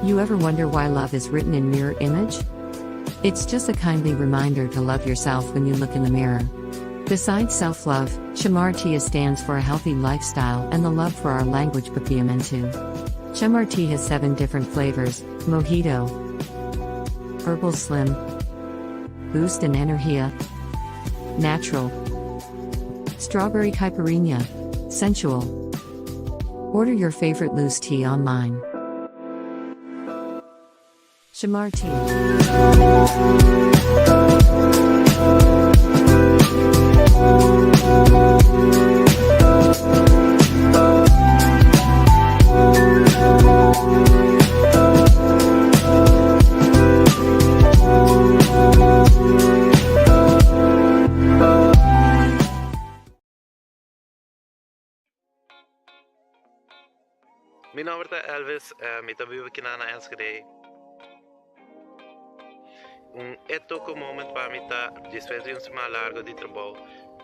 You ever wonder why love is written in mirror image? It's just a kindly reminder to love yourself when you look in the mirror. Besides self-love, Chamar Tea stands for a healthy lifestyle and the love for our language Papiamentu. Chamar Tea has 7 different flavors: Mojito, Herbal Slim, Boost and Energia, Natural, Strawberry Caipirinha, Sensual. Order your favorite loose tea online. Chamar Tea. Min naam is Elvis, met wie we kinana älskade. Eto ko moment para mita desfazer uma largo de trabalho.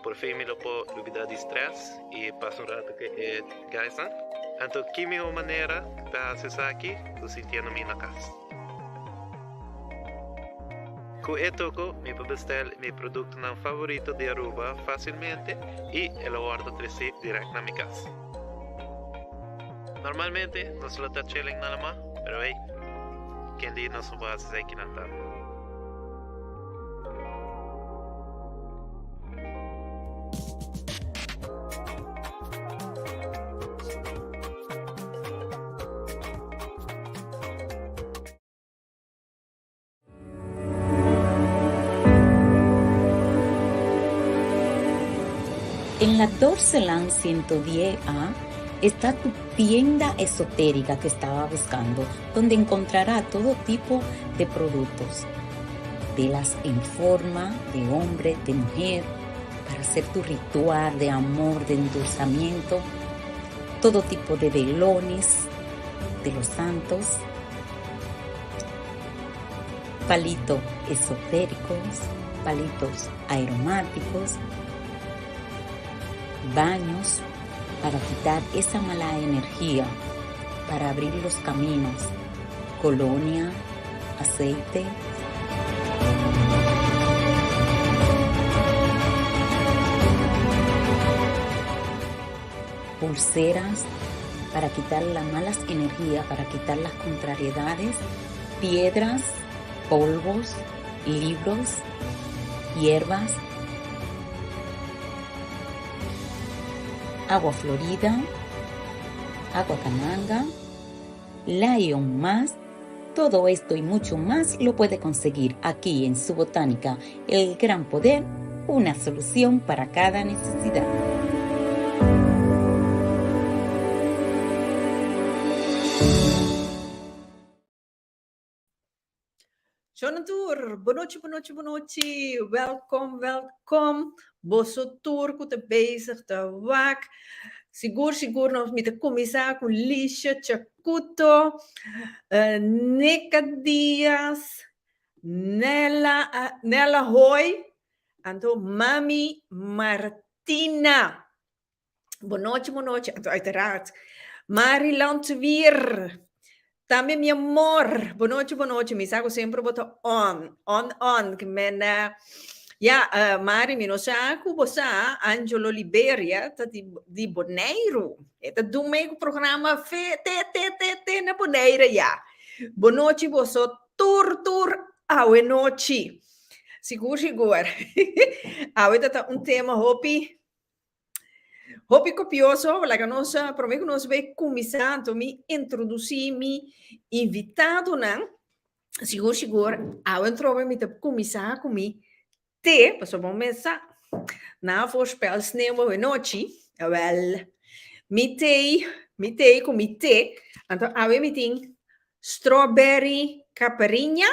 Por fim, me lopo dúvida de stress e passo rato que é gaisa. Então, que minha maneira para acessar aqui, eu sentindo minha casa. Com eto ko me bestel meu produto não favorito de Aruba facilmente e ela guarda trazer direto na minha casa. Normalmente não se lota chilling nada mais, pero hey, quem diz não se vai fazer aqui na tarde. En la Dorceland 110A está tu tienda esotérica que estaba buscando, donde encontrará todo tipo de productos, velas en forma de hombre, de mujer, para hacer tu ritual de amor, de endulzamiento, todo tipo de velones de los santos, palitos esotéricos, palitos aromáticos, baños para quitar esa mala energía, para abrir los caminos, colonia, aceite, pulseras para quitar las malas energías, para quitar las contrariedades, piedras, polvos, libros, hierbas, agua florida, agua cananga, Lion más. Todo esto y mucho más lo puede conseguir aquí en su botánica El Gran Poder, una solución para cada necesidad. Jonathan, boa noite. Welkom. Bosso Turco te bezig te wak. Sigur nog met de commissaris Liesje Chacuto, Nika Diaz, Nella Hoy, en Mami Martina. Boa noite. En uiteraard Mariland Weer. Também, meu amor, boa noite. Me saco sempre botar on, que mena, Mari, me não saco, você, Angelo Liberia, tá de Boneiro, tá do meio programa te na Boneira, Boa noite, você, tur, aue noite. Seguro. Aue tá tema, Hopi copioso, la conoce, prometo que nós vai começar a me introduzir, me invitado, né? Seguro, ao entrar, me começar com me te, passou bom mesa, na voorspel sneeuw en noite, wel, me te com me te, então, ao me tem strawberry caipirinha,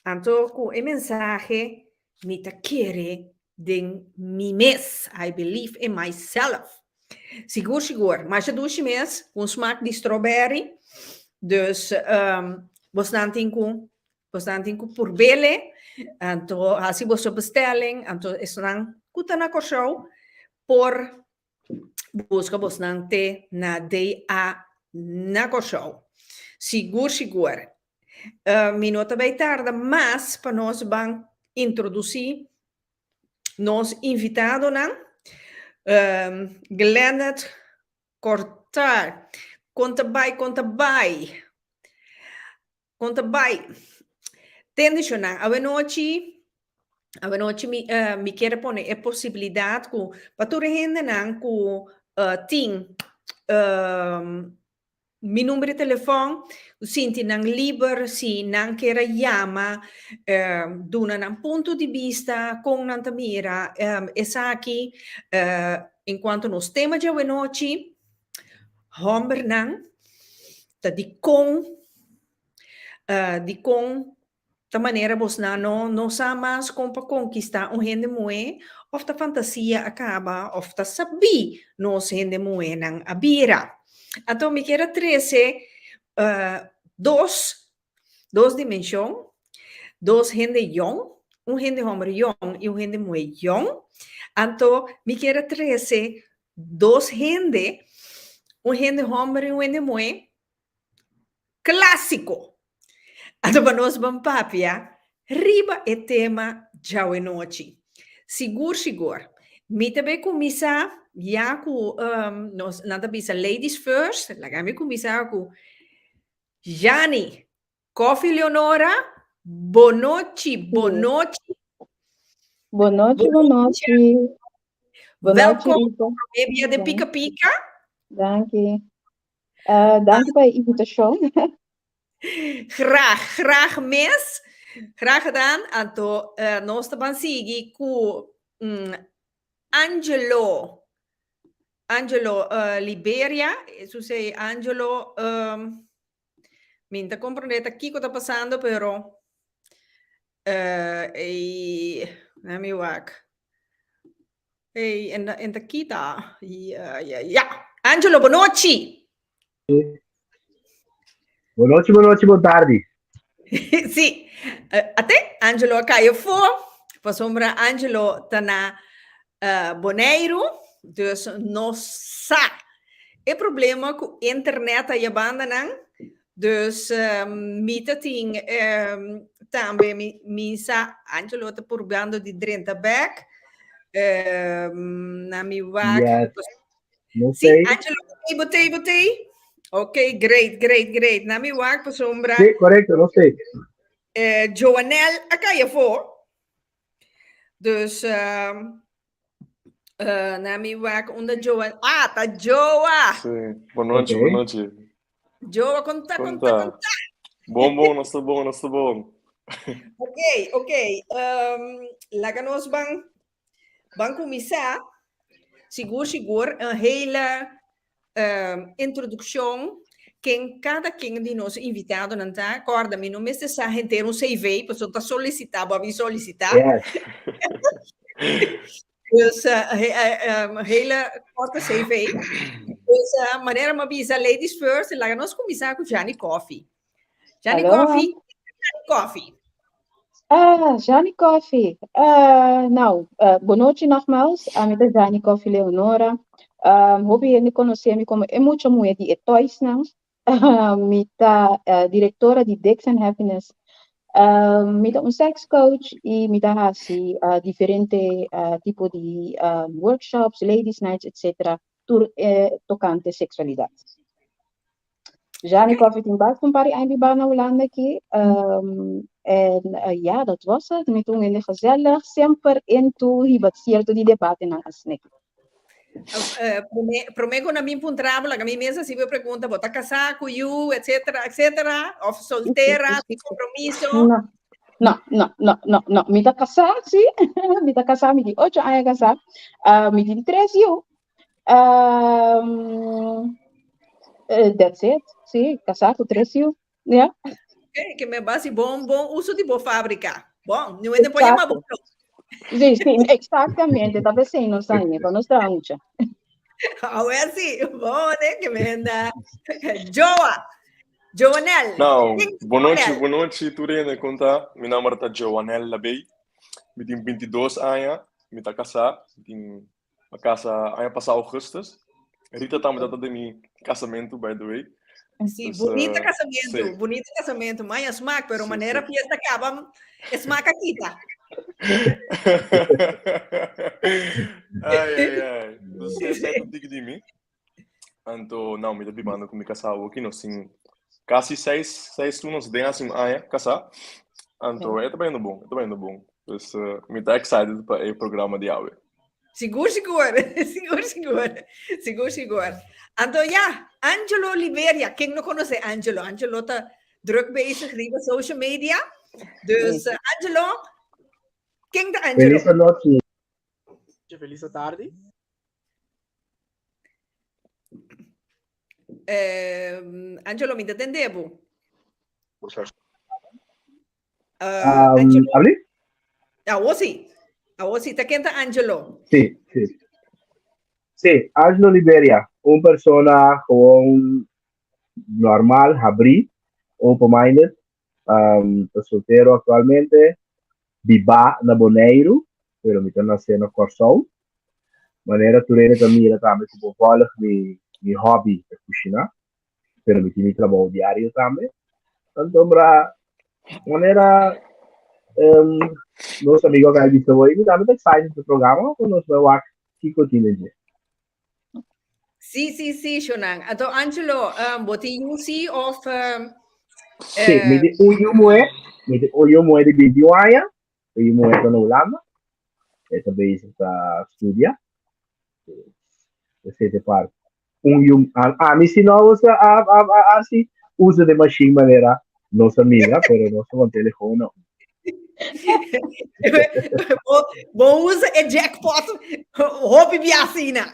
então, com a mensagem, me te querer de mi mes. I believe in myself. Seguro. Maar ze doen je mes. Een smaak die strawberry. Dus, we staan tinko por bele. En to, als je een bestelling. En to, is dan kuta na korshow. Por, busca bosnante na day a na korshow. Seguro. Minuto bem tarde, mas para nós vamos introduzir nos invitado, né? Glennet Cortar. Conta bem. Tende a noite me quer poner a possibilidade que para tu rende não que tem mi numero di telefono, senti non libero, sì, non che chiama, duna un punto di vista con una mira, e sa che, in quanto nos tema già noci, homber nan, ta di con, ta maniera bos na no sa mas compa conquista un hende moe, of ta fantasia acaba, of ta sabi nos hende moe nan abira. Então, me quero trazer duas dimensões, dois gente jong, gente homem jong e gente mulher jong. Então, me quero trazer dois gente, gente homem e gente mulher clássico. Então, para nós vamos papia, riba é tema já é noite. Seguro. Me também começar ja ku nos nada bisa ladies first, lagami começar com Jani, Coffee Leonora, bonoci. Bonoci. Welkom, Rita. Baby de Pika Pika. Dank je. Dank je voor je invitatie. Graag mes. Graag gedaan. Anto, nós te bansigi ku Angelo Liberia, su sei Angelo, minta comprendete chi cosa sta passando però, mi wak, en da kita, Angelo Bonoci. Bonoci, buon tardi. Sì, a te Angelo Acaiofo, pa sombra Angelo Tana Boneiro. Dus nos sa. E problema com internet a banda não. Dus mita ting também mi sa Angelo tá probando de 30 back. Na mi wak. Yes. Não Sim, sei. Angelo, botei. Ok, great. Na mi wak pa sombra. Sì, corretto, não sei. Joanel Acaya voor. Dus na mi wak onder Joa. Tá Joa. Sim. Boa noite. Joa, conta. Bom, nós tá bom. Ok. Lá que nós vamos começar, seguro, uma hele introdução que cada quem de nós invitado não tá, acorda, me não me se sa ter um CV, pessoa tá solicitar, para solicitar. Yes. Dus hele korte CV. Dus maneira uma visa ladies first, lá nós começar com Jani Coffee. Jani Coffee. Jani Coffee. Boa noite nogmaals. Met de Jani Coffee Leonora. Hoop je me conhecer como é muito de etois não. Met diretora de Dex and Happiness. Met un sex coach e met differente tipo di workshops, ladies nights, etc. Tocante sexualidade. Jani Coffee in bad van pari eindbaan Holanda aqui. Ja, dat was het. Met un hele gezellig, sempre into gebaseerd die debate na asnek. Promego na minha puntrava, a minha mesa se eu pergunta, vou tá casar com you, etc, ou solteira, sem compromisso? Não. Me tá casar, sim. Me tá casar, me diz 8 anos casar. Me diz 3 you. That's it. Sim, casar com 3 you. Yeah. Que me base bom uso de boa fábrica. Bom, não é depois de uma boa. Sim, exatamente. Tá pensando, não sei, quando está mucha. Agora sim, bom, né? Que me anda. Joanel. Não, boa noite, Turene, conta. Meu nome é Joanel Labey. Eu tenho 22 anos, eu estou casado. Eu tenho uma casa ano passado, Augustus. Rita está me dando de meu casamento, by the way. Sim, Dus, bonito casamento, sim. bonito casamento, mas smaak, pero Sim, maneira sim. fiesta acaba, smaak kita. Ai. Dus sai tudo de mim. Então, não, me dá bimando com me casar aqui, não, sim. Quase seis anos, 10 anos, casar. Então, é também bom, é também bom. Dus, me tá excited para o programa de hoje. Seguro. Então, ja, Angelo Oliveira, quem não conhece Angelo? Angelo está druk bezig op social media. Dus, Angelo, quem é Angelo? Feliz noite. Feliz tarde. Angelo, me entendeu? Angelo. ¿Hablé? Você está quem é Angelo? Sí. Sí, Angelo Oliveira, uma persona gewoon normal, abri, open-minded, solteiro atualmente, viva na Bonaire, pero me torna sendo Corsol. Maneira turene também também como volg mi hobby é cozinhar, pero me tiene trabalho diário também. Então, maneira nosso amigo que disse hoje, me dá muito excited do programa, quando nós vamos aqui continuar. Sim, Shonan. Então, Angelo, você usa of... Sim, me de um moe de 21 anos, um moe está na Holanda, é também está estudando, você para me ensinou assim, usa de machine maneira nossa amiga, pero não só um telefone, não. Bom usa é jackpot, hobby biasina.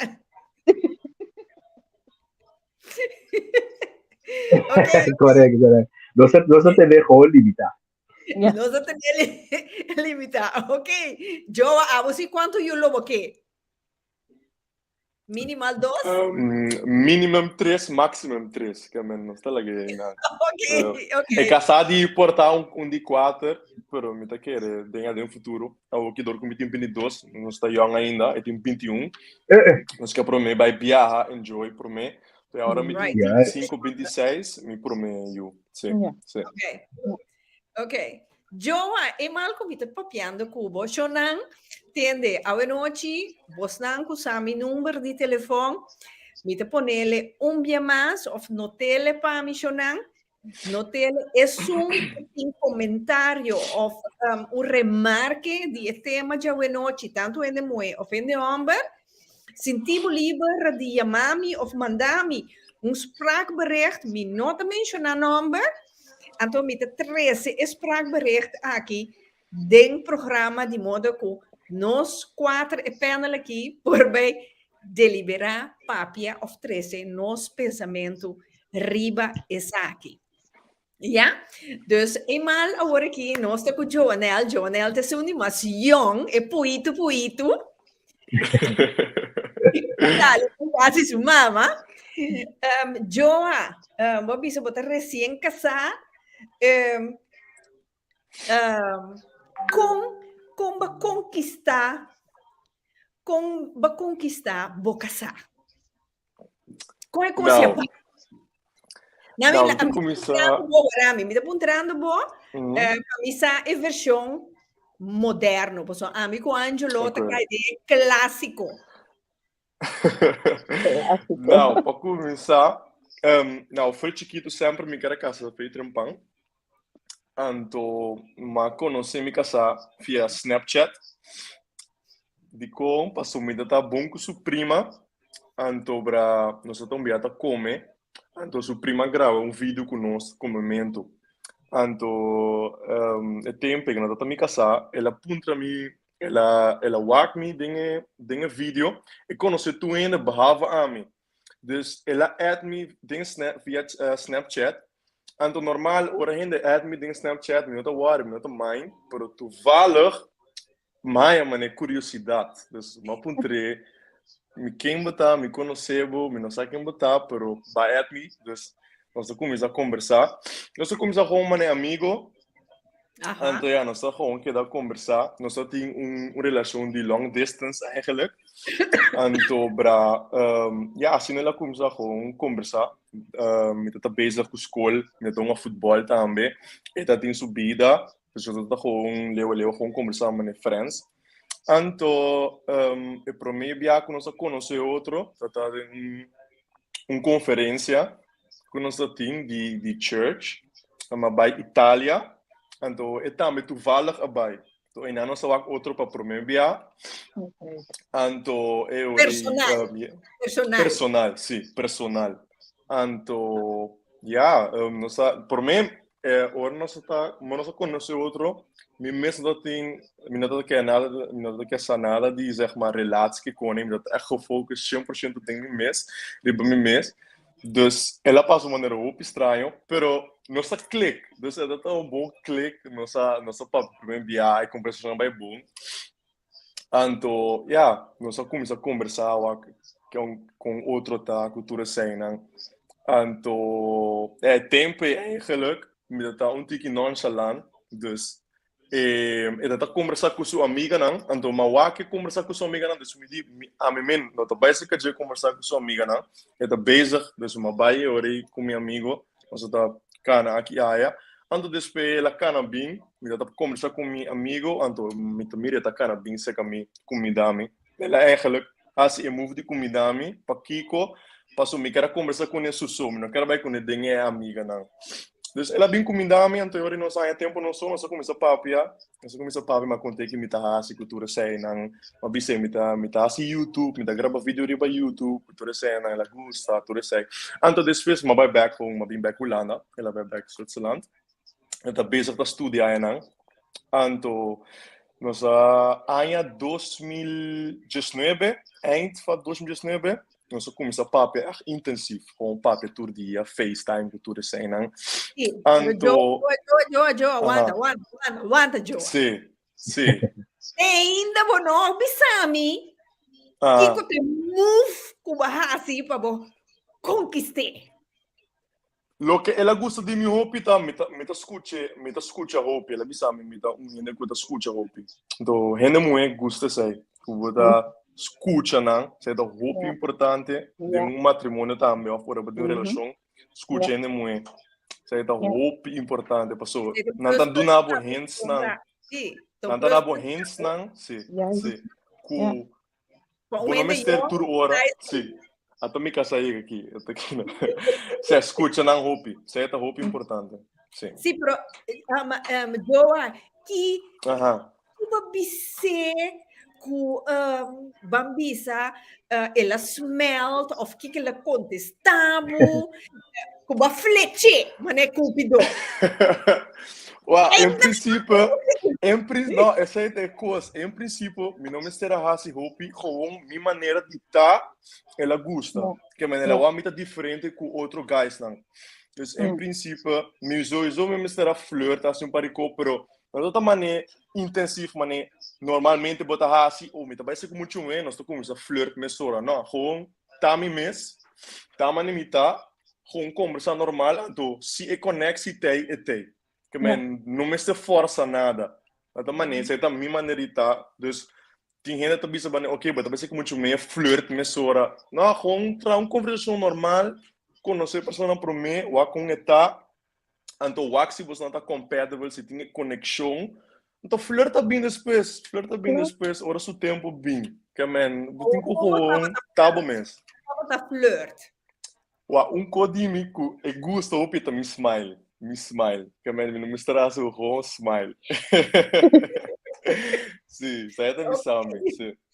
Okay. Correcto. Nossa TV hall limita. Nossa TV limita. Ok. Joe, você quanto you lobo que? Minimal 2? Minimum 3, maximum 3. Que não está lá que Ok. É casado e portar de 4, pero me tá querendo ganhar de futuro. Eu que dor com 22, não está young ainda, eu tenho 21. Nós que para mim vai viajar, enjoy para mim. Então agora me tem 25, 26, me prometo. Sim. Ok. Joa, é mal que me papiando cubo. Shonan, tende, a noite, bosnan com sami número de telefone, me te ponele dia mais, ou no tele para me Shonan, no tele, é um comentário, ou remarque de tema de a noite, tanto em de mulher, ou em de homem, sentimos livre de chamar-me ou mandar-me spraakbericht, me nota mencionar number, então me 13 spraakbericht aqui, dentro programa de modo que nós 4 panel aqui, por bem, deliberar papia of 13, nos pensamento riba aqui. Ja, dus eenmaal agora aqui, nós estamos com Joanel está sendo mais young, e puito. Dale, quase su mamá. Joa, Bobby se bota recién casada com va conquistar vou casar. Como é que você vai? Não, começar... Me está mostrando camisa e versão moderno, posso amigo Angelo tá de clássico. Não, para começar, não, foi chiquito sempre me queria casar, foi trampão. Então, mas conheci me casar via Snapchat. De como passou me tá bom com sua prima. Então, para nós também tá comer. Então, sua prima grava vídeo conosco, com momento. Então, é tempo que nós tá me casar, ela aponta me ela wacht me dingen vídeo. Ik kon ze toen in de behalve aan me. Dus ela add me dingen via Snapchat. En toen normaal origin de add me dingen Snapchat, me não worry, me não mind, pero toevallig mij man curiosidade. Dus me apontrei, me quem botar, me conhecebo, me não sei quem botar, pero vai add me. Dus nós começamos a conversar. Nós começamos com um amigo. Então, nós estamos gewoon een keer conversar. Nós temos uma relação de long distance eigenlijk. Anto bra, ja, assim ela começa a conversar, me tá bezig com school, me tá uma futebol também, e tá tem subida, então tá com leu com conversar com meus friends. Anto, e pro me bia conhecer outro, tá em conferência, conhecer team de church, mas by Itália, anto e também tu valig abai. Então, ainda não só outro para pro me bia. Anto eu personal, sim, personal. Anto, ja, por mim, ora nós conhecer outro, me mesmo dat que essa nada de zeg maar relatie que com ele, dat echt gefocust 100% tem me mes, de me mes. Dus ela passa uma maneira op estranho, pero nossa clique, dus é um bom clique, nossa papo primeiro dia e conversação bem bom. Anto, ja, nós começamos a conversar com outro da cultura cena. Anto, tempo eigenlijk, met dat een tikje nonchalant, dus dat conversar com sua amiga não, anto mawake conversar com sua amiga não, dus a mim não tá basic de conversar com sua amiga não, tá bezig, dus uma baie ori com meu amigo, nós tá cana aqui aia. Anto despe la cana bem, me dá conversar com meu amigo, anto me mira tá cana bem se com comida-me. Ela eigenlijk as e move de comida-me, pa Kiko, passo me quero conversar com ele sussurro, não quero vai com ele dengue amiga não. Dus ela bem comida-me, anto eu não sai tempo não sou, nós começa a papia, mas contei que me tá assim cultura cena, mas bem me tá assim YouTube, me tá grava vídeo riba YouTube, cultura cena, ela gosta, cultura cena. Anto después me vai back home, me bem back Holanda, ela vai back Zwitserland. Está bezig te studiar não. Anto, nós ano 2019, eind van 2019, nós começamos a papel echt intensief, gewoon papel todo dia, FaceTime, tudo assim não. Anto, aguanta, Joe. Sim. Ainda vou não bisami. Que te move com assim para conquistar. Lo que ela gosta de mim hopi tá me escuta hopi, ela bisami me tá unhende que tá escuta hopi. Então, rende muito gosta sei, que você escuta não, sei da hopi importante de um matrimônio também, ou fora de uma relação, escuta rende muito. Sei da hopi importante, passou. Não tá do nabo hands não. Não tá nabo hands não, sim. Com não me ter tur hora, sim. Até me casei aqui, se escuta não roupa, se é roupa importante, sim. Sim, pero Joa, que uma bise com bambisa, ela smelt of que ela contestava, com uma fleche, mas é cupido. Em princípio, não, essa é a coisa. Em princípio, meu nome será Hasi Hopi, com minha maneira de estar, ela gosta. Que maneira ela é diferente com outro guys, não. Então, em princípio, meu nome será flirt, assim, paricô, pero de outra maneira, intensiva, maneira, normalmente, bota Hasi, me vai ser com muito bem, nós estamos a flirt, mesora, não, com tami mes, tamani mita, com conversa normal, então, se é conexo, tem. Que não me se força nada. Da maneira, você tá minha maneirita, dus tem gente que bisa bane, ok, mas talvez como meio flirt, mesora. Não, uma conversação normal, conhecer a pessoa por mim, ou com eta, então o se você não tá compatible, se tem conexão, então flirta bem depois, ora seu tempo bem. Que tem que tá bom mesmo. Tá flirt. Codimico, e gusta o pita me smile. Que não me traz o smile. Sim, sai da missão,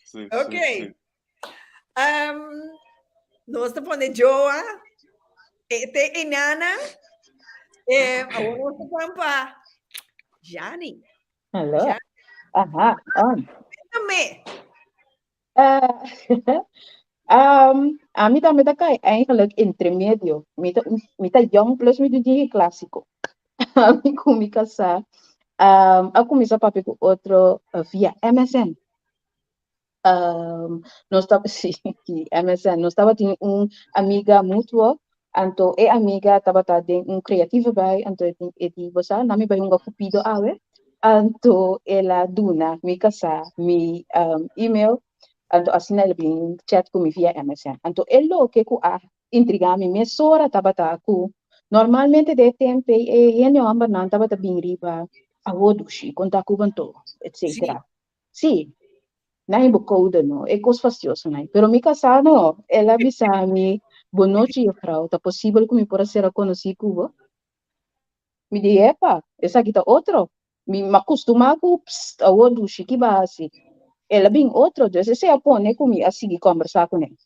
sim. Ok. Nós estamos falando de Joa, e Nana, agora nós estamos falando para Jani. Hello. Aha, Também. A mim também é eigenlijk intermédio. Mita young plus me do clássico. A mim comi casar. A começar a papel com outro via MSN. Nós estava sim, MSN. Nós estava tendo amiga mútua. Então, a amiga estava tendo criativo by. Então, você não me vai cupido awe. Então, ela duna me casar me email. Anto assim ele bem chat com via MSN. Anto ele que ku a intrigami me sora tabata ku normalmente de tempo e ene amba nan tabata bem riba a wodushi conta ku banto etc. Sì, nai bocouda no, é coisa fastiosa nai. Pero mi casano, ela bisami, boa noite, frau, tá possível que me por ser a conhecer Cuba? Me di, epa, essa aqui tá outro. Me acostuma com, a oudo, chique base. Ela bem outro, Deus, esse é a pone comigo, a seguir conversar com ele.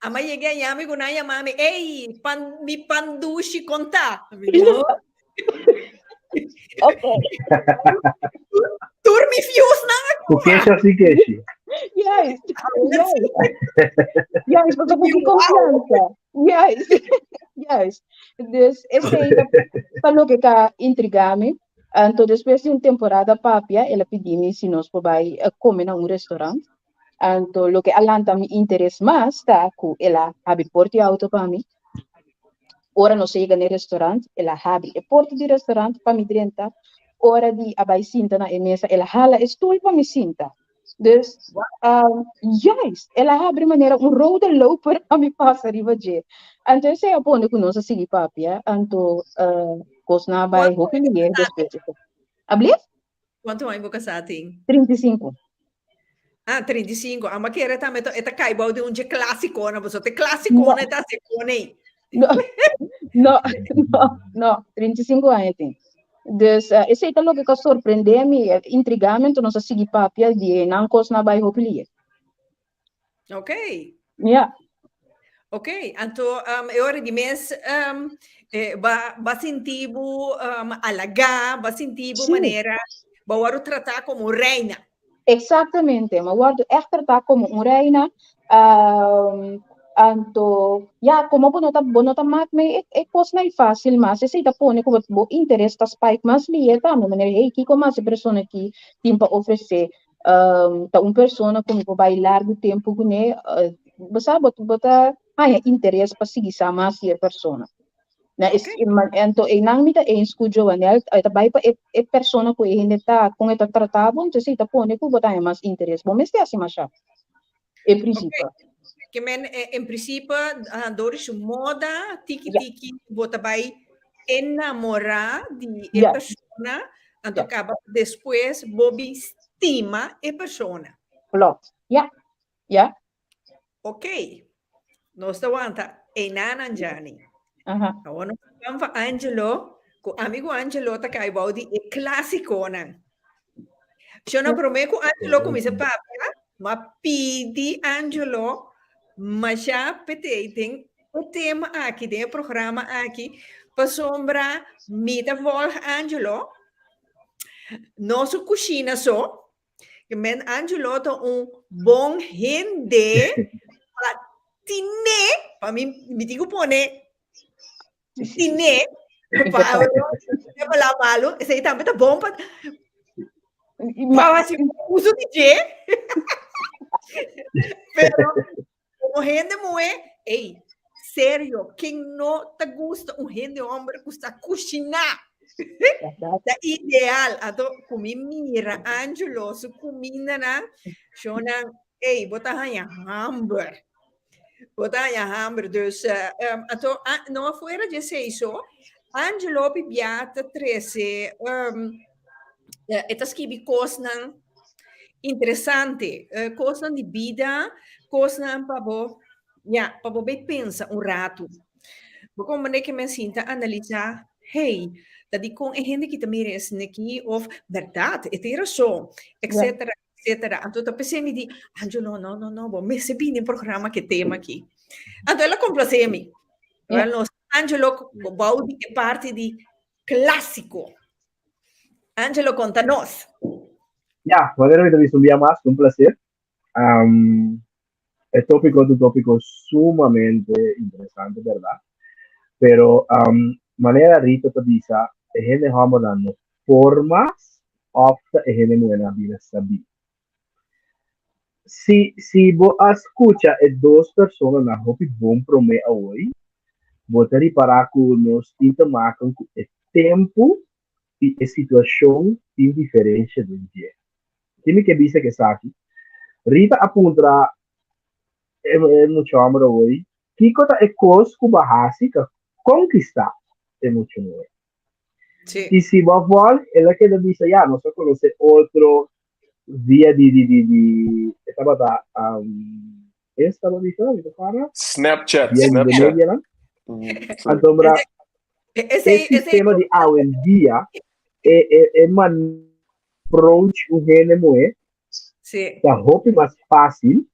Ama yegan yami gunaya mami, ei, mi pandushi conta. Ok. Turmi fios na. O queixo assim, queixo. Yes. Yes, porque eu confiança. Yes. Dus, esse aí, falou que tá intrigame. Então, depois de uma temporada papia, ela pediu-me se nós podíamos comer em restaurante. Então, o que alanta me interessa mais, tá, que ela abre porta auto para mim. Ora não chega no restaurante, ela abre a porta do restaurante para me dentro. Ora de abai sinta na mesa, ela hala stoel para me sinta. Dus, yes, ela abre maneira road loper a me passa riba je. Então, se eu ponho com nós a seguir papia, então, cosna vai hopingue depois. Abli? Quanto mais boca sa ting? 35. 35. Ama que era também eta caibau de um dia clássico, na você te clássico na tá secone. No, 35 anos tem. Dus, esse é algo que surpreende-me, intrigamento, não sei se papia de não cosna vai hopingue. Ok. Yeah. Ok, então, é hora de mês, vai sentir alagar, vai sentir maneira, vai tratar como reina. Exatamente, me guardo echt tratar como uma reina. Anto, como bonota mat me é coisa não é fácil, mas se tá pone como bo interesse das spike mas me é tá, maneira hey, que como essa pessoa aqui tem para oferecer tá uma pessoa como vai largo tempo com né, você bota interesse para seguir essa mais a pessoa. Na então e não me tá em escudo anel, tá vai para é pessoa que ainda tá com esta tratado, então se tá pone que botar mais interesse, bom, mas é assim mais é princípio. Que men em princípio doris moda tiki bota vai enamorar de pessoa, então acaba depois bobi estima a pessoa. Plot. Yeah. Ok. Nós aguanta e nananjani. Agora vamos para Angelo, com amigo Angelo tá cai baudi é clássico nan. Se não prometo Angelo como se papia, mas pedi Angelo mas já tem o tema aqui, tem o programa aqui, para sombra, mita vol Angelo, nosso cozinha só, que men Angelo tem bom rende, para tine, para mim, me digo pone, tine, para falar malo, esse aí também tá bom para fazer uso de G, pero como gente mulher, ei, sério, quem não te gusta gente homem gusta cozinhar. É ideal. Então, como mira, Angelo, su comida na, shona, ei, bota aí hambúrguer. Bota aí hambúrguer. Dus, então, não fora de ser isso, Angelo bibiata 13, estas que coisas interessante, coisas de vida, coisas para bem pensar rato. Porque maneira que me sinta analisar, hey, dat die com gente que também é aqui, ou verdade, é ter razão, etc. Então, eu pensei me di, Angelo, não, bom, me se no programa que tema aqui. Então, ela complace-me. Angelo, Baudi é parte de clássico. Angelo, conta-nos. Magari avete subia más, un placer. El tópico es un tópico sumamente interesante, ¿verdad? Pero manera rito te dice, gente vamos dando formas ofta e gente buena vida saber. Si vos escucha dos personas na hopi bom prome a hoy, vos te reparar con nos intermarcan el tempo e a situação de diferença do dia. Timi che dice che sa chi. Rita appunto è molto amore voi. Kiko è cos kubahasi che conquista è molto noi. Sì. E si vuole è la che dice ya non so come se altro via di stava da stavo dicendo che fare Snapchat, via di Snapchat. media no? Sì. Allora il sistema di hour dia è man approach un genere Sì. da hope mais fácil.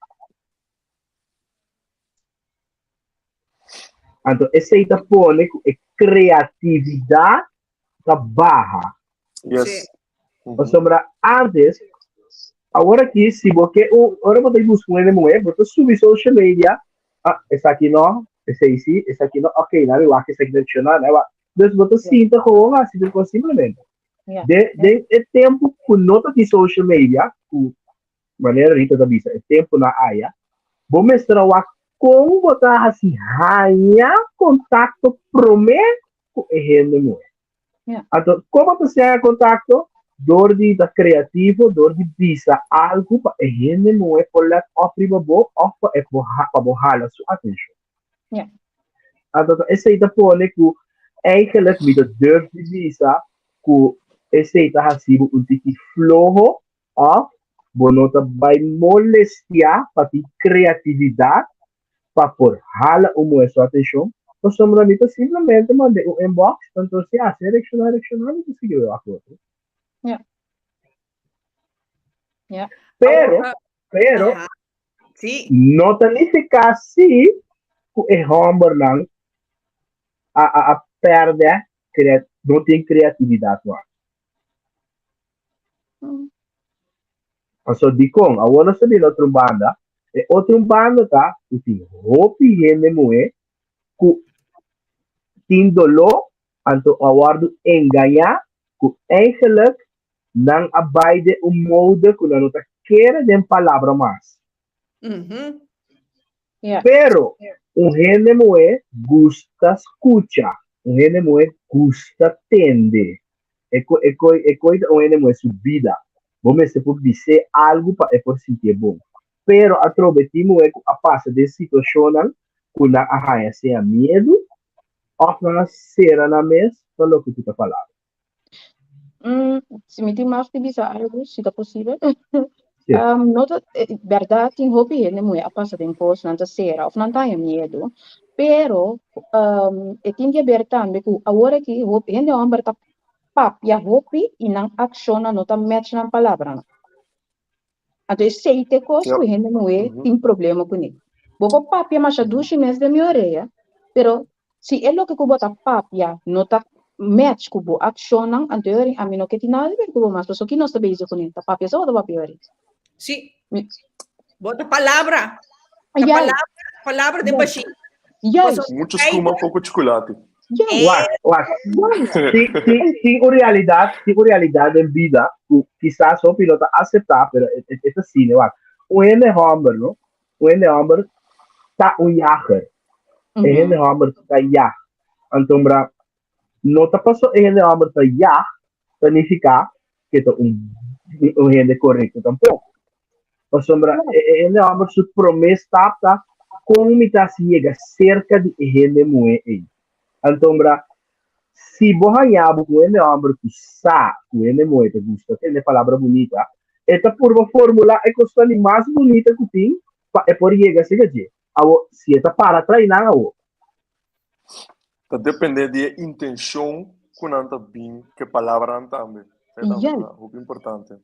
Então, esse aí tá pondo é criatividade da barra. Yes. Ou seja, antes, agora aqui, se você, agora você busca um MME, você subir social media, esse aqui não, esse aqui não, ok, não, eu acho que esse aqui deve funcionar, né? Então, você sinta como assim, simplesmente. De tempo, com nota de social media, com maneira Rita da Bisa, é tempo na área, vou mostrar como botar assim, ganhar contato primeiro com o MME. Então, como você ganha contato? Door die dat creativo, door die bisa algo pa ehene mo e polat oprima bo of pa e bohala su attention. Ja. Então, esse aí tá pone que eigenlijk met de durf die bisa que esse aí tá hasibo um tiki flojo of bonota by molestia pa ti criatividade pa por hala uma sua attention. Então, somos simplesmente mandei um inbox, então se selecionar e conseguiu a coisa. Yeah. Pero sì. não significa assim que o homem não perde, não tem criatividade. Então, dicom, a outra sabe outra banda, e outra banda tá, que tem hopi gente moe, que tem dolor, então a guardo enganar, que eigenlijk não abaide modo que não quer de palavra mais. Pero gente moe gusta escuchar, gente moe gusta tende. Coisa gente moe sua vida. Vamos se pode dizer algo para por sentir bom. Pero a trovetimo é a passa de situação que na arranha seja medo ou na será na mesa pelo que tu está falando. Se me tem mais de bisa algo, se é possível. Nota, verdade, tem hobby, né, mulher, a passa de impulso, não tá será, ou não tá medo. Pero, tem que ver também que agora que hobby, ainda homem tá pap, ya hobby e não aciona, não tá match na palavra. Então, sei te coisa que ainda mulher tem problema com ele. Bobo pap ya mas a duche mês de minha orelha, pero se é o que bota pap ya, não tá match kubo action ng anteriori a meno che ti nada per kubo mas so kino sta base con ta papia so da papiori sì bota palavra palavra de baixinho muito espuma pouco chocolate tem realidade em vida quizás o pilota aceitar pero é assim né o ene hammer no o ene hammer tá jager ene hammer tá ja então não está passando em a para já significa que é um gente correto tampouco. Ou seja, em a sua promessa está como está chega cerca de gente moe. Então, se você ganhar com ele a que sabe com ele moe te gusta, tem palavra bonita. Esta por uma fórmula é custa mais bonita que tem é por chegar chega de. Se está para treinar depende da intenção que não está bem, que palavra não está bem. É muito importante.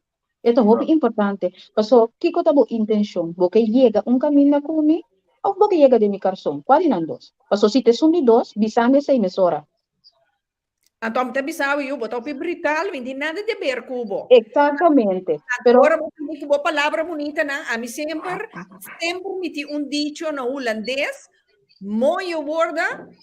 É muito importante. Porque o que é a intenção? Porque chega caminho comigo, ou porque chega de minha carção? Qual é dos? Porque se te são de dois, bisande sei mesora. Então, te bisava eu botar o pibrital, não tem nada de ver cubo. Exatamente. Agora, eu vou palavra bonita, né? A mim sempre me tem dicho no holandês, mooi woorden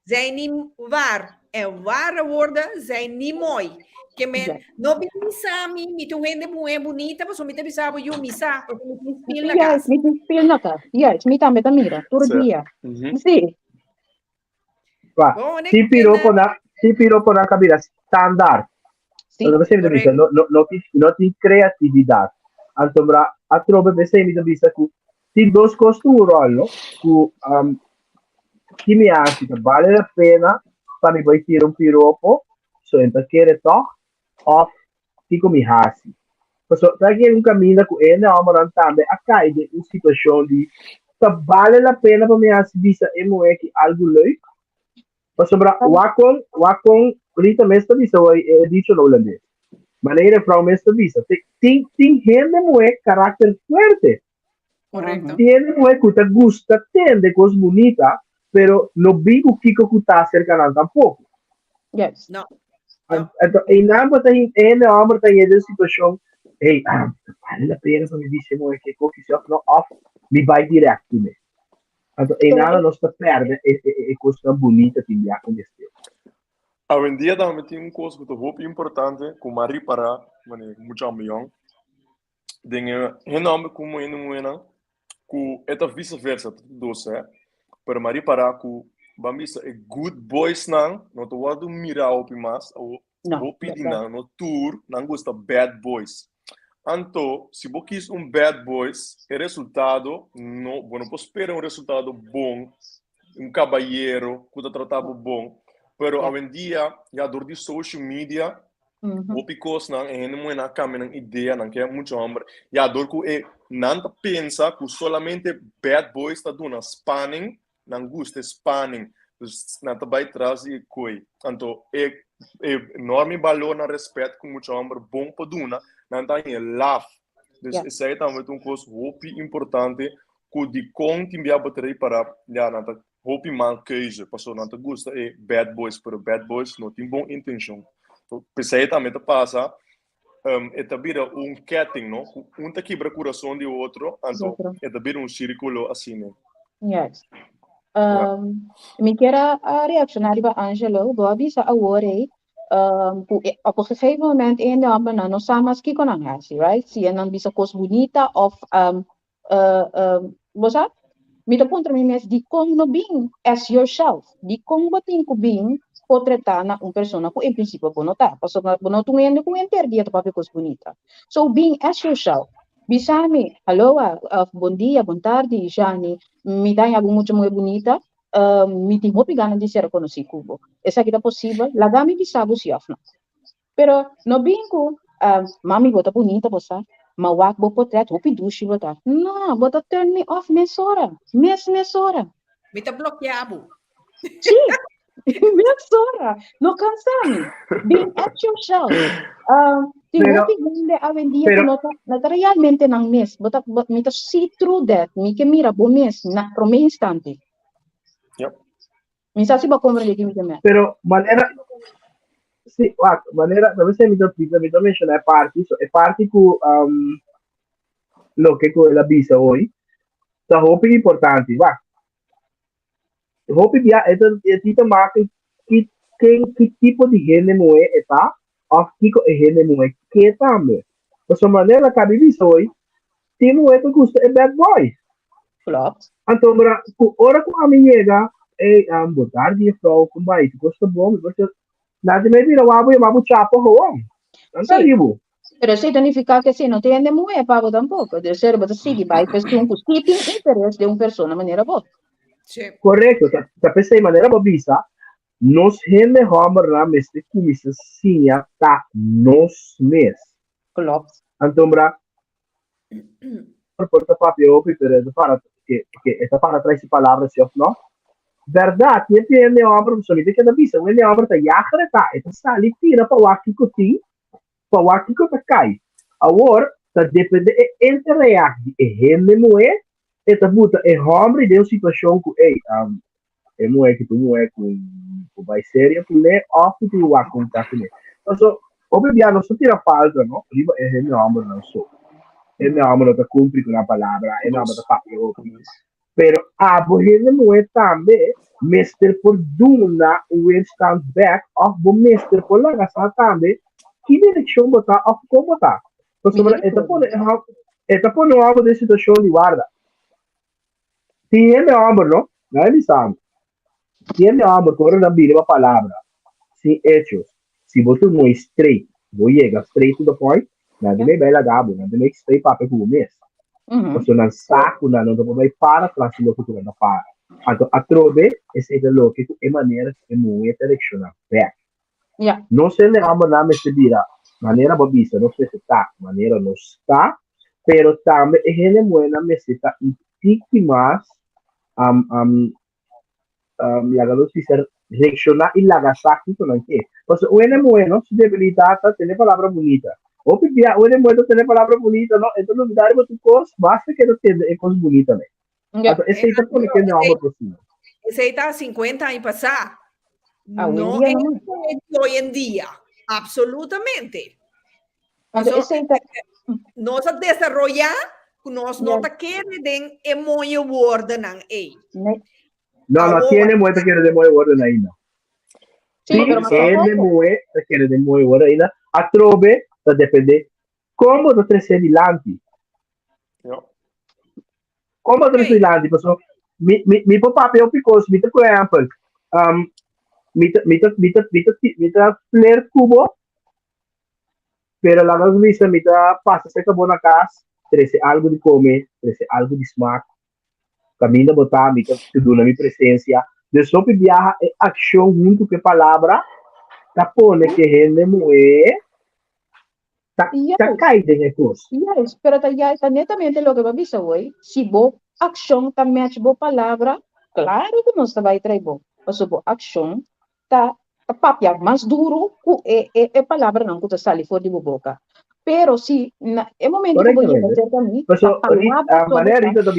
zijn niet waar. En ware woorden zijn niet mooi. Que men no bisami, me tem gente muito bonita, mas me bisava eu misa, me inspira na casa. Me inspira na casa. Yes, me também tá mira, todo dia. Sim. Si piropo na cabeça standard. Não tem criatividade. Então, a tropa pensei me vista que tem dois costumes, que me acha que vale a pena para me vai ter um piropo, so então querer toch, of fico me hasi. So, daqui um caminho com ele, a hora também, a cair de uma situação de vale a pena para me hasi vista é que algo leuk. Mas sobre wakon, Rita mesmo vista, é dicho no holandês. Maneira para o mesmo vista. Tem gente que caráter forte. Correcto. Tem gente que gusta, tende coisas bonitas, pero no bigo kiko kuta cerca tampoco. Yes. No. Então, em nada tem homem tem essa situação, hey, vale a pena para me dizer que qualquer coisa não off, me vai direto, né? Então, em nada nós está perde é coisa bonita que me aconteceu. Hoje em dia também tem uma coisa muito importante, como a reparar, muito ambiente. Dingen, nome como eno que é vice-versa, doce, para Maria para que bambisa é good boys não to wadu mira opi mas ou opi dinang no tour não gosta bad boys. Anto, se você quis bad boys, o resultado não, bueno, posso esperar resultado bom, caballeiro que está tratado bom, pero hoje em dia, já door die social media, opikos nang não na kami ideia nang kaya muito homem já door ko não pensa que solamente bad boys está dando spanning não gosta spanning dus não vai trazer coi então é enorme valor na respeito com muito homem bom para duna não tá em love dus isso aí também é coisa muito importante que de continuar a bater para já não tá hope man keuze passou não tá gosta bad boys para bad boys não tem bom intenção. Pensei também que passa, é também ketting, não? Tá quebra o coração de outro, então é também círculo assim, né? Yes. Me quero reaccionar para Angelo, Bobby sa awore, op een gegeven moment in de ambana no samas ki konang hasi, right? Siya nang bisa kos bonita of bosa? Mita punta mi mes di kong no being as yourself, di kong bating ko being po tratar na persona ko em princípio bono tá, passo bono tu ngene ko enter dia to papi kos bonita. So being as yourself, bisami, hello, bom dia, bom tarde, Jani, mi dai algo muito muito bonita, mi ti hopi gana di ser conoci cubo. Esa kita possible, lagami bisabo si afna. Pero no being ko, mami bota bonita bosa, ma wak bo potret hopi dushi bota. No, bota turn me off mesora, mesora. Mita bloqueado. Sì. Mesora, no cansami. Being at yourself. Tinupi gande avendia que nota realmente nang mes. But mita see through that. Mi que mira bo mes na prome instante. Yep. Mi sa si ba comprende que mi que me. Pero manera sì, manera dove sei mi mencionare parti, è parti cu lo che con la bisa hoy. Sta hopi importanti, va. Hopi dia itu maken que tipo de gente moe eta of kiko gente moe que também. Por maneira que bisa hoy, tem moe que gusta é bad boy. Klopt. Então, ora com a minha chega, boa tarde, Frau, como vai? Tu gosta bom? Gosta nada me vira wabu chapo hoam. Não tá ribo. Pero se significa que se não tem moe pago tampouco. De ser bota sigue vai pessoa com keeping interest de persona maneira boa. Sì. Corretto, sapesse in maniera bisa, nos gente homer na mestre kumisa sinha ta nos mes. Klopt. Antombra porta papel per fare che sta para três palavras se no. Verdade, e tem obra solita que da bisa, ele obra ta jagre ta, e sta lì tira pa waki coti, pa waki ko ta kai. Agora, ta depende entre reagir e gente moe eta buta é homem de uma situação que é moe que tu moe com vai séria tu lê off tu vai contar com ele. Então, obviamente não só tira falta, não? Riba é gente homem não só. É gente homem não tá cumprir com a palavra, é homem tá papel. Pero a gente moe também mestre por duna o stand back of o mestre por lá gasta também que direção botar of como botar. Então, eta por no algo de situação de guarda. Tiene amor, ¿no? Nadie me sabe. Tiene amor, corre la misma palabra. Sin hechos. Si vos sos muy straight, vos llegas straight to the point, Na di may bela gabo, na di may stay pa pe kumis. So nan saco na non dopo vai para classe lo que na para. Anto atrobe esse de lo que é maneira que muito direcionar back. Yeah. Não se le amo na me se dira maneira bobisa, não se está, maneira não está, pero também ele buena me se está vítimas lagado si ser reaccionar y lagasaki con el que. Pues un bueno, su debilidad tiene palabra bonita. O que ya un bueno tiene palabra bonita, ¿no? Entonces lo daremos tu cos, basta que no tiene cosas bonitas, ¿no? Yeah. Entonces, ese es por el que no vamos posible. Ese está 50 años pasado. Hoy No en día, es no. hoy en día, absolutamente. Entonces, ese está- Nós desarrollar, nós não Yeah. tá querendo é muito worden aan ei. Ne- No, no tiene muerte que de muy orden ahí, ¿no? Sí, Sí, pero más es de tampoco. muy que de muy orden ahí, ¿no? A trove, depende como tu tres adelante. Ja. Como tu tres adelante, pues mi papá pelo picos, mi te example. Mi te flair cubo, pero la dos vista mi te pasa se acabó na casa, trece algo de comer, trece algo de smack, camina botar, mi te dona mi presencia. De só viaja é ação junto com palavra, tá pone que gente moe, tá caída em coisa. Yes, pero ya está netamente lo que va a decir hoy. Si vos acción ta match vos palabra, claro que no se va a traer vos. O sea, vos acción ta papia más duro que palabra não que te sale fora de boca. Pero si é momento que vos Correctamente. dizer a mim, Pues a maneira Rita te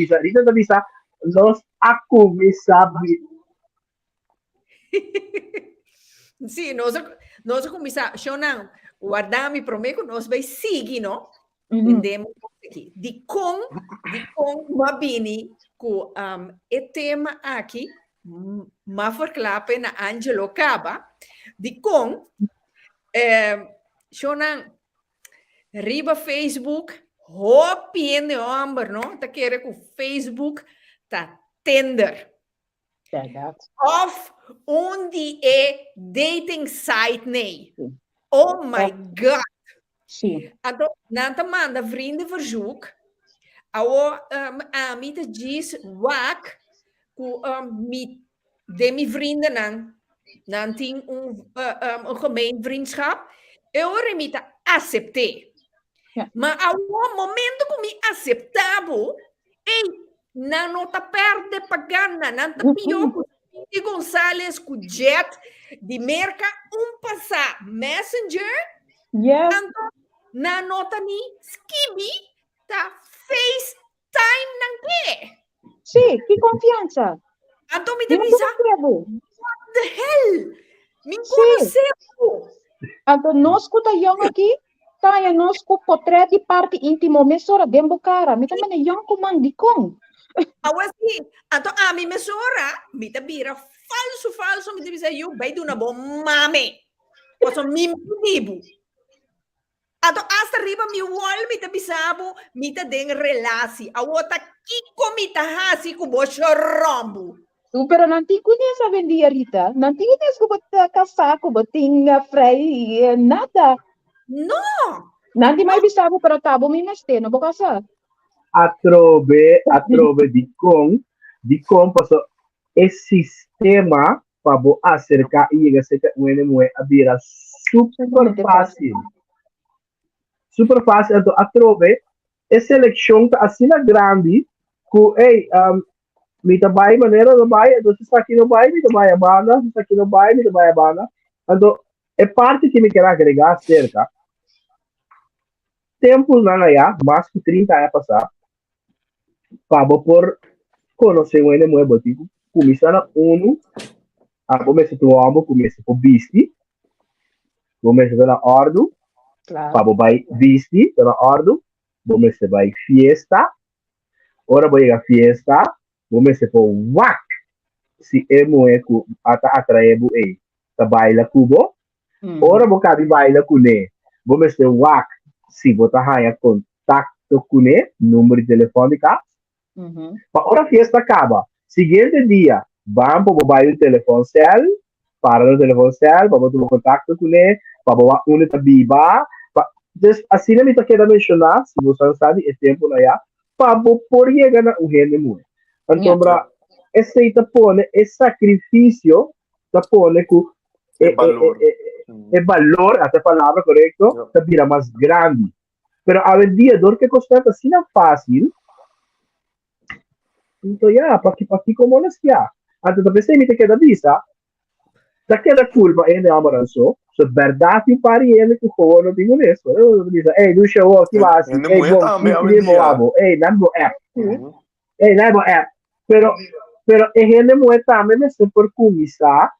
avisa, nós começamos. Sim, nós começar, Shonan, guardar mi prometo, nós vai seguir, não? Entendemos aqui. De com Mabini, com o tema aqui, ma verklappen na Angelo Caba, de com, Shonan, riba Facebook, hopiende amber, não? Tá querendo com Facebook, tá Tinder. Of onde é dating site nee. Oh my god. Sim. Então, nanta manda vrienden verzoek. A mita diz wak ku de mi vrienden nan ting gemeen vriendschap. Eu remita acceptei. Maar ao momento que me aceitável, na nota perde pagana, na tapioca, e Gonçalves com jet de merca passar Messenger, na nota ni skibi tá FaceTime não quê? Sim, que confiança. Então me avisa, what the hell? Me conheceu. Então nós escuta aqui. Kaya nós com portrait de parte íntimo, mesora dembo cara, me também yang kumang di kong. Awasi, então a mim mesora, me tabira falso, me diz eu vai do na bom mame. Posso me nibo. Então hasta riba mi wall me tabisabo, me ta den relasi. A outra kiko me ta hasi com bocho rombo. Pero nanti conhece a vendia Rita, nanti conhece com bota casaco, botinha, frei, nada. No! Nanti mai bisabo para tabo mi meste, no bokasa. Atrove di com passo esse sistema para bo acercar e chegar a uma a vira super fácil. Super fácil, então atrove a seleção tá assim na grande que me trabalha maneira não vai, então se está aqui não vai, me trabalha banda, se está aqui não vai, me trabalha banda. Então é parte que me quer agregar cerca. Tempos na ya, mais que 30 anos passar, para por conhecer um enemy botico, começar na a começar tu amo, começar por bisti, começar na ordo, para vai bisti, na ordo, começar vai fiesta, ora vai a fiesta, começar por wak, se é moeco ata atraebu tá baila cubo, ora bocabi baila cune, começar wak se botar raia contato com ele, número de telefone de casa, para hora a festa acaba. Seguinte dia, vamos para o telefone cel, para o telefone cel, para botar contato com ele, para botar unita biba, Então, assim, me queda mencionar, se você sabe, é tempo lá, já, para por chegar na urgente muito. Então, bra, esse tá pone, esse sacrifício, tá pone que valor. é valor, até a palavra correto, tá vira mais grande. Pero a dia dor que custa assim não fácil. Então, já, para aqui como nós já. Então, talvez você me queda vista, da queda culpa é de amaranço, se verdade pare ele que o não tem honesto. Eu digo, ei, do show que vai assim, ei, bom, ei, não vou app. Ei, não vou app. Pero ele não é também, mas se por começar,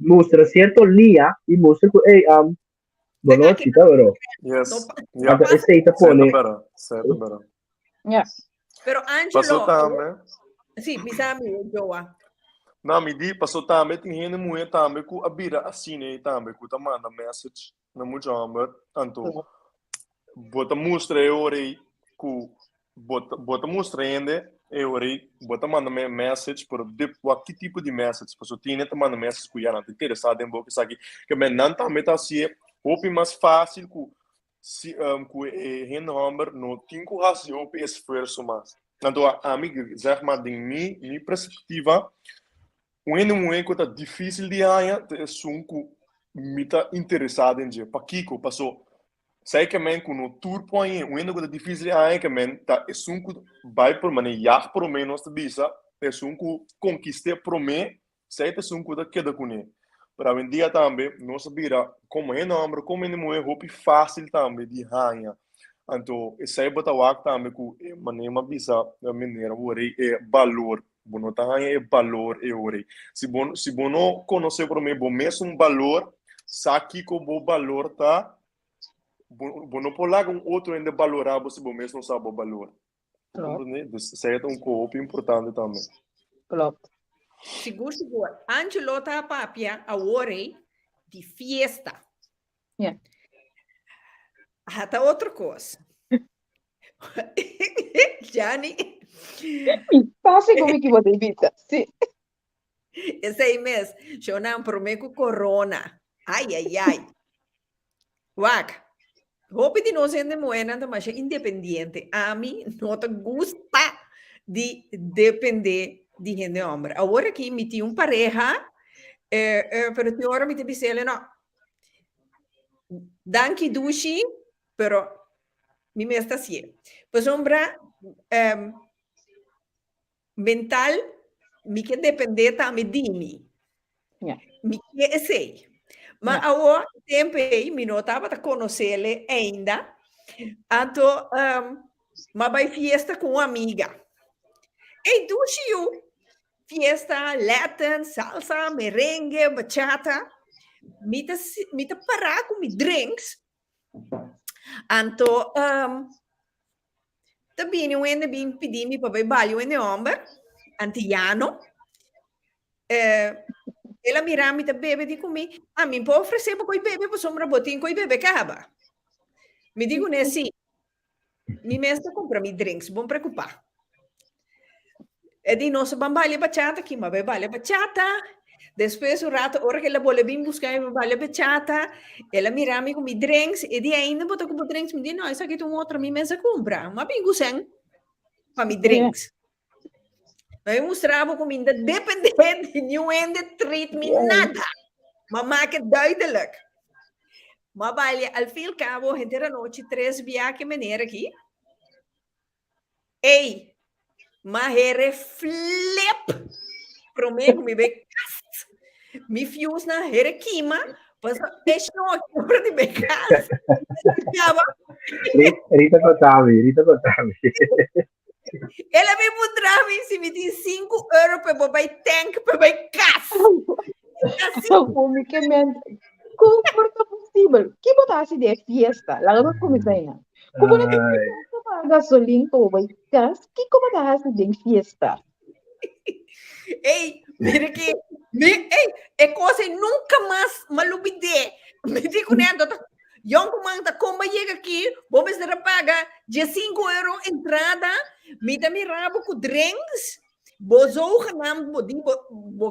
mostra certo linha e mostra que, ei, boa noite, tá, bro? Yes. Então, esse aí tá pone. Certo, bro. Pero Angelo, Passou também. sì, mi sa Joa. Não, me di, passou também, tem gente muito também que a bira assim, né, também, que tá manda message, não muito amor, tanto, bota mostra eu orei, que bota mostra ainda, eu orei, bota manda message, por que tipo de message, passou tinha te manda message que já não te interessado em boca, sabe, que men não também tá assim, hope mais fácil que se que gente number não tem que fazer hope esforço mais. Então, amigo, zeg maar, de minha perspectiva, um momento que é difícil de ganhar, é um que me está interessado em dia. Para Kiko, passou. Sei que men com o tour põe, um momento que é difícil de ganhar, que men tá é um que vai por manejar por menos de bisa, é um que conquiste por mim, sei que é um que queda com ele. Para um dia também, nós sabia como é número, como é muito fácil também de ganhar. Então, esse aí bota o também que maneira bisa, a maneira o é valor. Bono tahanha é valor é ore. Se bono conhecer por mim, bom mesmo valor, sabe que o valor tá, bono por lá outro ainda valorar, você bom mesmo sabe o valor. Compreende? Isso é copo importante também. Claro. Seguro. Angelo tá papia a ore de fiesta. Yeah. Até outra coisa. Gianni. Passa comigo que você evita. Sim. Esse aí mesmo. Eu não prometo corona. Ai. Waka. Hope de nós ainda moeda, mas é independente. A mim não te gusta de depender de gente homem. Agora que me tinha pareja, pero te ora me te disse, não. Danke dushi, pero mi me está assim. Pues sombra mental, mi que depender também de mim. Mi que é sei. Mas ao tempo aí, me notava a conhecer ele ainda. Então, mas vai festa com uma amiga. E dushi fiesta, Latin, salsa, merengue, bachata. Me te parar com me drinks. Então, também eu ainda bem pedir-me para ir em homem, antiano. Ela mirava me bebe de comer. A mim pode oferecer para bebe para sombra botinho com bebe acaba. Me digo nesse, me mesmo compra me drinks, bom preocupar. É de nossa bambalha bachata aqui, mas bambalha bachata. Depois o rato, hora que ela vole bem buscar bambalha bachata, ela mirava com me drinks e de ainda botou com drinks, me diz não, isso aqui tem outra me mesa compra, mas bem gostam para me drinks. Eu mostrava como ainda dependente de nenhum ainda treat me nada. Mas maak het duidelijk. Maar vale, al fim cabo, a gente era noite, 3 viagens maneira aqui. Ei, mas era flip. Prometo, me vê me fios na era quima, mas deixa não aqui de becar. Rita contame. Ela me mostrava se me diz 5 euros para botar tanque para botar casa. Como que é possível? Que botasse de fiesta? Lá não começaria. Como não tem gasolina para botar casa? Que como botasse de fiesta? Ei, mira que é coisa nunca mais malubide. Me digo nada. Yung kumanta, como chega aqui, vamos ter paga de 5 euros entrada, me dá rabo com drinks, bozou ganham,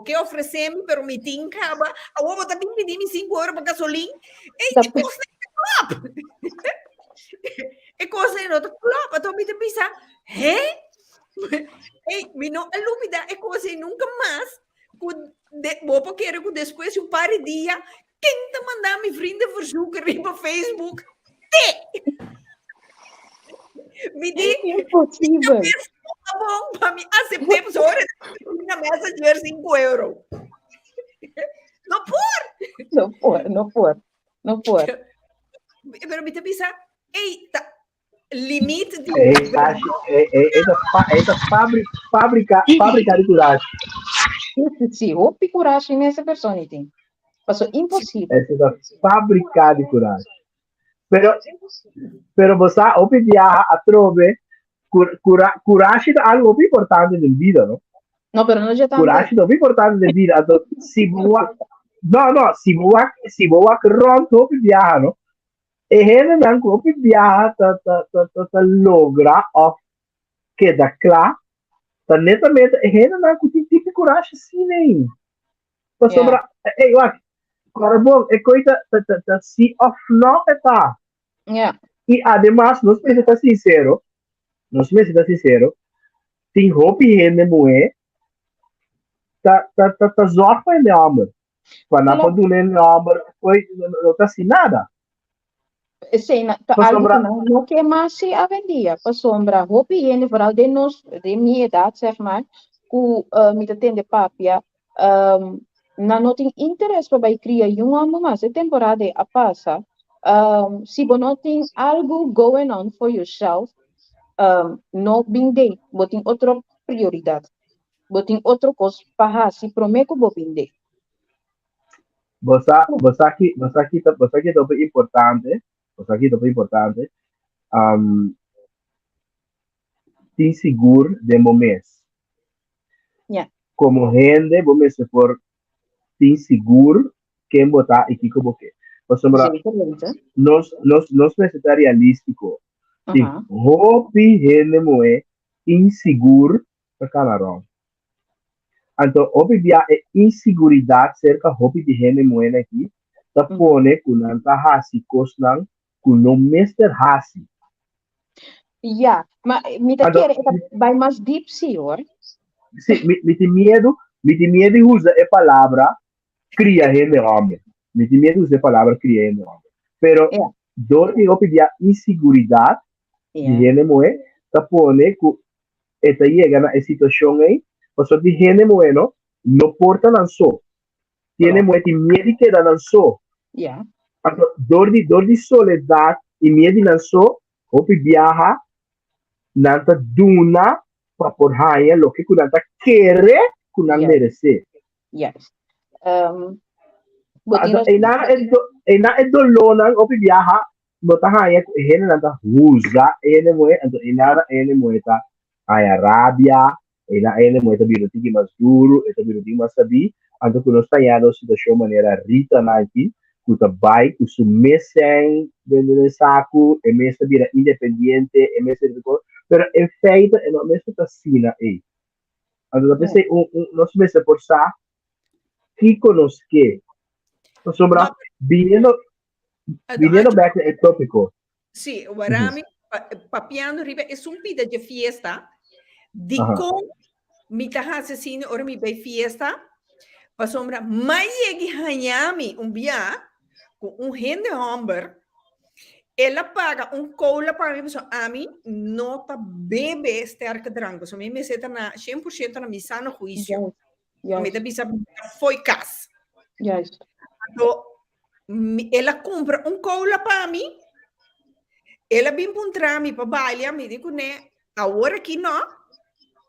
que oferecemos, pero me tem caba, a ovo também me dá 5 euros para gasolina, e custa E cosa è noto? Klopa, tu mi pensa, Ei, mi não alumida e cosa nunca mais. Vou para querer que depois um par de dia, quem te mandar me vrienden verzoeken riba Facebook? Me diz, Impossível. tá bom, para mim, aceitemos horas na Messenger 5 euros. Não pode. Não pode, não pode. Não pode. Pero me te pensa, ei, tá, limite de... Essa fábrica de coragem. Sim, o coragem nessa pessoa tem. Passou impossível. Essa fábrica de coragem. Pero você viaja a trove, coragem é algo muito importante na vida, não? Não, pero não já está. Coragem é muito importante na vida. Então, se você ronco viaja, não? E ele não copi viaja, logra of que da claro, netamente ele não copi tipo coragem assim nem. Para sobra, eu acho, cara bom, é coisa se off não está. E además, nós precisamos ser sincero, tem roupa e rende moe, tá zorra em amor. Para não poder ler amor, foi não tá assim nada. Sim, não que mais se avendia. Para sombra, roupa e rende, vooral de minha idade, zeg maar, que me atende papia, não tem interesse para criar amor, mas a temporada a passa. Se você não tem algo going on for yourself, não binde, você tem outra prioridade. Você tem outra coisa para se prometer que você binde. Você aqui é importante. Tem seguro de momento. Como rende, vamos se for tem seguro quem botar e que como que. Nós precisamos realístico. Roupa rende moe inseguro para camarão. Então, obviamente, é inseguridade cerca roupa de rende moe aqui. Tá pone com nanta hasi cosnan com no Mr. Hasi. Mas me tá querendo vai mais deep senhor. Sim, me tem medo de usar a palavra cria rende homem. Me tem medo de usar a palavra cria rende homem. Pero dor que obvia inseguridade de rende moe tá pone com esta chega na situação aí, porque de rende moe não porta não só. Tiene muito medo que não só. Dor de soledade e medo não só, opi viaja nanta duna para por haya lo que kunanta quere kunan merece. Ina é dolonan opi viaja no ta haya ele nanta usa ele moe anto inara ele moeta haya rabia ele moeta birotigi mas duro eta birotigi mas sabi anto kuno stayado situação maneira rita naki kuta bai ku sumesen dentro saco e messa vira independente e messa pero em feito é não messa tá sina aí allora pensei nós messa por sa que conosque sobra vinendo back no tópico sì guarami papiando ribe è un pida di fiesta di con mi tahase sine ora mi bei fiesta pa sombra mai egi hanyami via com rende hamburger ela paga cola para mim a mim nota bebe sterke drank so me seta na 100% na misano juízo me da bisa foi cas então ela compra cola para mim ela bem puntra mi para baile me digo né a hora que não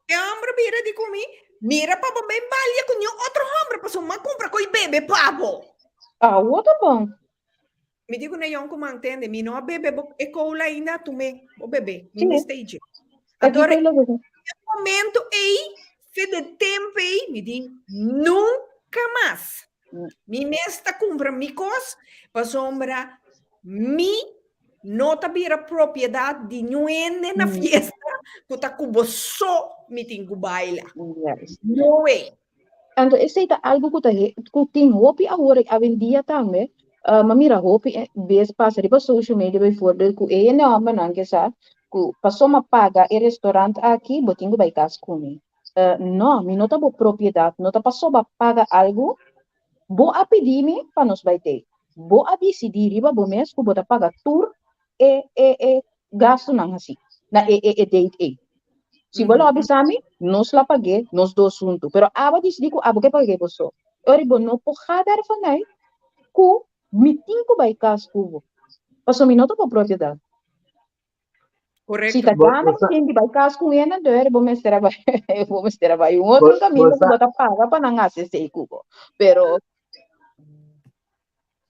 é hambre bira de comer mira para bem baile com outro hambre para uma compra coi bebe pavo outro bom. Me digo na yon como entende, mi não bebe e cola ainda tume o bebê, mi stage. Agora, no momento aí, fe de tempo aí, me digo nunca mais. Mi nesta compra mi cos, pa sombra mi nota bira propriedade de nuende na fiesta, que tá cubo só me tingo baila. No way. Então, esse é algo que tem roupa agora a vendia também. Maar mira, hoop ik, wees pas, riba social media bijvoorbeeld, ku e na man ang kesa, ku paso mapaga e restaurant aqui, botingo by kas kumi. No, mi nota bo propriedade, nota paso ba paga algo, bo a pedime pa nos by te. Bo a decidir riba bo mes, ku bota paga tour e gasto nang hasi. Na date e. Si wala abisami, nos la pague, nos do sunto. Pero aba decidi ku abo ke pague poso. Ori bo no po hadar fanay, ku meeting ko by kas kubo. Paso minuto po propriedade. Correcto. Si tatama hindi by kas kung yan ando, eri bumestera ba, bumestera ba yung otro camino ko bata paga pa nang ase sa kubo. Pero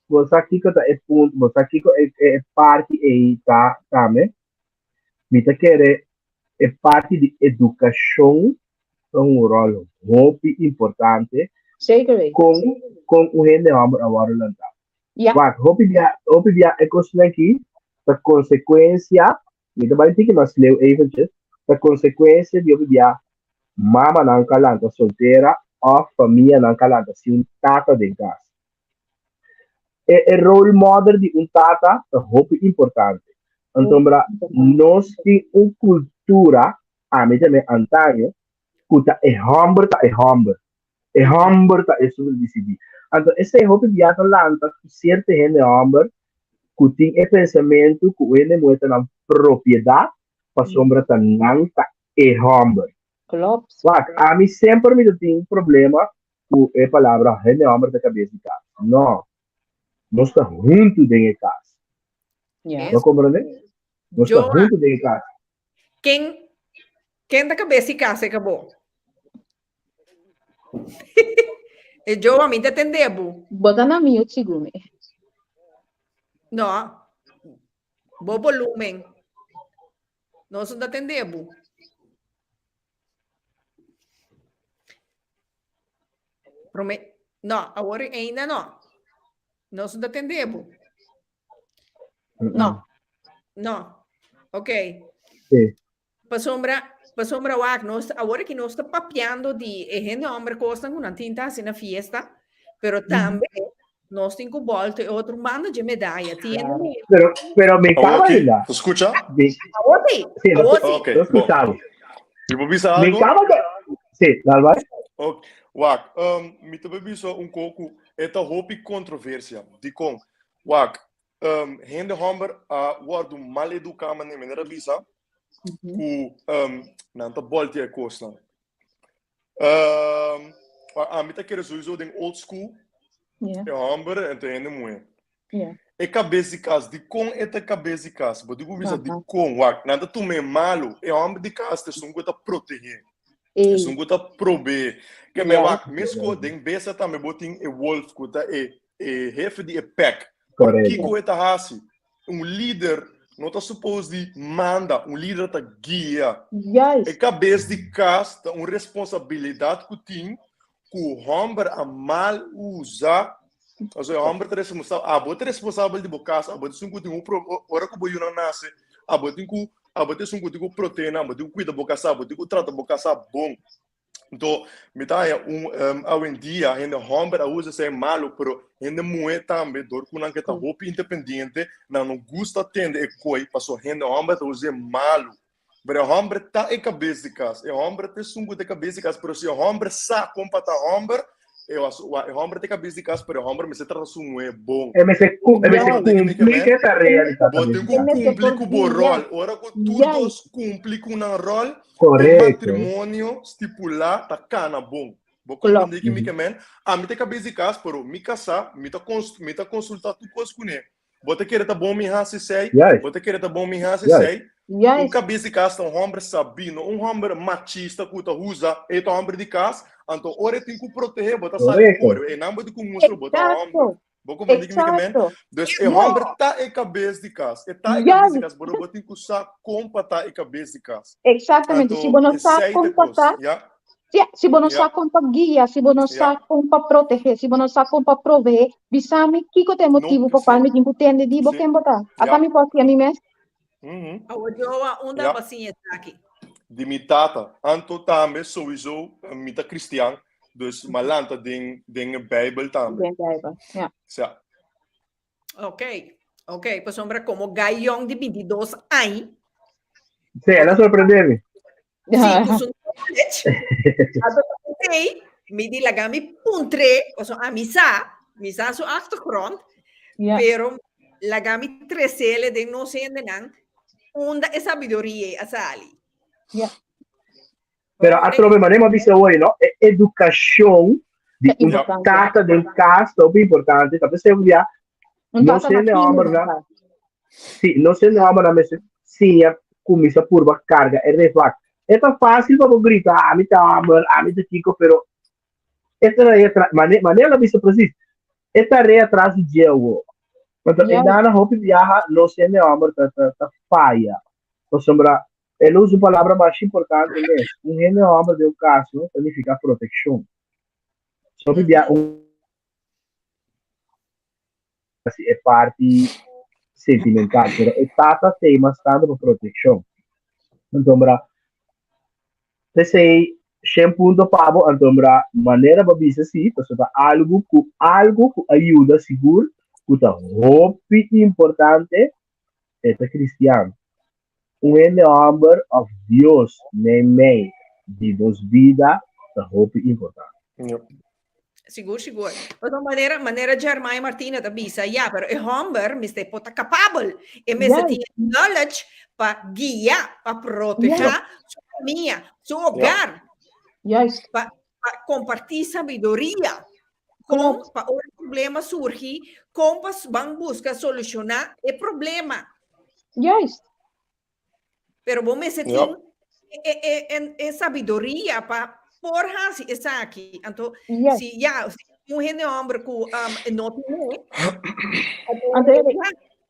Você aqui que é ponto, você aqui que é parte aí tá, também. Mita querer é parte de educação, um rol muito importante. zeker Com o rende agora lá. Ja. Wat, hoop je é coisa aqui, a consequência, me dá mais que mas leu eventjes, a consequência de hoop je mama não calanta solteira ou família não calanta se tata de casa. É role model de tata é muito importante. Então, nós temos uma cultura, a mim também antaño, que hamburger. É sobre decidir. Então, esse é o que já lá, certa gente hamburger, que tem esse pensamento que ele muita na propriedade, para sombra não é hamburger. Klopt. A mim sempre me tem problema com a palavra gente hamburger da cabeça de casa. Não. Nós estamos juntos dentro de casa. Ja. Não compreende? Nós estamos juntos dentro de casa. Quem da cabeça de casa acabou? E eu a mim te entendebo. Bota na mute, segume. Não. Bom volume. Nós não entendebo. Não, agora ainda não. Nós não entendemos. Não. Não. Ok. Sim. Para sombra nós agora que nós está papeando de gente homem costa com uma tinta assim na festa, pero também nós temos que voltar outro manda de medalha, tiene. Pero me cago en la. Escucha? Sí, Okay. escuchamos. Je moet bisa Me algo? cago en la. Sí, Alvaro. Okay. Wak, me também bisa pouco esta hopi controvérsia. Dicom, wak, gente homem a word mal educado de maneira bisa, ku nanta bolte a costa. A mita quer sowieso den old school. Ja. É homem en te gente moe. Ja. É cabeça de casa, de com é cabeça de casa. Mas digo bisa de com, wak, nada tu me malo. É homem de casa, te sungo ta proteger. E Sungo ta probe. Que me wak, mesco den besa ta me botin e wolf kuta e jefe de pack. Correto. Kiko eta hasi. Líder não está suposto de manda, líder tá guia. juist. É cabeça de casa, tá uma responsabilidade que tem, que o homem a mal usar. Also, o homem é responsável, a boa responsável de casa, a boa tem hora que o boi não nasce, a boa tem que proteína, a boa tem que cuidar da casa, a boa tem que tratar da casa bom. Então, me tá hoje em dia, a gente homem usa ser malo, pero a gente mulher também, dor com que tá roupa independente, não gosta atender e coi, passou a gente homem usa malo. Mas o homem tá em cabeça de casa, o homem tem sungo de cabeça de casa, pero se o homem sabe como tá homem, o homem tem cabeça de casa, pero o homem me se trata sungo é bom. Me se cumplir esta realidad. Botem com cumprir com o rol. Ora que todos cumprem com um rol, o Correto. matrimônio estipular tá cana bom. Vou compreender que me quemen. A mim tem cabeça de casa, pero me casar, me tá consultar tudo coisa com ele. Bota querer tá bom me raça sei, bota querer tá bom me raça sei. Um cabeça de casa um homem sabino, um homem machista que usa, é um homem de casa, então ora tem que proteger, bota sair fora. E não bota com monstro, bota homem. Vou compreender que me quemen. Então, o homem tá em cabeça de casa, tá em cabeça de casa, pero bota tem que usar como tá em cabeça de casa. Exatamente. Se você não sabe como tá, se você não sabe como guia, se você não sabe como proteger, se você não sabe como prover, bisame que tem motivo para qual me tem que entender de quem botar. Até me pode a mim mesmo. Onde a vacinha está aqui? De minha tata, anto também sowieso, minha cristiano, dus malanta den Bijbel também. Den Bijbel, ja. Ja. Ok, pues hombre, como Gayong de 22 años, Sí, ela sorprendeu-me. sí, pues un college, me di lagami puntre, o sea, a misa su achtergrond, Ja, pero lagami tresele de no sé en onda e sabiduria a sali. ja. Pero a trove maneira disse hoje, não? É educação de É importante. tata del caso, é importante. Tapi você via, não Tata sei na ne amor, filha, né? Sim, não sei ne amor, mas sim, comissa purba carga, é reflexo. É tão fácil para gritar, me tá amor, me tá chico, pero esta é maneira disse preciso. Esta é atrás de jogo. Então, Ja. ainda na hope viaja, não sei ne amor, tá falha. Ou sombra, ele usa a palavra mais importante, né? Um gênero amor de um caso significa proteção. Só que é parte sentimental, pero é tata tema estando para proteção. Então, sei 100 pontos pavo, então, maneira para dizer assim, então, algo que ajuda seguro, que tá muito importante, é cristiano. Um amor of Deus, nem de nos vida, tá muito importante. Seguro. Mas de maneira Germania Martina da bisa, ja, pero e homber mi stai pota capable e me Yes. se knowledge para guiar, para proteger sua família, seu hogar, Juist. para compartilhar sabedoria. Com para o problema surgir, com para buscar solucionar o problema. Juist. Pero bom me se tem sabedoria para porra se essa aqui. Então, Yes. se já um homem que não tem,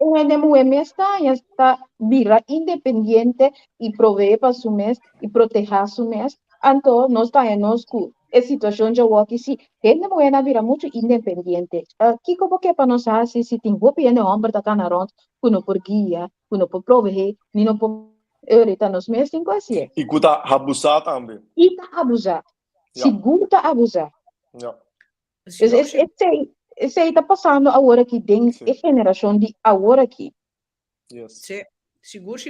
En está vira independiente y provee para su mes y proteja su mes. Anto nos está en oscu. Es situación yo aquí sí. Gente buena vira mucho independiente. Aquí como que para nos hace si tengo bien hombre ta tan around, uno por guía, uno por proveer, ni no por ahorita nos mes cinco así. E que tá abusar também. Y ta abusa. Seguro ta abusa. Ja. Esse está passando agora aqui dentro, a geração de agora aqui. Yes. Sim, seguro.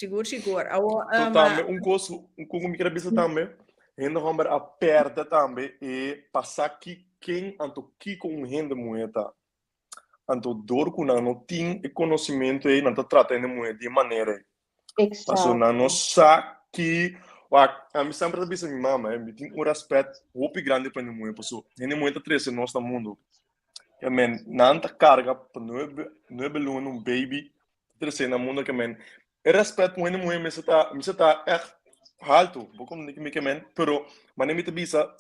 Então, também, coisa que me quer dizer também, ainda vamos a perda também e passar que quem anto que com renda moeda, anto dor que não tem conhecimento e não está tratando moeda de maneira. Exato. Passo não sabe que a mim sempre está pensando minha mãe, me tem respeito muito grande para moeda, passo renda moeda três no nosso mundo. Eu men não tá carga para não é um baby três no mundo que men respeito muito me está alto, vou como dizer que men, pero mas nem me bisa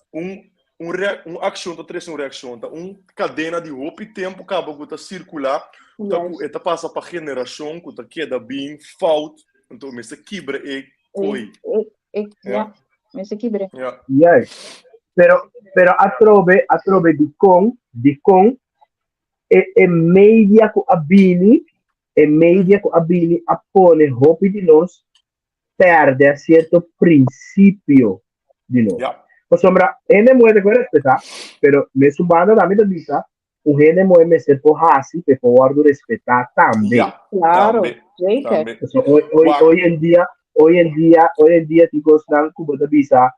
ação tá três reação tá cadena de roupa e tempo acaba que tá circular, tá passa para geração que tá queda bem falta, então me se quebra e coi. Me se quebra. Yes. Pero a trove di con e media ko abili a pone hopi di nos perde a certo principio di nos. O sombra ene muede con respetar, pero me subando da mida vita, un ene muede me ser por hasi, per poder respetar también. Claro. So, hoy en día chicos dan como de visa.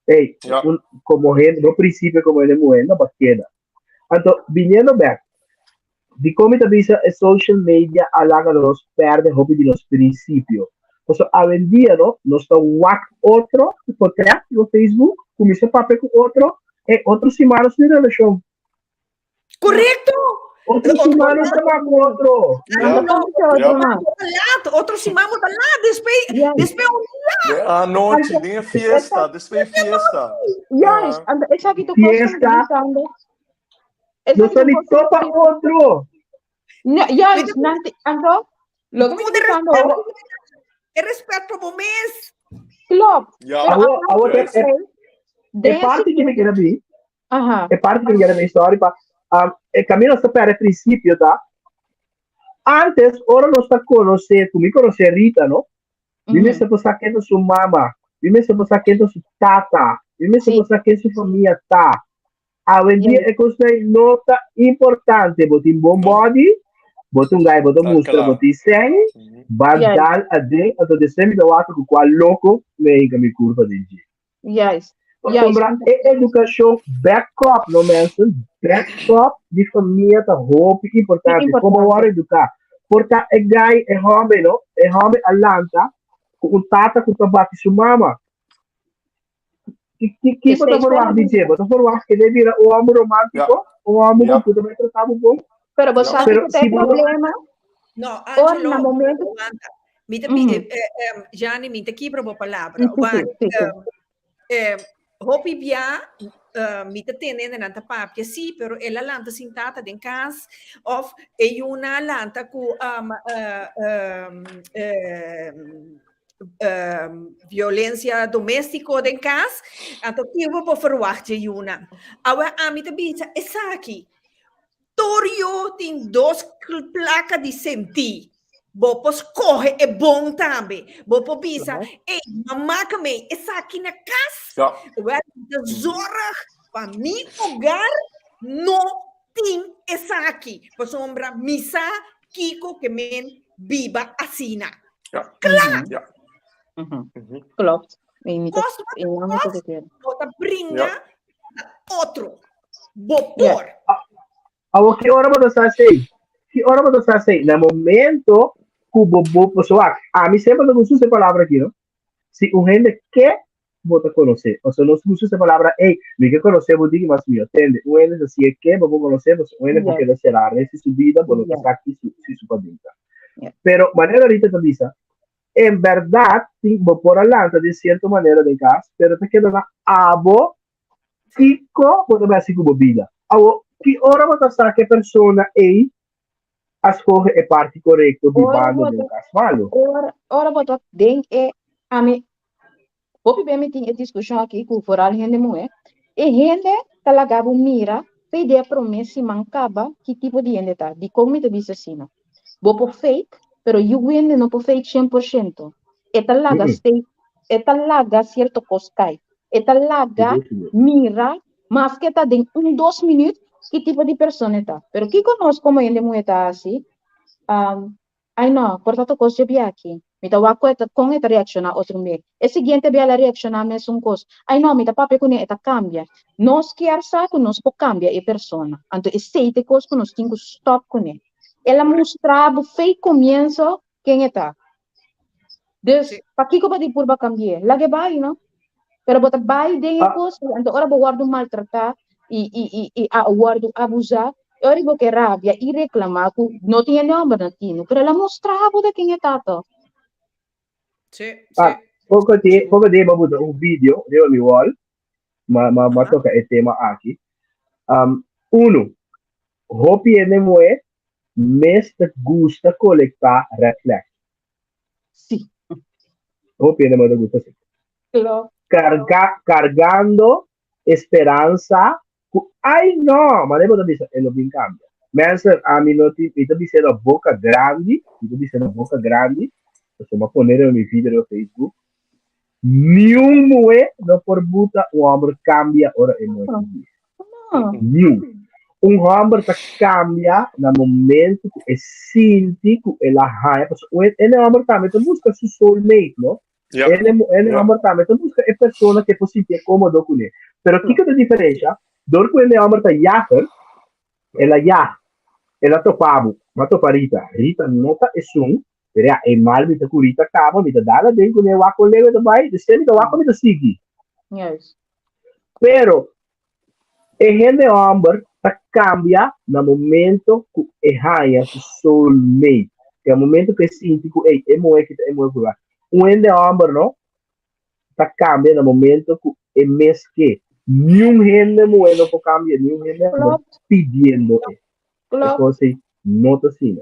Hey, como gente, no principio como ene muede, no queda. Então, viniendo back, de como te dice, el social media alaga los perde hobby de los principios. O sea, hoy en día, ¿no? Nos está otro, por no Facebook, comienza a papel con otro, otros semanas de relación. Correcto! Otros semanas de otro. Outro simamo tá lá, despe à noite, nem fiesta, despe fiesta. Yes, essa aqui tu fiesta. Não só de topa outro. Yes, nanti, ando, logo me pensando. É respeito pro mês. Klopt. É parte que me quer dizer. É parte que me quer dizer história para caminho sta per principio, tá? Antes, ora non sta conoscendo, tu mi conosci Rita, no? Dime se può sapere su mamma, dime se può sapere su tata, dime se può sapere su famiglia, tá? Avendia é coisa nota importante, botin bom body, botin gai, botin mustra, botin sangue, bandal a de, a to descemi da wata com qual louco, me me curva de dia. Yes. Sombra é educação backup, no mensen, backup de família tá roupa importante, como agora educar. Porta é gai, é homem, no? É homem alanta, com tata com tabate sua mama. Que você for dizer, você for que ele vira o homem romântico, o homem que também tratava bom. Pero você sabe que tem problema? No, Ora, Angelo, no momento... Gianni, mi te quebra a palavra. Hopi via, mi te tene nanta papia, sì, però è la lanta sintata in cas, of è una lanta cu violencia domestica in cas, anto che può verwachten una. Awa amita bisa esaki. Torio tin dos placa di senti. Bopo scorre é bom também. Bopo bisa, ei, mamá também, essa aqui na casa, da zorra, para mim, lugar, não tem essa aqui. Por sombra, misa, Kiko, que men, biba, assina. Claro! Klopt. Bota brinca, outro. Bopor. A que hora você sai? Que hora você sai? No momento bobo pessoal, a mim sempre não uso essa palavra aqui, não? Se o gente quer bota conhecer, ou seja, não uso essa palavra, ei, me quer conhecer, vou dizer, mas me atende. O gente se quer, vou conhecer, o gente porque vai ser a rede subida, vou passar aqui se supadinta. Pero maneira ahorita te diz, em verdade, vou por alanta de certa maneira de casa, pero te queda na abo, fico, vou também assim como vida. Que hora você sabe que a pessoa é a escolha é parte correta do bando do cavalo. Ora, botar bem é a mim. Hopi bem me tinha discussão aqui com o foral gente mulher. E gente talagava mira, pede a promessa e mancava que tipo de gente tá. De como te diz assim, não. Bopo fake, pero eu vende não po fake 100%. E talaga certo coscai. E talaga mira, mas que tá de 2 minutos. Que tipo de persona está? Pero que conosco como ele mueta assim, ai não, portanto coisa de aqui. Me dá uma coisa com esta reação a outro meio. E seguinte bem a reação a mesma coisa. Ai não, me dá papo com esta cambia. Nós quer saco nós po cambia a persona. Então esse te coisa que nós temos que stop com ele. Ela mostrava fei começo quem está. Dus para que pode por ba cambiar? Lá que vai, não? Pero bota vai de coisa, então ora bo guardo maltratar e guardo abusar, eu digo que rabia e reclamar que não tinha nome na tino, pero ela mostrava de quem é tato. Sim. Pouco tempo, um vídeo, deu mi wall, mas toca o tema aqui. Hopi é moe, mas te gusta coletar reflexo. Sim. Hopi é moe te gusta sim. Claro. Cargando esperança. Ai não, mas lembra da bisa, ele não cambia. Mas a mim não tem, então bisa na boca grande, você vai poner no meu vídeo no Facebook. Nenhum moe não porbuta o homem cambia ora é moe. Nenhum. Homem cambia no momento que é sente que ela raia, porque ele homem também busca seu soulmate, não? Ele homem também busca a pessoa que se sentir cômodo com ele. Pero o que é a diferença? Dor que ele homem está jager, ela topava, mas toparita, Rita não tá esum, pero é mal me tá curita cava, me tá dala dentro né o colega do bai, de sempre o me tá seguir. Yes. Pero gente homem tá cambia no momento que é raia su soulmate, que é o momento que sente que é moe que é moe por lá. Gente homem não tá cambia no momento que é mês que nenhum gente moe não pode cambiar, nenhum gente pedindo. Entonces, não está assim.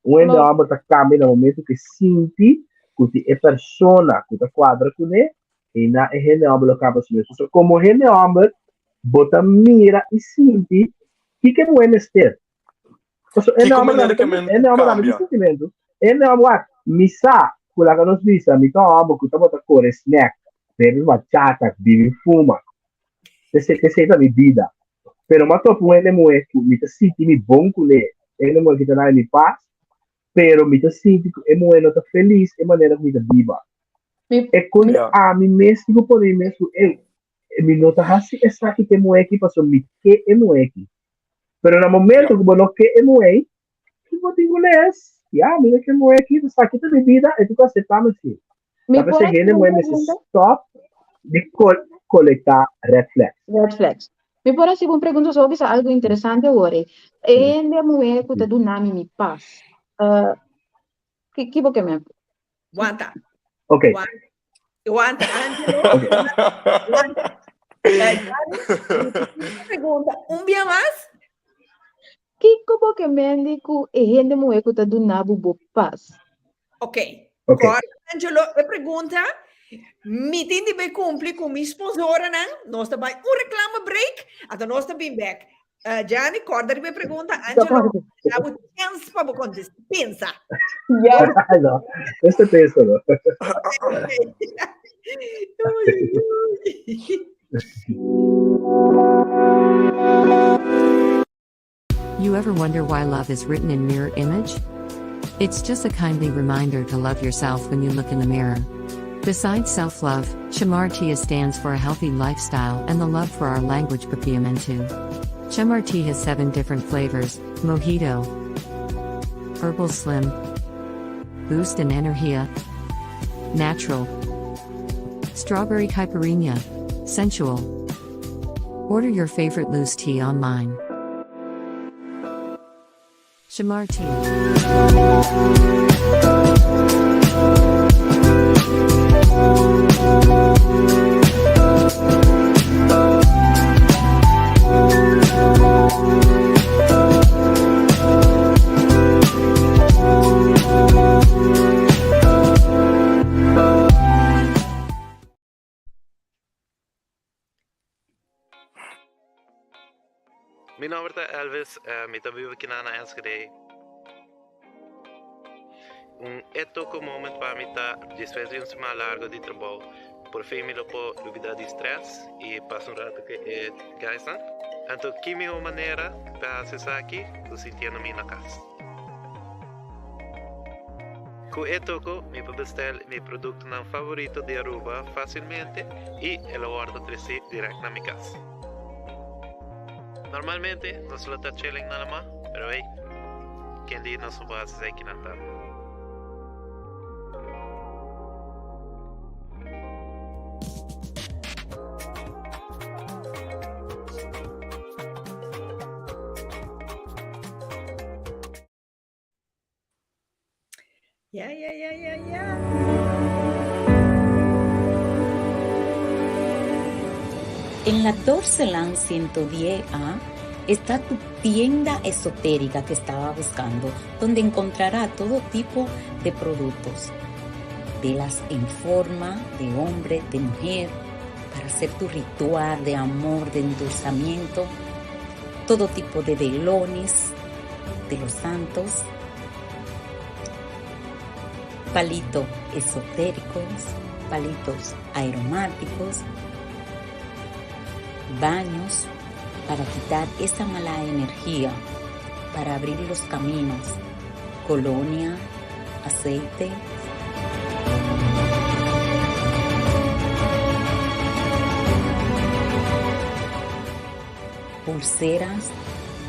Gente homem tá cambia no momento que sente que é persona que tá quadra com ele e na gente homem lo cambia assim. Como gente homem bota mira e sente que é moe neste. Ele homem dá sentimento. Ele homem misa, quando a nos diz, me tá homem que tá bota cor snack, bebe uma chata, bebe fuma. Essa é a minha vida. Pero más todo puede mover que me te siente mi bom com ele. Ele não quer dar mi paz, pero me te siente que emo não tá feliz de maneira que me te viva. Mi, E quando Yeah. a mim mesmo por mim mesmo eu me nota assim essa que emo aqui passou me que emo aqui. Pero no momento Yeah. que não que emo aí, que vou digo les, ya mira que emo aqui, tu sabe que de vida é tu que aceitamos assim. mi Sabe pode se ele fazer não uma é pergunta? stop de coletar reflexo. Red flags. Mi pode fazer uma pergunta sobre isso, algo interessante agora. Ainda a mulher que está do nome me paz. Que você me Aguanta. Ok, Aguanta, Angelo. ok. Aguanta. Pergunta, dia mais? que você me diz que ainda a mulher que está do nome me paz? Ok. Ok. Agora, Angelo, a pergunta, mi tindi bij cumpli com mi sponsora, não? Nós também reclame break, até nós também back. Gianni, corda di pergunta, Angelo, have a chance para você. Pensa. Yeah. No, questo penso no. You ever wonder why love is written in mirror image? It's just a kindly reminder to love yourself when you look in the mirror. Besides self love, Shamartia stands for a healthy lifestyle and the love for our language Papiamentu. Shamarti has 7 different flavors: mojito, herbal slim, boost and energia, natural, strawberry caipirinha, sensual. Order your favorite loose tea online. Shamarti. Min naam is Elvis, met een kinana Enschede. Ito ko moment para mita desfazer uma largo de trabalho. Por fim, me lopo dúvida de stress e passo rato que é gaisa. Então, que minha maneira para acessar aqui, eu sentindo minha casa. Com ito ko, me bestel meu produto não favorito de Aruba facilmente e ela ordem trazer direto na minha casa. Normalmente, não se está chilling nada mais, pero hey, quem diz não se vai fazer aqui na tarde. Yeah. En la Dorseland 110A está tu tienda esotérica que estaba buscando, donde encontrará todo tipo de productos, velas en forma de hombre, de mujer, para hacer tu ritual de amor, de endulzamiento, todo tipo de velones de los santos, palitos esotéricos, palitos aromáticos, baños para quitar esa mala energía, para abrir los caminos, colonia, aceite. Pulseras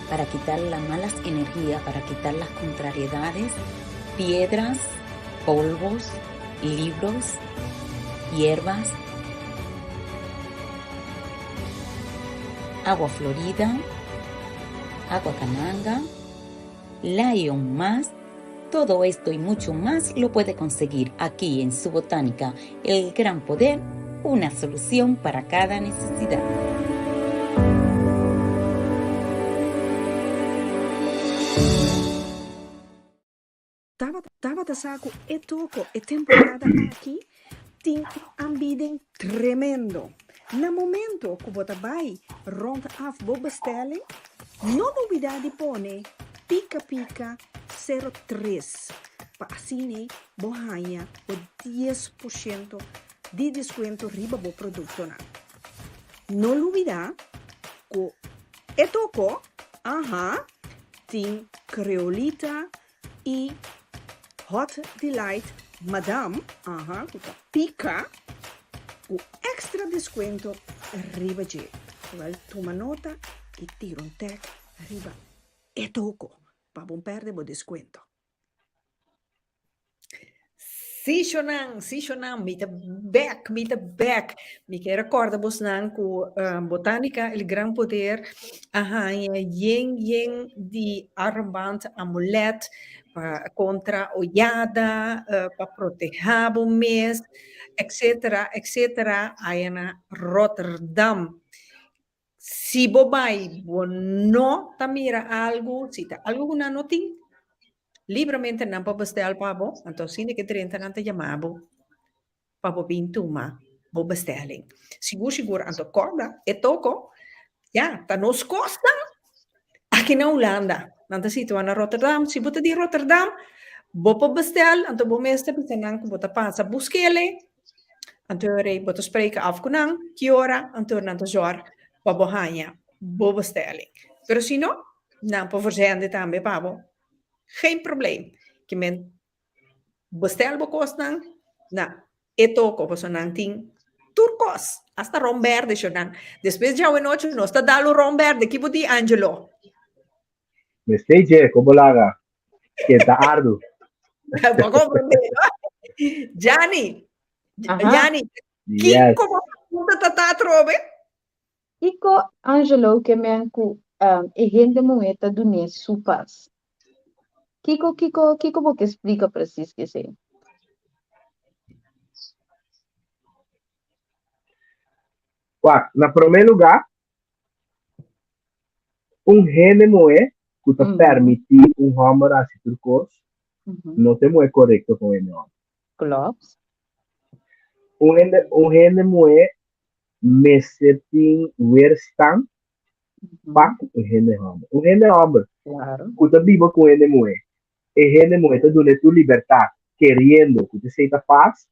para quitar las malas energías, para quitar las contrariedades, piedras, polvos, libros, hierbas, agua florida, agua cananga, Lion más. Todo esto y mucho más lo puede conseguir aquí en su botánica El Gran Poder, una solución para cada necesidad. Tava da saco e toco e temporada aqui tem ambidem tremendo. No momento que você vai rond af bo bestelling, não novidade pone pica 03 para assim bohanha o 10% de desconto riba bo produto na. Não olvidar que etoko, tem creolita e hot delight, madame, tuta pica, o extra desconto arriba de. Well, toma nota e tira un tag arriba etoko, para bom perde bo desconto. Sì, Shonan, mi back. Mi che ricorda bosnan cu botanica il gran poter, yen di armband amulet contra oiada, para proteger o mês, etc. Ayana Rotterdam. Si bobai, no tamira algo, cita algo na notin, livremente não para bestel pabo, então sine que 30 não te chamabo, pabo pintuma, bo bestelling. Sigur, anto corda, e toco, ja, tá nos costa, aqui na Holanda, não te situa na Rotterdam, se bota di Rotterdam, bo pa bestel, anto bo meste, bitenang bota passa buskele, anto rei bota spreken af kunang, kiora, anto nanto zor, pabo hanya, bo bestelling. Pero si no, não pa verzende tambe pabo, geen probleem. Que men bestel bekosting, etoko besonang ting turcos, hasta ron verde shonan. Después ya en noche no está dalo ron verde, kipo di Angelo. Me stage, como laga, que está ardu. Gianni, Yes. como tata trove? Iko Angelo que men ku gente moeta do ne supas. Kiko, porque explica preciso que sei. Na primeiro lugar, gene moe que te permite homem a se turcos, não tem moe correto com ele. Gloves. Gene moe mesetin weerstand para gene homem. Gene homem, Claro. que te vive com gene moe. E gene moe te dona tu liberdade, querendo que te seja paz,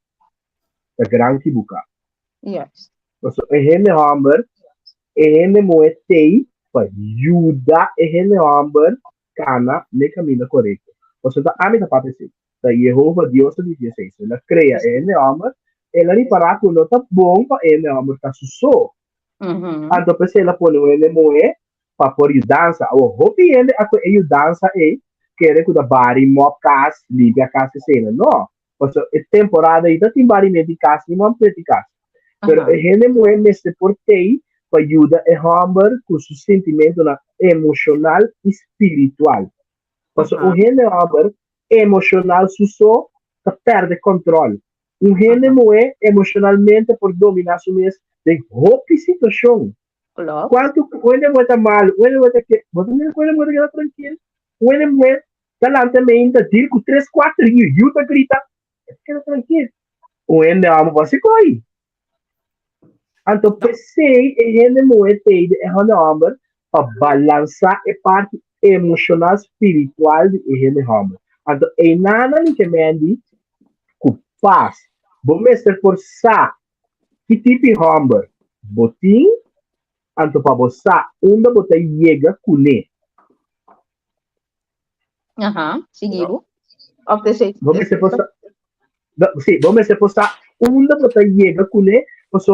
te gran kibuka. Yes. So, gene homem, gene moe te para ajudar gene homem cana no caminho correto. Então, a minha parte é que Jehová Deus diz isso. Ele cria gene homem, ele repara que não está bom para gene homem estar só. Então, ela põe gene moe para poder dança. O hobby ele é dança é querer que o bari mop casa, limpa a casa cena. Não. Então, é temporada aí, tem bari de casa, nem mop de casa. Pero gene moe mestre por te para ajudar a homem com seu sentimento emocional e espiritual. Então, gene homem emocional só perde controle. Gene moe emocionalmente por dominar sua mês de roupa situação. Quanto ele vai estar mal, ele vai estar que, você não vai estar tranquilo. Ele vai talante mente dir com 3, 4 e ajuda grita, fica tranquilo. Ele ama você coi. Então pensei ele moe te é homem para balançar a parte emocional espiritual de ele homem. Então é nada que me com paz. Vou mestre forçar que tipo de homem botim. Anto para você, onde você chega com ele. Seguido. Vamos se postar. Sim, vamos se postar onde você chega com ele. Porque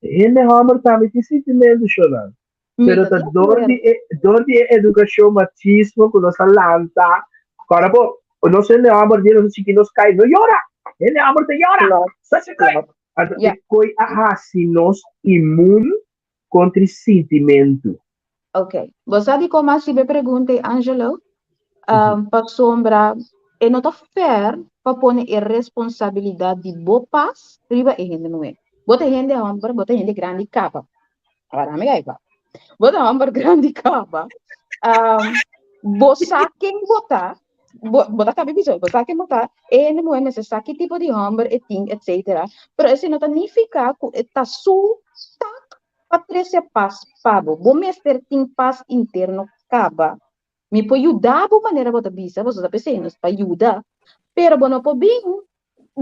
ele é homem também tem sentimento chorando. Pero tá dor de educação machismo que nós lanta. Agora, pô, não sei ele é homem de nós chiquinos cai, não chora. Ele é homem de chora. Só se cai. Então, coi a se nós imune contra sentimento. Ok. Você de como se me pergunta, Angelo, para sombra, é não fair para pôr a responsabilidade de bopas riba e gente não é. Bota gente homem, bota gente grande capa. Agora me gaiva. Bota homem grande capa. Bosa quem botar, bota cabe bicho, bosa quem botar, e não é necessário que tipo de homem e ting, etc. Pero isso não significa que está su Patrícia paz, pabo, bom mestre tem paz interno, caba. Me pode ajudar de maneira bota bisa, você está pensando, para ajudar. Pero bom, não pode bem,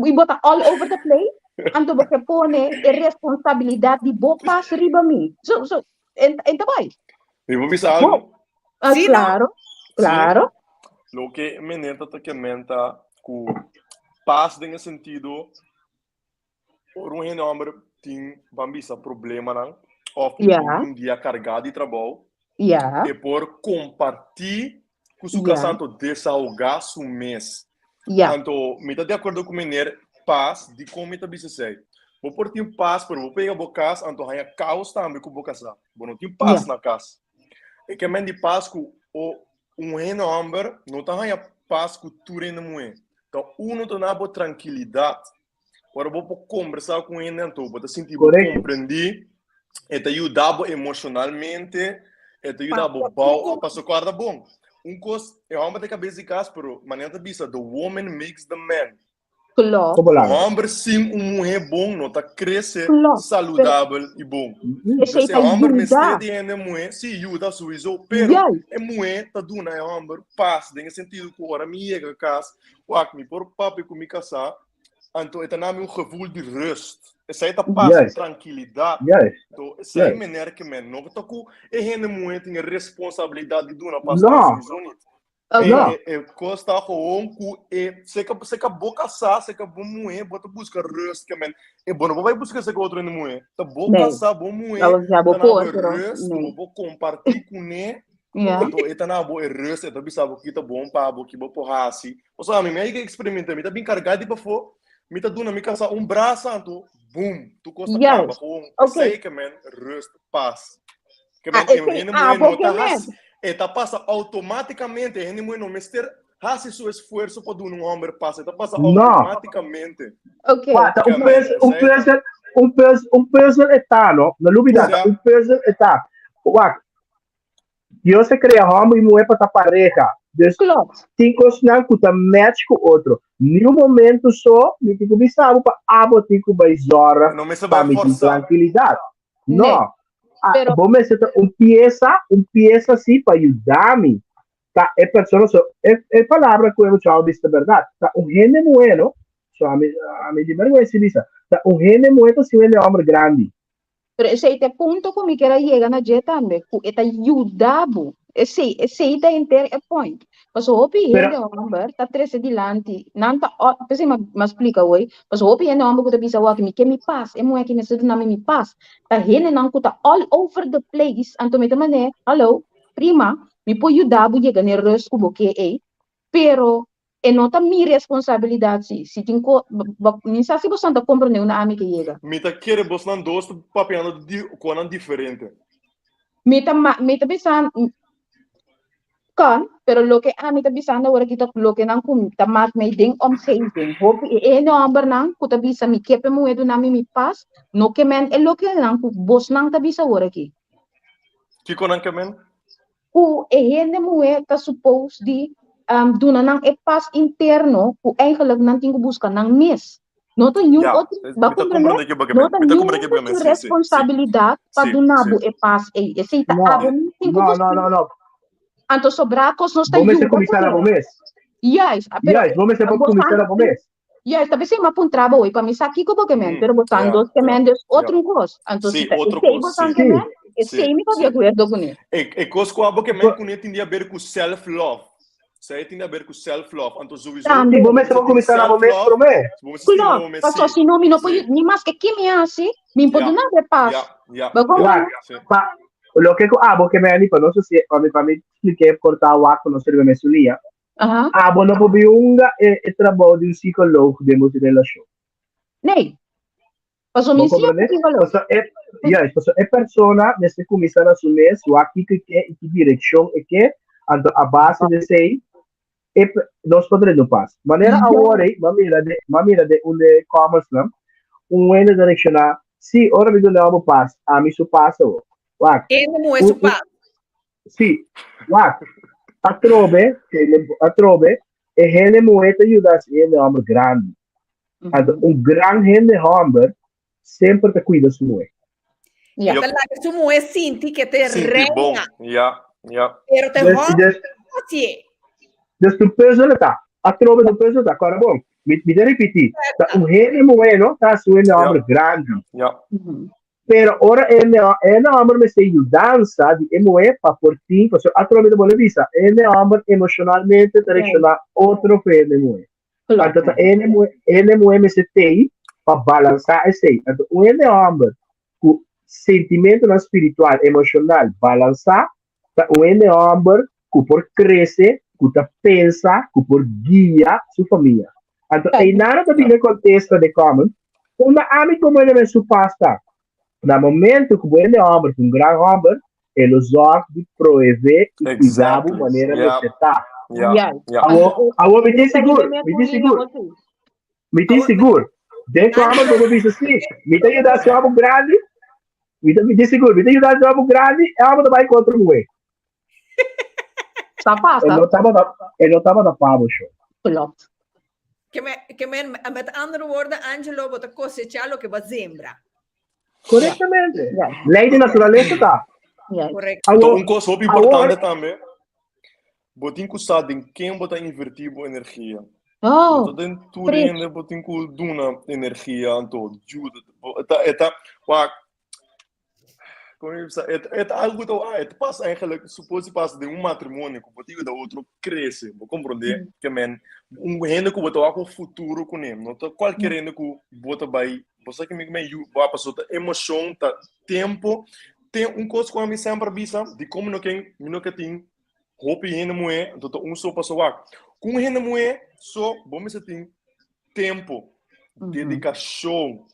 e bota all over the place, então você põe a responsabilidade de boa paz riba mim. Então vai. vou avisar algo. Sim, Claro. Lo que menenta comenta que paz tem sentido por um homem tem bambisa problema não ou Yeah. um dia carregado de trabalho Yeah. e por compartilhar com o casanto desahogar seu mês. Yeah. Então, me está de acordo com o menino paz de como está bisa sei. Vou por ter paz, pero vou pegar a casa, então há caos também com a casa. Vou não ter paz na casa. E que men de paz com um homem não tá há paz com tudo em mulher. Então, não tá na boa tranquilidade. Agora vou conversar com ele, então vou sentir compreender, e te ajudar emocionalmente, e te ajudar para sua guarda bom. Coisa é homem de cabeça de casa, pero maneira de bisa, the woman makes the man. Claro. Homem sim mulher bom, não tá crescer saudável e bom. Esse Se homem me ajuda. estende em mulher, se ajuda suízo, pero é mulher tá dando é homem paz, tem sentido que ora me chega a casa, o me por papo com me casar, então é também gevoel de rust. Essa é a paz, tranquilidade. Então, essa é a maneira que men não tá com é mulher tem a responsabilidade de dar paz suízo. Costa com se que boca sa se que bom mulher bota busca rust que men é bom não vai buscar essa outra mulher tá boca sa bom mulher rust vou compartilhar com né então é na boa rust é também sabe que tá bom para que vou porra assim ou só a mim aí que experimenta me tá bem carregado para for me tá dando me casa um braço então boom tu costa acaba com sei que men rust paz que men mulher não tá eta passa automaticamente, a gente não mister hace seu esforço para dar homem passa, eta passa automaticamente. Ok. Um peso está, não? Na lubidade, um peso está. Deus se cria homem e mulher para pareja. Tem coisas que tá match com outro. Nenhum momento só, me digo, me sabe para abo tico baizora, para me ter tranquilidade. Não. Pero vou me sentar pieza assim para ajudar-me. Tá, é pessoa só é palavra que eu chamo de verdade. Tá, gente bueno, só a mim de vergonha se diz. Tá, gente bueno se é homem grande. Pero esse é ponto como que ela chega na jeta também, que é ajudado. Esse é inter point. Mas o hopi é homem, tá 13 dilante, não tá, pensei mas explica hoje. Mas o hopi é homem que tá bisa wa que me paz, é mulher que me sendo na me paz. Tá gente não que tá all over the place, anto me tamane, hello, prima, me pode ajudar a chegar no resto como que é, pero é não tá minha responsabilidade se tem nem sei se você não compreende uma amiga que chega. Me tá querer você não dois papel de coisa diferente. Me tá pensando kan, pero lo que a mí tabi sana wala kita lo que nang kum tamat may ding omgeving. Hopi no amber nang ku tabi sa mi kepe mo edo nami mi pas, no que men lo que nang ku boss nang tabi sa wala ki. Kiko nang que men? Ku mo ta suppose di duna nang pas interno ku eigenlijk nang tingo busca nang miss. No to yung ba no responsabilidade pa dunabo pas esse ta abo tingo busca. No. Anto sobracos no está vamos ser comissário a mês. Vamos ser comissário a mês. Talvez seja uma puntraba hoje para mim aqui como que men, pero botando que men des outro coisa. Anto se outro coisa. Sim, me pode acordo com ele. É coisa que abo que men com ele tem a ver com self love. Sai tem a ver com self love. Anto sowieso. Vamos ser comissário a mês para mês. Claro, passo se não me não pode nem mais que me assim, me pode nada paz. Lo que abo que me ani para não sei para mim expliquei cortar o arco não serve me sulia. Abo não pode unga e trabalho de psicólogo de motivação. Nem. Passo me sim. Passo é persona nesse começar a assumir o aqui que direção é que a base de sei e nós podemos passar. Maneira agora, maneira de onde commerce não, ena direcionar se ora me do não pass, a mim su passa. Não é super. Sim, a trobe e gente muito ajuda a homem grande. Grande gente homem sempre te cuida su mulher. Perché su mulher senti che te regna. Pero te roba assim. Desde o peso está. A trobe do peso está, cara bom. Me repetir. Gente bueno está suendo homem grande. Pero ora ene amor me se dança de emoe para por ti, porque atualmente boa visa, ene amor emocionalmente direcionar outro fe ene moe. Então ene moe me se tem para balançar esse. Então ene amor com sentimento na espiritual, emocional, balançar, tá ene amor com por crescer, com tá pensa, com por guia sua família. Então aí nada também no contexto de como uma amiga como ele me supasta. No momento que você é homem, um grande homem, ele zorga de prover e cuidar de maneira de estar. Agora, me diz seguro. Dentro do homem, como diz assim, me tem ajudar a ser homem grande, me diz seguro, me tem ajudar a ser homem grande, é homem que vai contra o meu. Tá passa. Ele não estava na pavo show. Klopt. Met andere woorden, Angelo, wat een cosechalo que va sembra. Corretamente. Lei de natureza tá. Correto. Então, coisa muito importante também, botin que sabe em quem botar invertir a energia. Oh, Então, tudo ainda botin que duna energia, então, ajuda. É algo que passa eigenlijk, supposto que passa de um matrimônio, que o da outro cresce, vou compreender que gente que botar o futuro com ele, não tá qualquer gente que bota vai, você que me vai passar emoção, tá tempo, tem coisa que a mim sempre visa de como não tem roupa e gente mulher, então só passar com gente mulher só, vamos ter tempo. Dedicação,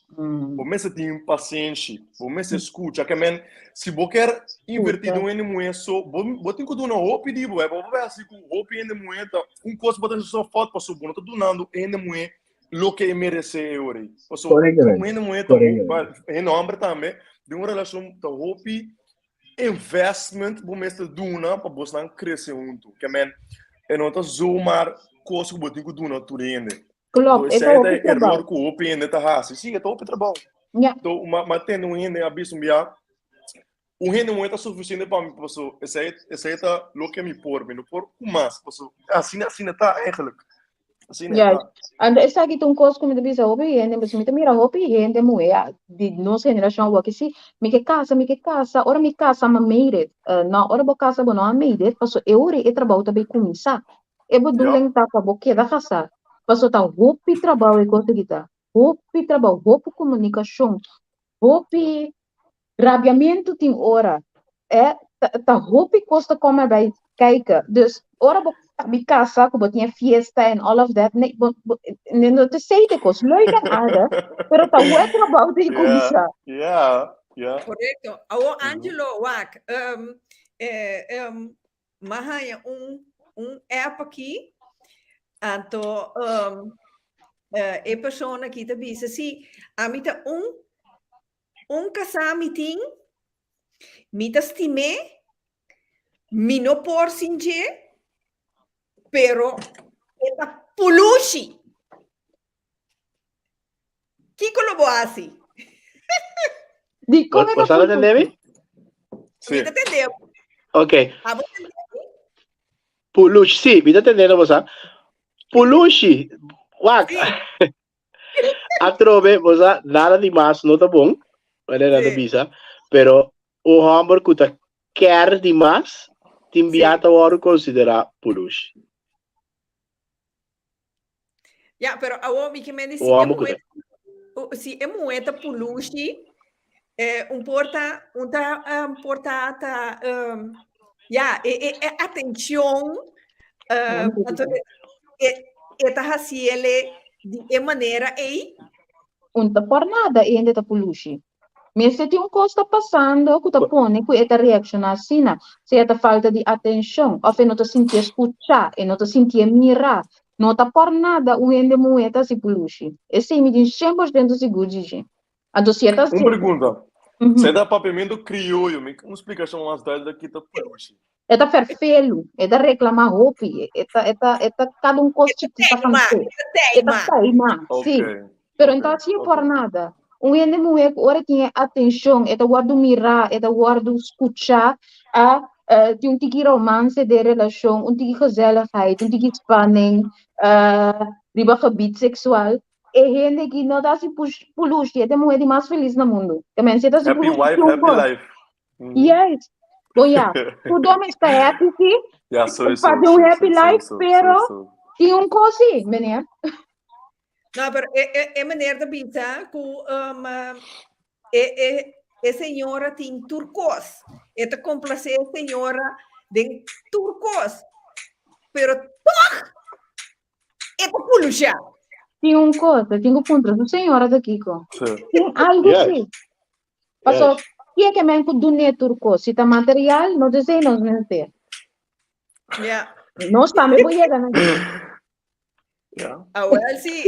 você tem paciência, você escuta, que se você quer invertir no moeda só, você tem que dar uma roupa de boa, você vai assim com roupa e moeda, coisa que você só foto para subir, tá donando e moeda, o que merece hoje. Passou, com moeda, é nome também de uma relação da roupa, investment, você dona para você crescer junto, que é não tá zoomar coisa que você tem que donar tudo ainda. Klopt, Esse é erro que o OPN está fazendo. Sim, é o trabalho. Então, mas tem um rende abismo já. O rende não é suficiente para mim, pessoal. Esse é o que me por, me não por mais, pessoal. Assim está eigenlijk. Assim ja, en essa aqui tem coisa como bisa hopi gente, mas me mira hopi gente mulher de nossa geração o que se me que casa, ora me casa ma meire, na ora bo casa bo não meire, passo eu e trabalho também com isso. E bo dulen tá para bo que da casa. Passo tá hopi trabalho e coisa kita. Hopi trabalho, hopi comunicação, hopi rabiamento tem hora. É tá hopi costa como vai kijken. Dus ora bo mi casa, como tinha fiesta and all of that, não te sei de coisas, leuk en aardig, pero tá o trabalho de coisa. Yeah. Correto. Ao Angelo, wak, mahaya app aqui, então, a pessoa aqui tá disse assim, a mim tá casamiting, me tá estime, me não por sinje, pero eta pulushi. Que como assim? ¿Vos hablas de Levi? Sí. Entendeu? Ok. A você entendeu? Pulushi, sí, ¿viste entender vos? Pulushi, wak. Atrove, vos nada de más, no está bom, nada de visa, pero o hamburger que tá quer de mais, te enviata o considerar pulushi. Ja, pero a mim que me disse se é moeda pulushi, porta atenção, eta hasiele de maneira aí. Não por nada ainda tá pulushi. Mas se tem coisa passando, que tá pone, que esta reação assim, se esta falta de atenção, ou se não tá sentir escutar, e não tá sentir mirar, não tá por nada, o ende moeda se pulushi. Esse me diz 100% seguro de gente. A doceta Uma pergunta. Se dá papamento crioulo, uma explicação mais tarde daqui tá pulushi. É da ferfelo, é da reclamar roupa, é da cada coisa que tá fazendo. É da teima, sim. Pero então assim por nada. Ende moeda, ora tinha atenção, é da guardo mirar, é da guardo escutar, tem tiki romance de relação, tiki gezelligheid, tiki spanning, riba gebied seksual. é gente que não dá se puluche, é mulher mais feliz no mundo. Também se dá se Happy wife, happy life. Yes. Bom, yeah. O homem está happy que Yeah, so. faz happy life, pero tem coisa, menina. Não, pero é maneira de pensar que a senhora tem turcos. É de complacer a senhora de turcos. Pero toch é de puluchar. Tem coisa, tem ponto. A senhora daqui, tem algo assim. Passou, que é que me encontro turco? Se tá material, não sei, não sei. Yeah. Não está me boiega, né? Yeah. Well, sim.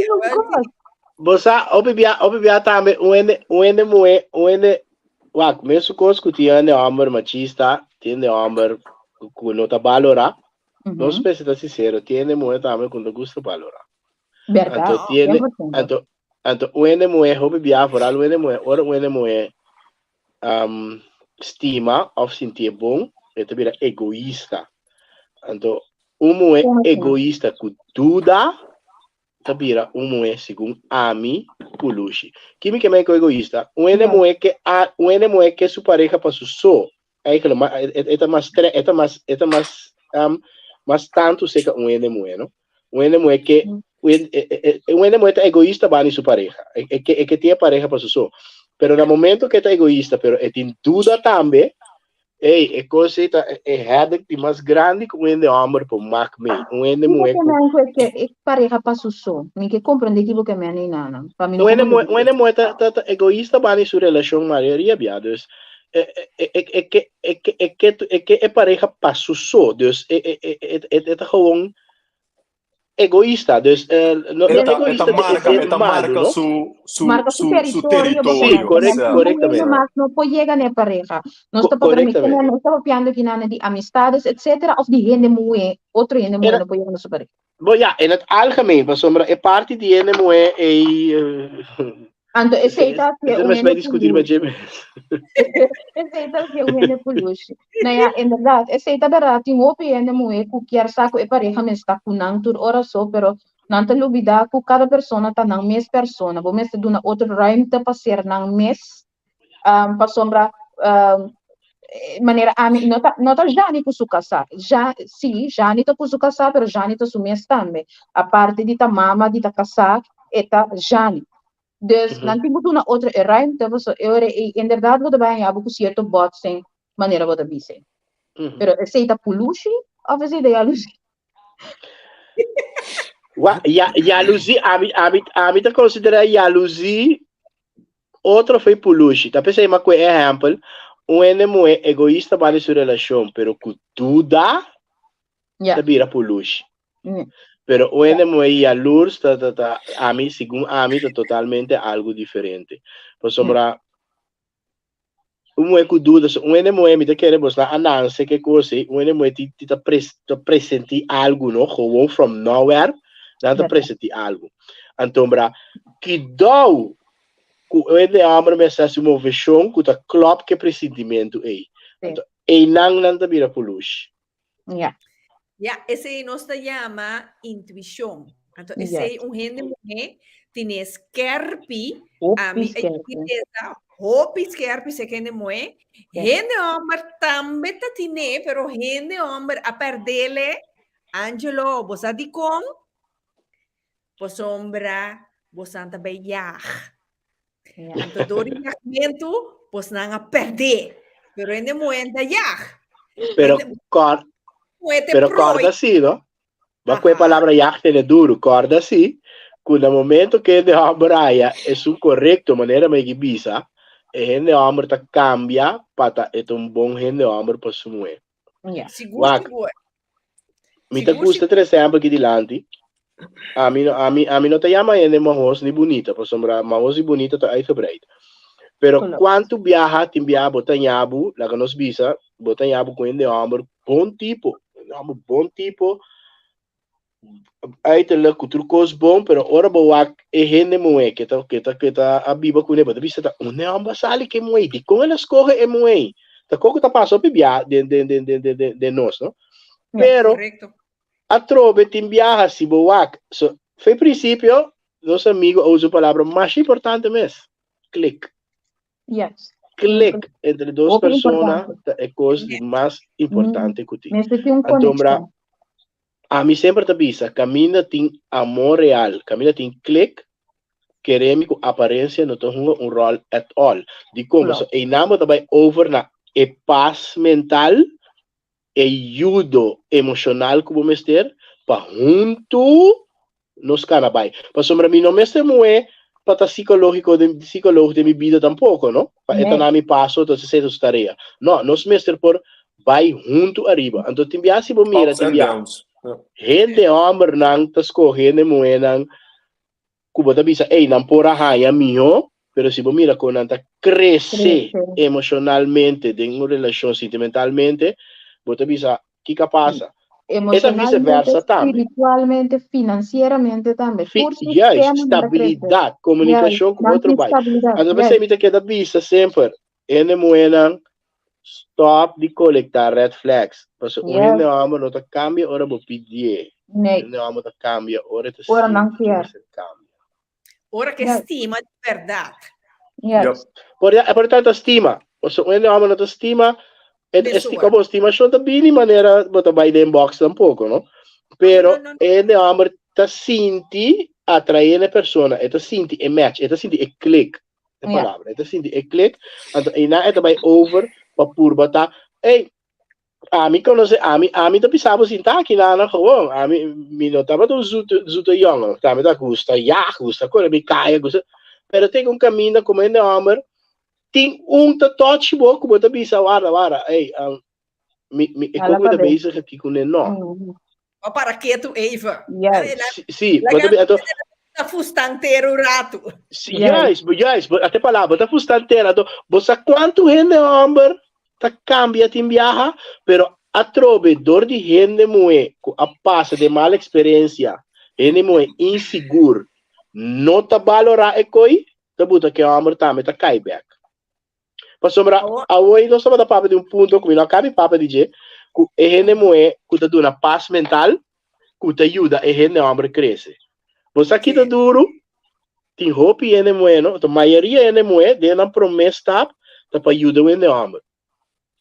Você, obvia também, começo com os que tinham homem machista, tem homem que não tá valorar. Não se pensa sincero, tem mulher também que não gosta valorar. Verdade. Então, mulher, obvia, por algo, mulher, estima ou sentir bom, é também egoísta. Então, mulher egoísta que duda, tabira mulher segundo a mim puluche. Que me é egoísta? Mulher que sua pareja para só. Aí que mas tanto sei que mulher, não? Mulher que mulher é egoísta para sua pareja. É que tem pareja para só. Pero no momento que está egoísta, pero tem dúvida também. É coisa é mais grande que homem por mais me. Mulher que é pareja para só. Ninguém compreende aquilo que me nana. Mulher tá egoísta para sua relação maioria viados. É pareja para só. Dus é gewoon egoísta. Dus não egoísta marca su territorio. Sim, corretamente. Mas não pode chegar na pareja. Nós estamos falando que de amistades, etc. Of die gente mulher, outro gente mulher não pode chegar na sua pareja. Bom, ja, in het algemeen, para sombra, é parte de ene mulher Anto, aceita que é mas vai discutir com Jimmy. Aceita que o gente poluche. Não é, em verdade, aceita verdade, tem uma ene mulher que quer saco e pareja me está com nantur ora só, pero não te olvidar que cada pessoa está na mesma pessoa, vou mesmo dar outra ruimte para ser na mesma, para sombra, maneira a mim não tá já nem com sua casa já sim já nem tá com sua casa pero já nem tá sumir também a parte de ta mama de ta casa eta já nem dus não tem uma outra ruim então eu em verdade vou também abo com certo bot sem maneira vou também sem pero se tá poluche ou se ideia luz a luzi a mim tá considera a luzi outro foi poluche tá pensei uma coisa exemplo mulher egoísta para sua relação, pero que tudo tá vira poluche. Pero mulher a luz tá a mim segundo a mim tá totalmente algo diferente. Por sombra mulher que dúvida, mulher me tá querendo mostrar ananse que coisa, mulher tá presente algo, não, gewoon from nowhere, tá presente algo. Então, que dá o homem começa uma visão que tá claro que pressentimento é. Então, não tá vira poluche. Esse nós chama intuição. Então, esse gente mulher tem skerpi, a mim hope skerpi se gente mulher. Gente homem também tá tine, pero gente homem a perdele Angelo, você de com? Por sombra, você anda bem Então, dorimento, pues não a perder. Pero en el momento ya. Pero corda assim, não? Mas com a palavra ya tem duro, corda assim. Quando no momento que de homem é correto maneira me gibisa, e o homem tá cambia para é bom gente homem para sua mulher. Seguro. Me tá gusta ter exemplo aqui dilante. A mim não te chama ainda mahos ni bonita, por sombra mahos e bonita tá aí febreit. Pero quanto viaja, tem viaja botanhabu, lá que nós visa, botanhabu com ele homem bom tipo, aí tem lá trucos bom, pero ora boa é gente moe que tá a biba com ele, mas vista tá um homem sali que moe, de com elas corre é moe. Tá coco tá passou pibia de nós, não? Pero a trove tem viaja se boa, so foi princípio Nosso amigo usa a palavra mais importante mesmo. Clique. Yes. Clique entre duas Muito pessoas importante. é coisa mais importante que tem. Mas tem uma Então, conexão. a mim sempre te avisa, caminha tem amor real, caminha tem clique, queremos que a aparência não tenha um rol at all. De como, Claro. e nada também over na paz mental, e ajuda emocional que vamos ter, para junto nos canabai. Para sombra mim não mesmo é para psicológico de minha vida tampouco, não? Para Né. etar na passo, então se sente tarefa. Não, nós mesmo por vai junto arriba. Então tem se bom mira, Ups and tem downs. gente homem não está escorrendo moeda, como tá bisa, ei, não por a minho, pero se bom mira quando anda cresce emocionalmente, de uma relação sentimentalmente, você bisa, que passa? Emocionalmente, vice-versa também. espiritualmente, financeiramente também. Por Estabilidade, comunicação com outro país. Estabilidade. Então, você me tem que dar vista sempre. Ene moeda, stop de coletar red flags. Porque o ene homem não está cambia, ora vou pedir. Ene homem está cambia, ora está Ora não quer. cambia. Ora che stima di verdade. Yes. Portanto, estima. O ene homem não está estima, como estimação também de maneira, botar by the inbox tampouco, não? Pero ene homem está senti atrair a pessoa, está senti e match, está senti e click. É palavra, está senti e click. Então, e na está by over para por botar, ei, a mim conhece, a mim tá pensando assim, tá aqui na gewoon, a mim não tava tão zuto young, tá me dá gusta, gusta, quando me cai, gusta. Pero tem caminho como ene homem tem touch boa como tá bisa wara ei me como tá bisa aqui com não o para que tu Eva sim tá fustanteiro rato yes até palavra tá fustanteiro você quanto gente homem tá cambia tem viaja pero a trove dor de gente moe a passa de mala experiência gente moe inseguro não tá valorar e coi tá buta que homem tá cai back. Para sombra, hoje nós estamos a papo de ponto que não cabe papo de que a gente moe que te dá uma paz mental, que te ajuda a gente homem crescer. Você aqui tá duro, tem roupa e gente moe, não? A maioria gente moe de uma promessa tá para ajudar o gente homem,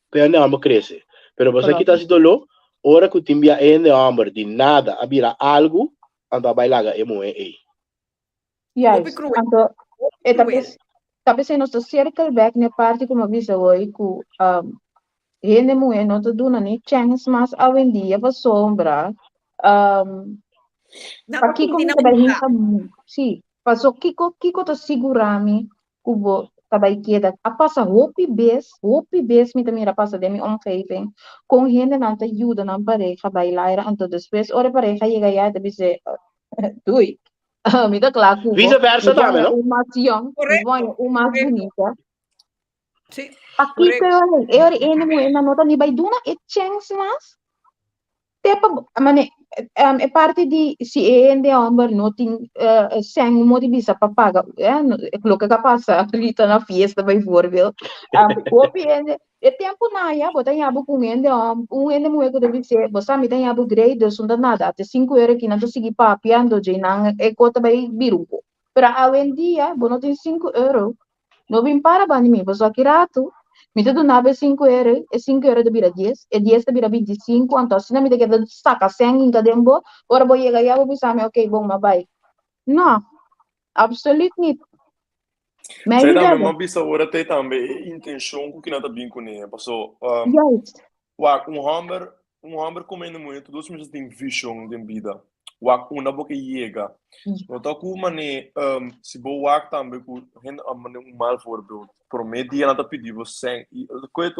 para o gente homem crescer. Pero você aqui tá se dolor, hora que te envia a gente homem de nada a virar algo, anda vai lá e moe aí. Yes. Então, tapi se nosso circle back ne parte como visa hoje que gente moe não te duna ni chance mas hoje dia para sombra aqui como também sim passou kiko te segurami kubo também queda a passa hope base me também passa de minha omgeving com gente não te ajuda não pareja bailar então depois ora pareja chega já te dizer dui me dá claro vice-versa também, não? Uma ação, uma bonita. Sim. Aqui que eu mulher na nota ni vai duna e chance mas tepa mane é parte de se ende homem não tem sem motivisa para pagar o que passa ali na festa by voorbeeld hopi ende e tempo na ya bota ya bu com ende mulher que deve ser você me tem ya bu grade sunda nada até 5 euros que não consegui papiando de não é cota by biruko para hoje em dia não tem 5 euros não vem para bani me você kirato me te donava 5 euros, e 5 euros de vira 10, e 10 de vira 25, então se não me queda saca 100 em cada tempo, ora vou chegar e vou pensar, ok, bom, mas vai. Não, absolutamente não. Sei também, uma bisa ora tem também intenção que nada bem com ele, passou. Um homem comendo muito, dois meses tem vision de vida. Uma boca chega. Então, como se boa também com um mal voorbeeld. Promete ela tá pedindo você coisa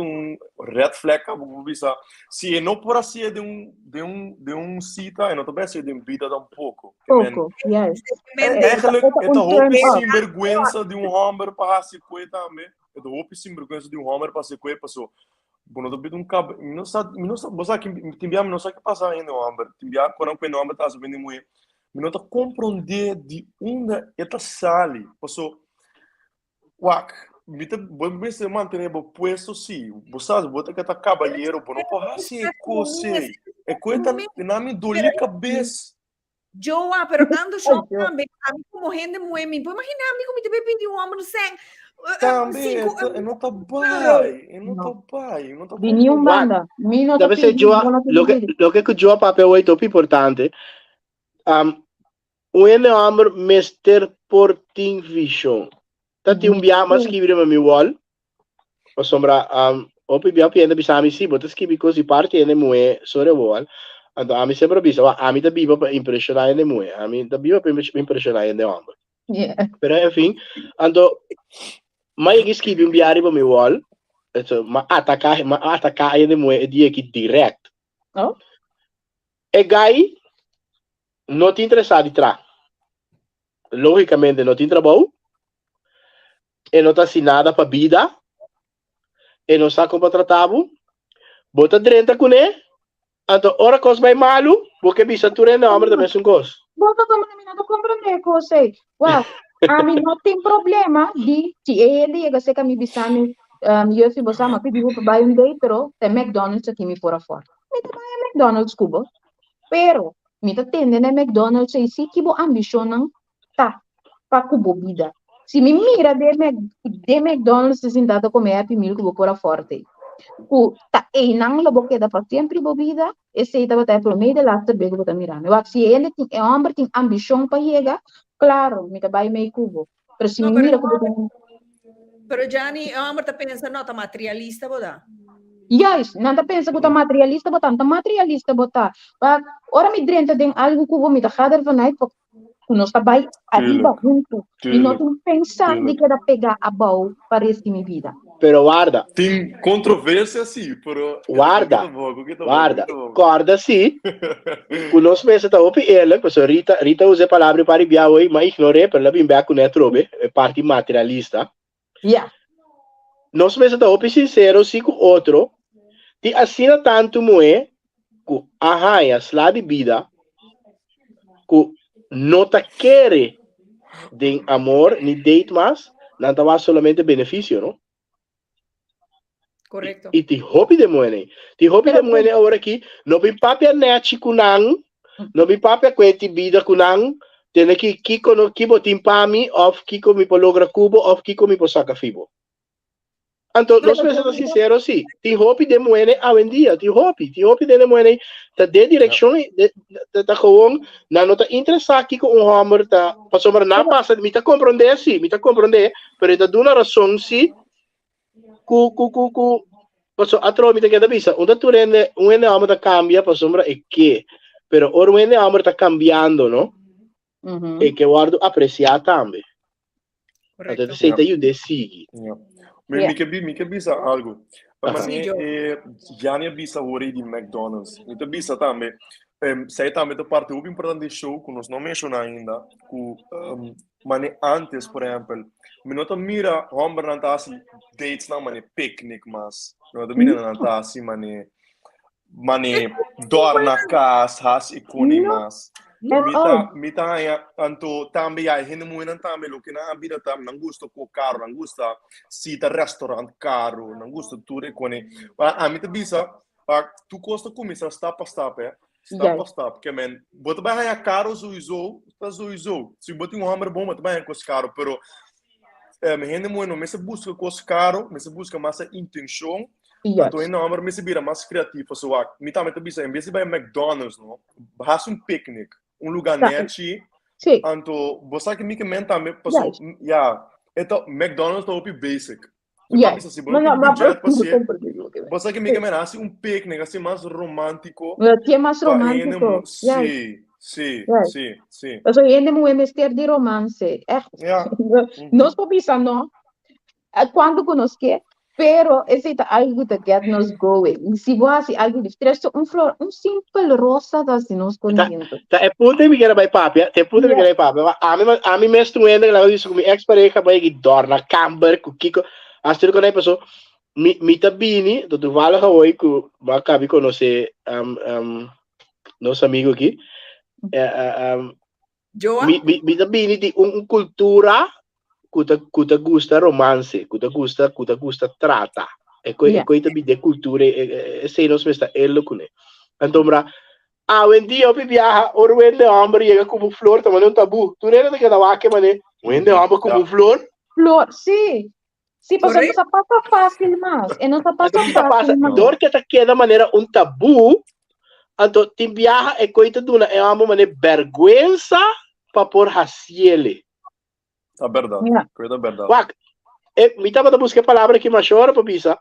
red flag como bisa se não por assim de um cita não também se de vida pouco yes eigenlijk het hoop sem vergüenza de homem para se coisa também het hoop sem vergüenza de homem para se coisa passou bueno do um cabo não sabe você que timbia não sabe que passa ainda homem timbia quando um homem tá subindo muito não tá compreender de onde esta sale passou você manter o puesto sim, você bota que tá cavalheiro, não pode ser coisa, é coisa na minha dor de cabeça, Joa, pero ando Ay, só Joa. também, a mim como rende muito, me imagina a mim como te bebe de um homem sem Também, eu não tá bai, eu não tá No. bai, eu não tá Di nenhum What? banda. Mi no Deve tapi ser Joa, lo que Joa papel é top importante. O homem mester por ting vision. Tati bia mas escrever na minha wall. O sombra opi bia pienda bisami si, botas escrever così parte ene moe sore wall. Então, a mim sempre bisa, a mim da biba para impressionar ene moe, a mim da biba para impressionar ene homem. Yeah. Pero enfim, então, mas eu escrevi biari para minha wall. Então, ma atacar ene moe é dia que direct. Oh? E gai não te interessado de trás. Logicamente não tem trabalho, e não está assinada para vida, e não está como tratado, bota dentro com ele, então, ora coisa vai malo, porque bisa tu rende homem também são coisas. Bota como na mina do compreender que eu sei. Well, a mim não tem problema de se ele ia ser que me bisame eu fui botar uma pedido para buy um day, pero tem McDonald's aqui me fora fora. Me tá buy McDonald's cubo, pero me tá tendo na McDonald's e se que bo ambicionam tá para cubo vida. Se me mira de McDonald's sentado comer Happy Meal cubo fora forte. O tá e não lo boqueda para sempre bebida e se tá botar pelo meio de lá tá bem botar mirando. Eu acho que ele tem homem tem ambição para chegar, claro, me tá buy meio cubo. Pero se me mira cubo Pero Gianni, o homem tá pensando, não, tá materialista, boda. yes, nanta pensa que tá materialista botar, tá materialista botar. Ora me drenta den algo que vou me dar vanuit, porque nós tá vai arriba junto. E não tem pensar de que era pegar a bau para esse minha vida. Pero guarda. Tem controvérsia sim, pero Guarda. Guarda sim. Conosco pensa tá opi ele, porque Rita usa palavra para bia hoje, mas ignore per la bimba com netrobe, é parte materialista. Yeah. Nós pensa tá opi sincero sim com outro. Ti assina tanto moe que arranha slá de vida que não tá querer de amor ni date mais, não tá solamente benefício, não? Correcto. E ti hobby de moene. Ti hobby de moene agora aqui, não vem papel net kunang, não vem papel queti vida kunang, tem que kiko no kibo timpami of kiko mi pologra cubo of kiko mi posaka fibo. Então, nós precisamos ser sinceros, sim. Ti hobby de moene hoje em dia, ti hobby de moene tá de direção tá gewoon na nota interessar kiko hammer tá passou na passa, me tá compreender, pero tá dando razão sim. Paso atro mi te queda visa, un homem tá cambia, paso sombra é que, pero ora un homem tá cambiando, no? E que guardo apreciar também. Então, você tá ajuda sigue. Mi che bisa algo. Ma Gianni bisa ora di McDonald's. Mi te bisa também. Sei também da parte muito importante do show que nós não mencionamos ainda, que mas antes, por exemplo, me nota mira homem não tá assim dates não, mas picnic mas não tá mira não tá assim mas dor na casa has ikuni mas mita ya anto também aí rende muito também lo que na vida também não gosta com caro não gosta sita restaurante caro não gosta tudo ikuni a mita bisa tu costa começar step a step Stap, porque man, bota bem a caro zuizou, tá zuizou. Se bota homem bom, bota bem com os caro, pero me rende muito, me se busca com os caro, me se busca mais intenção. Então ainda homem me se vira mais criativo, so me também te bisa, em vez de ir McDonald's, não, faz picnic, lugar net. Então, você que me comenta também, passou, então McDonald's tá op basic. Yes. Você que me comenta assim picnic assim mais romântico. Que é mais romântico. Sim. Então, ainda não é mestre de romance. Nós pensamos, quando conosco, pero esse é algo que get nos going. Se você algo diferente, simple rosa da se nos conhecendo. Tá, é puta me quer vai papia, A mim mestre ainda que ela disse com minha ex-pareja vai que dorna camber com Kiko. Astro con pessoa mi tabini do tu vale hoje que vai cabe conhecer nosso amigo aqui mi tabini di cultura que gusta romance que gusta trata e coi tabi de cultura e sei nós está ele com então Hoy en día, opi viaja, ora wende hombre llega como flor, tamane un tabú. Tú eres de que da que mané, wende hombre como flor. Flor, sí. Sí, pues Correcto. no se pasa fácil más. No se pasa Entonces, pasa, fácil más. dor que te queda manera un tabú, entonces, te viaja e coita de uma maneira vergüenza para por haciele. É verdade. Yeah. Coisa é verdade. Wak, me tava buscar palavra aqui mais chora para bisa.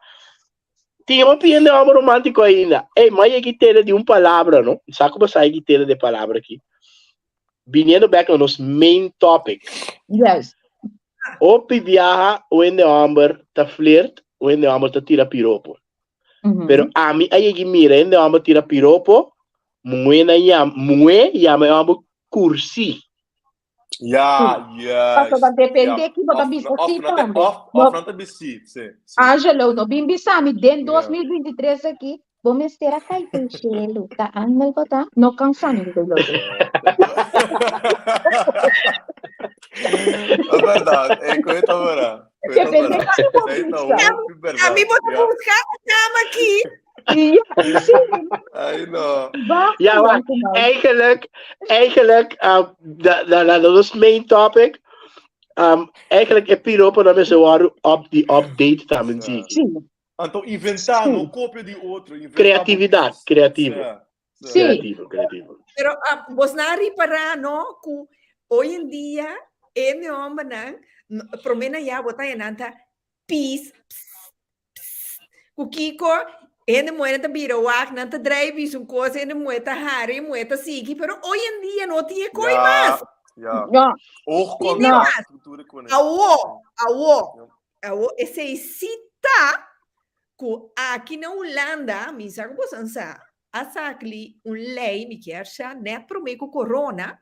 Tinha uma opinião de amor romântico ainda. Ei, mas é que ter de palavra, não? Sabe como sai que ter de palavra aqui? Vindo back no nosso main topic. Yes. O viaja, o ende amor ta flirt, o ende amor ta tira piropo. Pero a mim aí que mira, ende amor tira piropo, mue yama amor cursi. Ja, Passa juist. da depender que bota bisa si também. Of não te besi, sim. Angelo, no bimbi sami den 2023 aqui. Vamos ter a caipira chelo, tá? Angel ko tá? No cansando do lo. É verdade, é coisa agora. Depende A mim vou buscar a cama aqui. Aí não. Ja, maar eigenlijk, dat is main topic. Eigenlijk é piropo na mesa op die update também sim. Então inventar, não cópia de outro. Criatividade, criativo. Sim. Criativo. Pero vos não reparar, não, que hoje em dia, esse homem, promena já botar em nanta, pis, o Kiko, ele moeda bira wak, nanta drive, um coisa, ele moeda hari, moeda sigi, pero hoje em dia não tinha coisa mais. Ja. Oogcontact. Esse cita que aqui na Holanda, me sabe como você sabe, lei me quer já net pro meio com corona,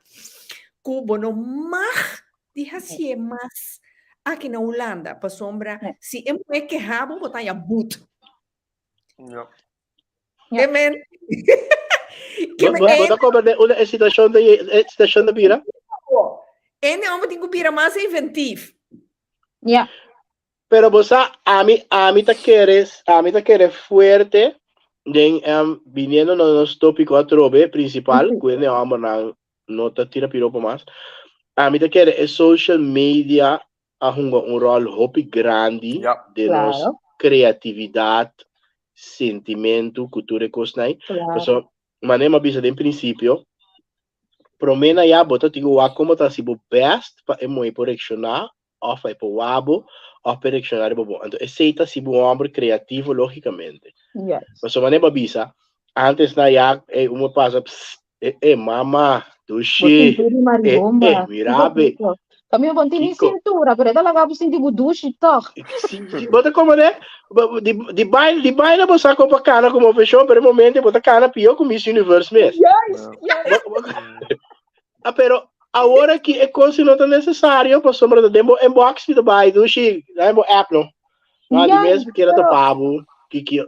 que bono mag de hasie mas aqui na Holanda, para sombra, se é que rabo botar ya boot. Ja. Amen. Bota como uma situação da bira. Ene homem tem que vir mais inventivo. Yeah. Pero você a mí te querer fuerte den viniendo no nos tópico atrobe principal, que no te tira piropo más. A mí te querer es social media a un rol hopi grande de nos creatividad, sentimento, cultura e cosnai. So, manema bisa den princípio. Promena ya bota tigo wa como tá sibo best pa é moi por reaccionar ou vai por wabo ou per reaccionar bobo. Então aceita sibo homem criativo logicamente. Yes. Mas so manema bisa antes na ya uma passa mama dushi mirabe. Kami bom tem cintura, pero ela lagava sentir dushi toch. Bota como né? De baile você compra cana como fechou, pero momento bota cana pior com Miss Universe mesmo. Yes. Pero agora que é coisa não é necessário, para sombra do demo inbox de baile do chi, demo app não. Não é mesmo que era do pabo, que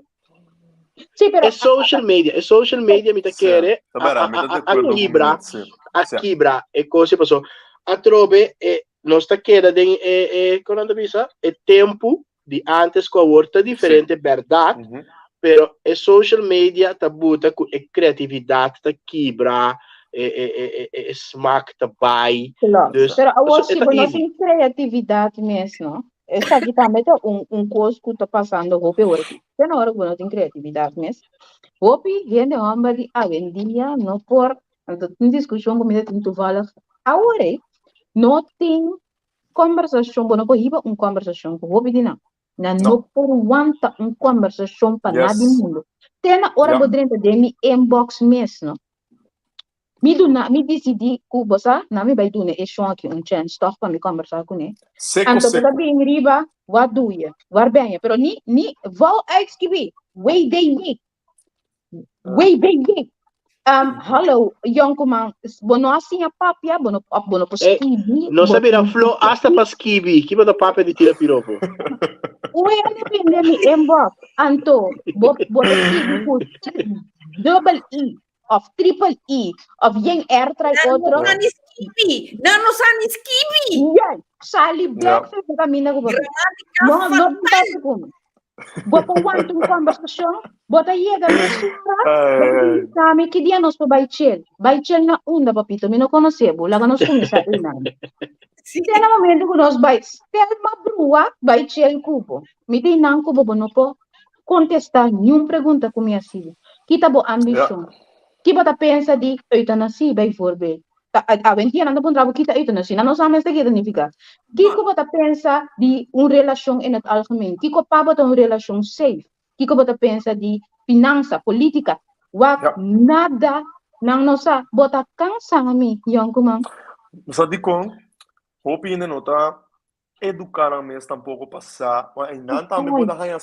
é social media me tá querer a quebra é coisa passou. A trobe nós tá querendo quando visa é tempo de antes com a outra diferente verdade, pero é social media tá buta com criatividade tá quebra smack tá bai. Dus pero agora se não tem criatividade mesmo. Essa aqui também é coisa que está passando hoje hoje. Tem hora que não tem criatividade mesmo. Hoje gente homem de avendia não por então discussão como tem tu fala. Agora não tem conversação, não pode ir conversação com hoje não. Não por aguenta conversação para nada do mundo. Tem hora que dentro de mi inbox mesmo. Me decidi que você não me vai dar aqui chance para me conversar com ele. Então, para bem riba, what do you? Waar ben je? Pero ni vou escrever. Way big. Hallo, jongeman. Bono assim a papia, bono para escrever. Não sabia flow hasta para escrever. Que bono papia de tira piropo. Ué, não me inbox. Anto, bono escrever double E. Of triple E, of yang R try outro. Não sani skibi. Yeah, sali back sa kamina ko. Gramática No, Bota one conversation, bota chega mesura, sabe que dia nós vai chel na onda, papito, me não conhecebo, lá nós começar a Sim. Tem um momento que nós vai ter uma brua, vai chel cubo, me tem não cubo, não pode contestar nenhuma pergunta com minha filha. Que tá boa ambição, que bota pensa de eutanásia, vai voorbeeld. A ventia não pode trabalhar kita eutanásia, não sabemos o que significa. Que bota pensa de uma relação em algemeen, que bota uma relação safe, que bota pensa de finança, política, nada, não nossa bota cansa a mim, yang kumang. Mas de com, hope ainda não tá educar a mesa tampouco passar, mas ainda também pode ganhar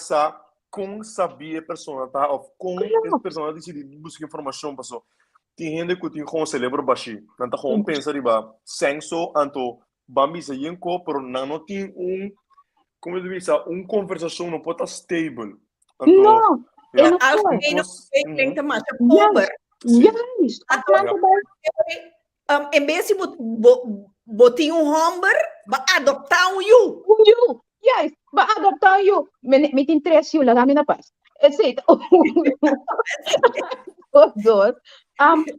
com saber a pessoa tá, ou com essa pessoa decidir buscar informação passou. Tem gente que tem como celebra baixi, não tá como pensa riba, senso anto bambi se yenko, pero não tem como eu disse, conversação não pode estar stable. Não, eu não sei, lenta mais, over. Yes, em vez de botar homber, vai adotar you. Yes, vai adotar you. Me tem 3 you, lá na paz. Esse dos.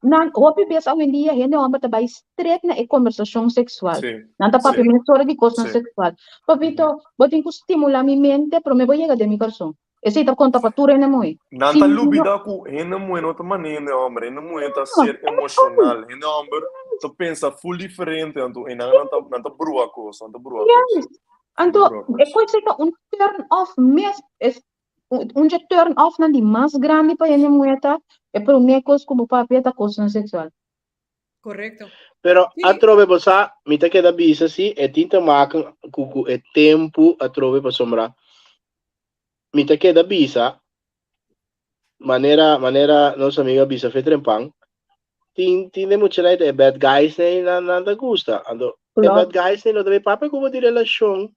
Nan hopi bes ang hindi yan yung mga tabay straight na conversação sexual. Nanta papi me sora di cosa sexual. Papito, botin ko stimula mi mente, pero me voy a llegar de mi corazón. Esse tá conta fatura na moi. Nanta lubida ku hena mo no tamane ne hombre, hena mo tá ser emocional. Hena hombre to pensa full diferente anto ena nanta brua cosa, nanta brua cosa. Yes. Anto, pode ser um turn off mes un turn off na di mas grande pa yan mo eta. É para o meu coisa como papi é coisa sexual. Correto. Pero a trove bosa, me te queda bisa si, é tinta macan, cucu é tempo a trove para sombra. Me te queda bisa, maneira nossa amiga bisa fez trempang. Tem muita gente é bad guys nem nada gusta. Ando é bad guys nem não deve papi como de relação.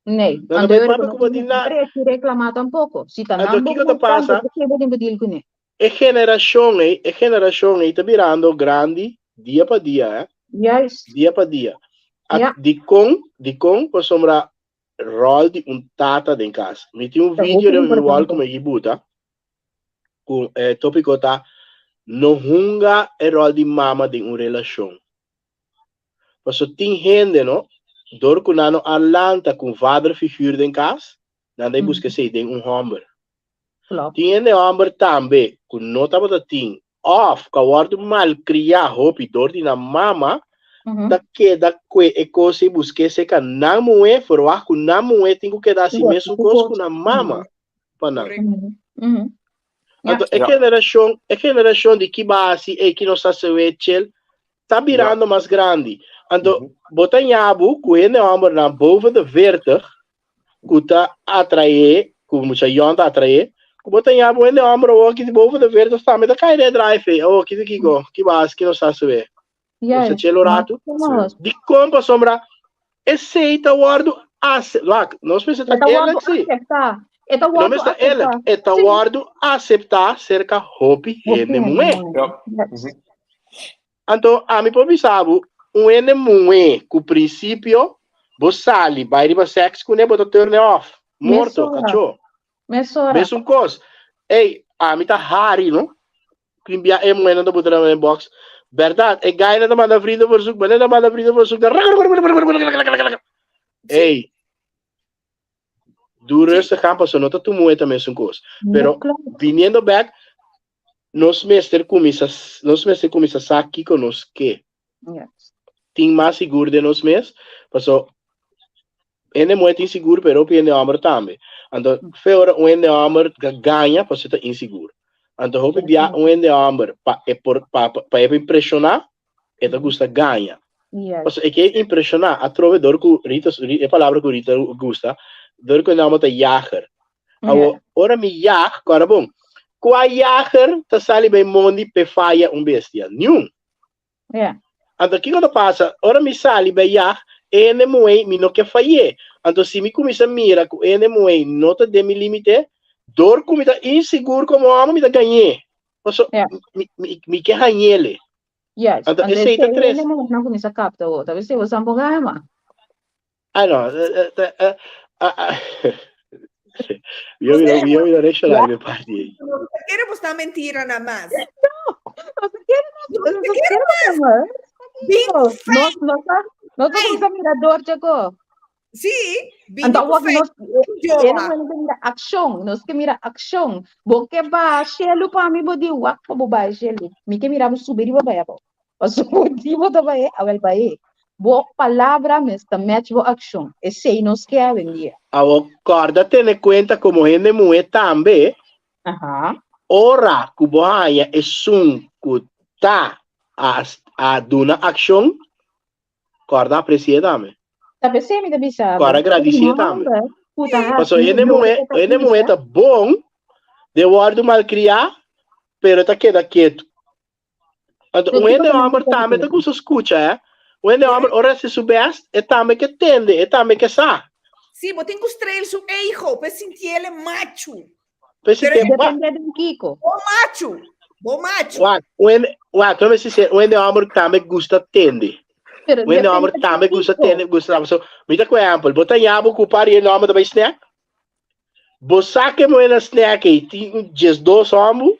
Nem. Não deve papi como de nada. Reclamar tampouco. Se tá não bom, que passa? Que vou dividir com ele. É geração aí tá virando grande dia para dia, Yes. Dia para dia. De com por sombra rol de tata em casa. Me tem vídeo de meu wall como ibuta. Com tópico tá no hunga é rol de mama de uma relação. Porque tem gente, não? Dor com nano alanta com vader figura em casa, nada busca ser de homem. Tiene homem também, que não estava tem off, que o mal criar hope dor de na mama, da que é coisa busque se que não moe, for o que não moe tem que dar assim mesmo coisa na mama, para não. Então é geração de que base é que nós sabe tá virando mais grande. Então botar nhabo, que é homem na boven de verde, que tá atrair, que muita gente atrair. Bota em abo ainda homem ou que de boa de verde está me da cair drive ou que base que não sabe ver. Você chelo rato. De compra sombra aceita o ordo lá nós pensa ela sim. Não está ela o ordo aceitar cerca hope enemue. Então a mim pode saber enemue com princípio você vai ir para sexo com ele bota turn off morto cachorro. Mesmo coisa. Ei, a mim tá raro, não? Crimbia é moeda do botar na box. Verdade, é gaina da manda frida por suco, banana da manda frida por suco. Ei. Duro esse campo só nota tu moeda mesmo coisa. Pero viniendo back, nos mestre começa aqui conosco que tem mais seguro de nós mesmos, passou ene moeda inseguro, pero piende amor também. Então, fora ene amor ganha, para ser inseguro. Então, hope dia ene amor para impressionar, ela gusta ganha. Porque é que impressionar, a trovedor que Rita, é a palavra que Rita gusta, dor que não é jager. Ora me jag, agora bom. Com a jager, tá sali bem mondi pe faia bestia. Nenhum. Então, o que passa? Ora me sali bem jag, ene moe mi no que faie. Então, se me começa a mirar com ene moe nota de mi limite, dor como tá inseguro como homem me tá ganhei. Me que ganhele. Yes. Então, esse aí tá três. Não começa a captar o, talvez se você ambogama. Ah, não. Yo me recholar mi parte. No queremos esta mentira nada más. No se quiere, No no se se quiere quiere más. Being No, fake. no somos a mirador, Jaco. Sí, being Então, wag fake. nos, Joa. ele não mira ação, nós que mira ação. Bom que ba, shelo pa mi bodi wak pa boba shelo. Mi que mira subir ba ba. O subir ba ba awel ba e. Bo palavra mesta match bo ação. E sei nos que a vendia. Acorda tener cuenta como gente muy también. Aha. Ora kubohaya esun kuta a duna action. Corda aprecia também. Sabe se mi da bisa. Agora agradecer também. Puta. Mas ele não é bom de guardo mal criar, pero tá quieto. Então, o ende homem também tá com sua escuta, é? O ende homem, ora se soubesse, é também que tende, é também que sabe. Sí, vos tengo estrella su hijo, pues sinti ele macho. Depende do Kiko. Bo macho. Como se diz, o ende homem também gosta tende. O ende homem também gosta tende, gosta. So, mita com exemplo, bota yabo ocupar e o homem também snack. Bosa que mo na snack e tem 2 homens,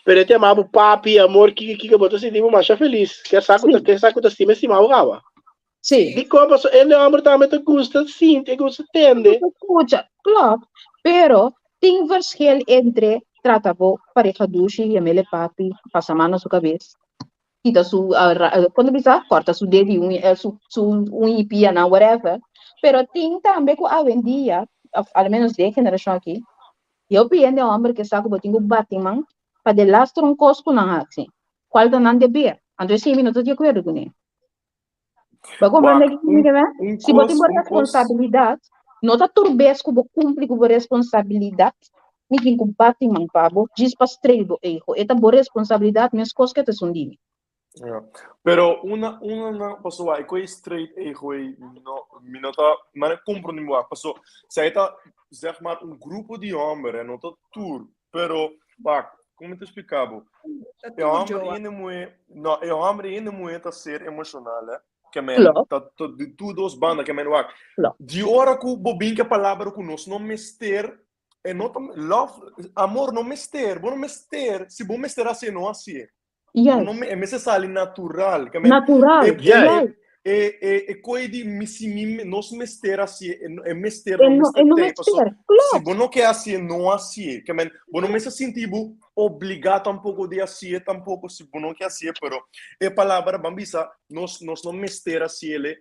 pero tem mabo papi, amor que bota se digo macha feliz. Que saco da estima estima o gawa. Sim. E como ele homem também gosta sim, te gosta tende. Escucha, claro, pero tem verschil entre tratabo pareja dushi e mele papi, passa a mão na sua cabeça. Quita quando precisa, corta su dedo su pia na whatever. Pero tem também com a vendia, ao menos de geração aqui. Eu pedi ao homem que saco botinho batimang para de lastro um cosco na assim. Qual da não de beer? Ando 6 minutos de acordo com ele. Mas como é que se botinho responsabilidade, não tá turbes que cumpre com responsabilidade. Me tem que bater man pabo, diz para estrelo erro. Eta boa responsabilidade, minhas coisas que te sundini. Pero una pasó ahí con straight erro e no tá, mas não compreendo muito. Passou, se aí tá, zeg maar, grupo de homens, não tá tour, pero, como te explicava? É homem ainda muito ser emocional, né? Que men, de tudo os bandas que men wak. De hora que o bobinho que a palavra que nós não mester, é não love, amor não mester, bom mester, se bom mester assim não assim. Yes. Não é necessário natural, que men. Natural. É coisa de nós mester assim, é mester não mester. Se bom não quer assim, não assim, que men, bom não me se sentir obrigado tampouco de assim, tampouco se bom não quer assim, pero é palavra bambisa, nós não mester assim ele.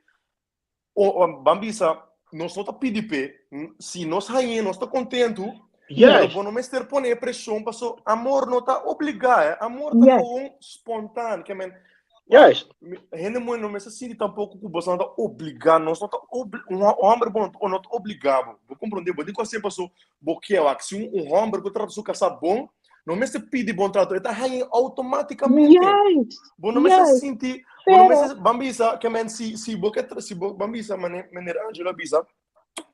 O bambisa, nós não tá pedindo, se nós aí nós tá contento. Yes. Bom não mester põe pressão, passou amor não tá obrigado, amor tá espontâneo, que men. Yes. Gente não me sente tampouco que você não está obrigado, nós não está homem bom não está obrigado. Vou compreender, vou dizer assim passou, porque se homem que trata sua casa bom, não me se pede bom trato, ele está aí automaticamente. Yes. Bom não me se sente, bom não me se bambisa, que men se bambisa maneira Angela bisa,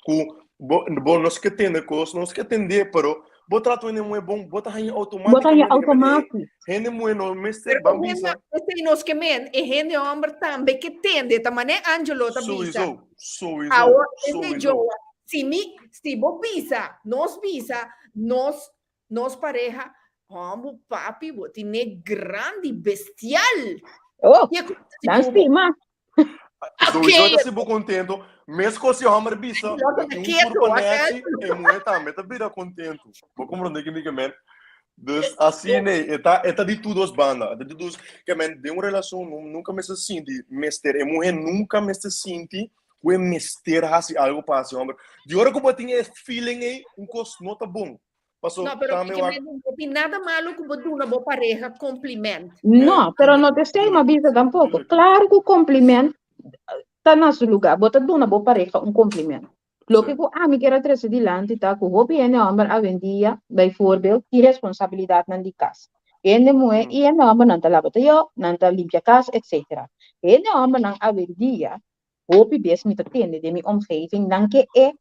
com bom nós que entender coisas, nós que entender, pero vou tratar ele muito bom, bota aí automaticamente. Gente muito não me se bambisa. Nos que men, e gente homem também que tende, também Angelo também. Sou agora se vos bisa, nos pareja, como papi, vos tiene grande bestial. Oh, dá estima. Okay. Se vou contento, mesmo se o homem bisa, turpanete é muito também, tá bem contento. Vou compreender que me quer. Dus assim, né, é de tudo as bandas, de tudo que men de uma relação nunca me se sente mester, e mulher nunca me se sente o mester assim algo para si homem. De hora que eu tinha feeling aí, coisa não tá bom. Passou. Não, pero não tem nada malo que você uma boa pareja complemento. Não, pero não te sei uma bisa tampouco. Claro que o complemento tá no seu lugar, bota uma boa pareja complemento. Lo que me quero trazer dilante tá que o hobby é homem a vendia, bijvoorbeeld, die responsabilidade na de casa. Ene mulher e ene homem não tá lavando eu, não tá limpa a casa, etc. Ene homem não a vendia, hobby bes me atende de minha omgeving, não que é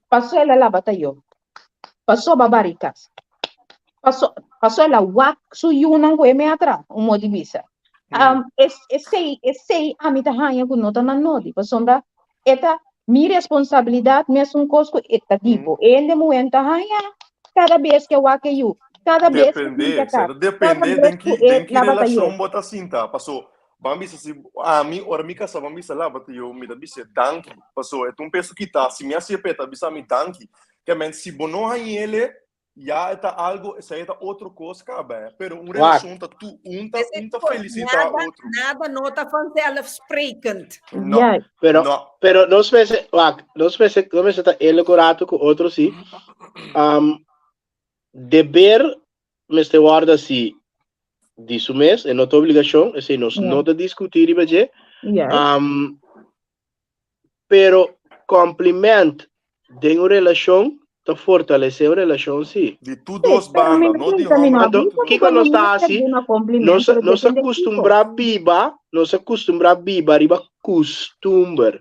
passou ela lavando eu, passou babaricas, passou ela wak su yunang ko me atra, modo de vista. Sei a mim tá ranha com nota na nodi, passou eta minha responsabilidade mesmo coisa é tipo, ele momento cada vez que eu aqui cada vez que Depende, fica se depende vez tem que lava relação bota cinta, passou. Bambisa se a mim ora mi casa bambisa lá bota eu me da bise danki, passou. É um peso que tá, se minha sepeta bisa me danki, que men se bono aí ele já está algo, essa é outra coisa, cara, pero uma relação tá tu unta felicita outro. Nada nota vanzelfsprekend. Não, Pero, não. pero nós pensamos tá ele corato com outro sim. Dever me guarda assim disso mês, é nossa obrigação, assim, nós não te discutir e ver. Pero complemento de uma relação te fortalece a relação sim. De tu dos bandas, não de uma. Então, que quando nós está assim, nós acostumbra biba riba costumbre.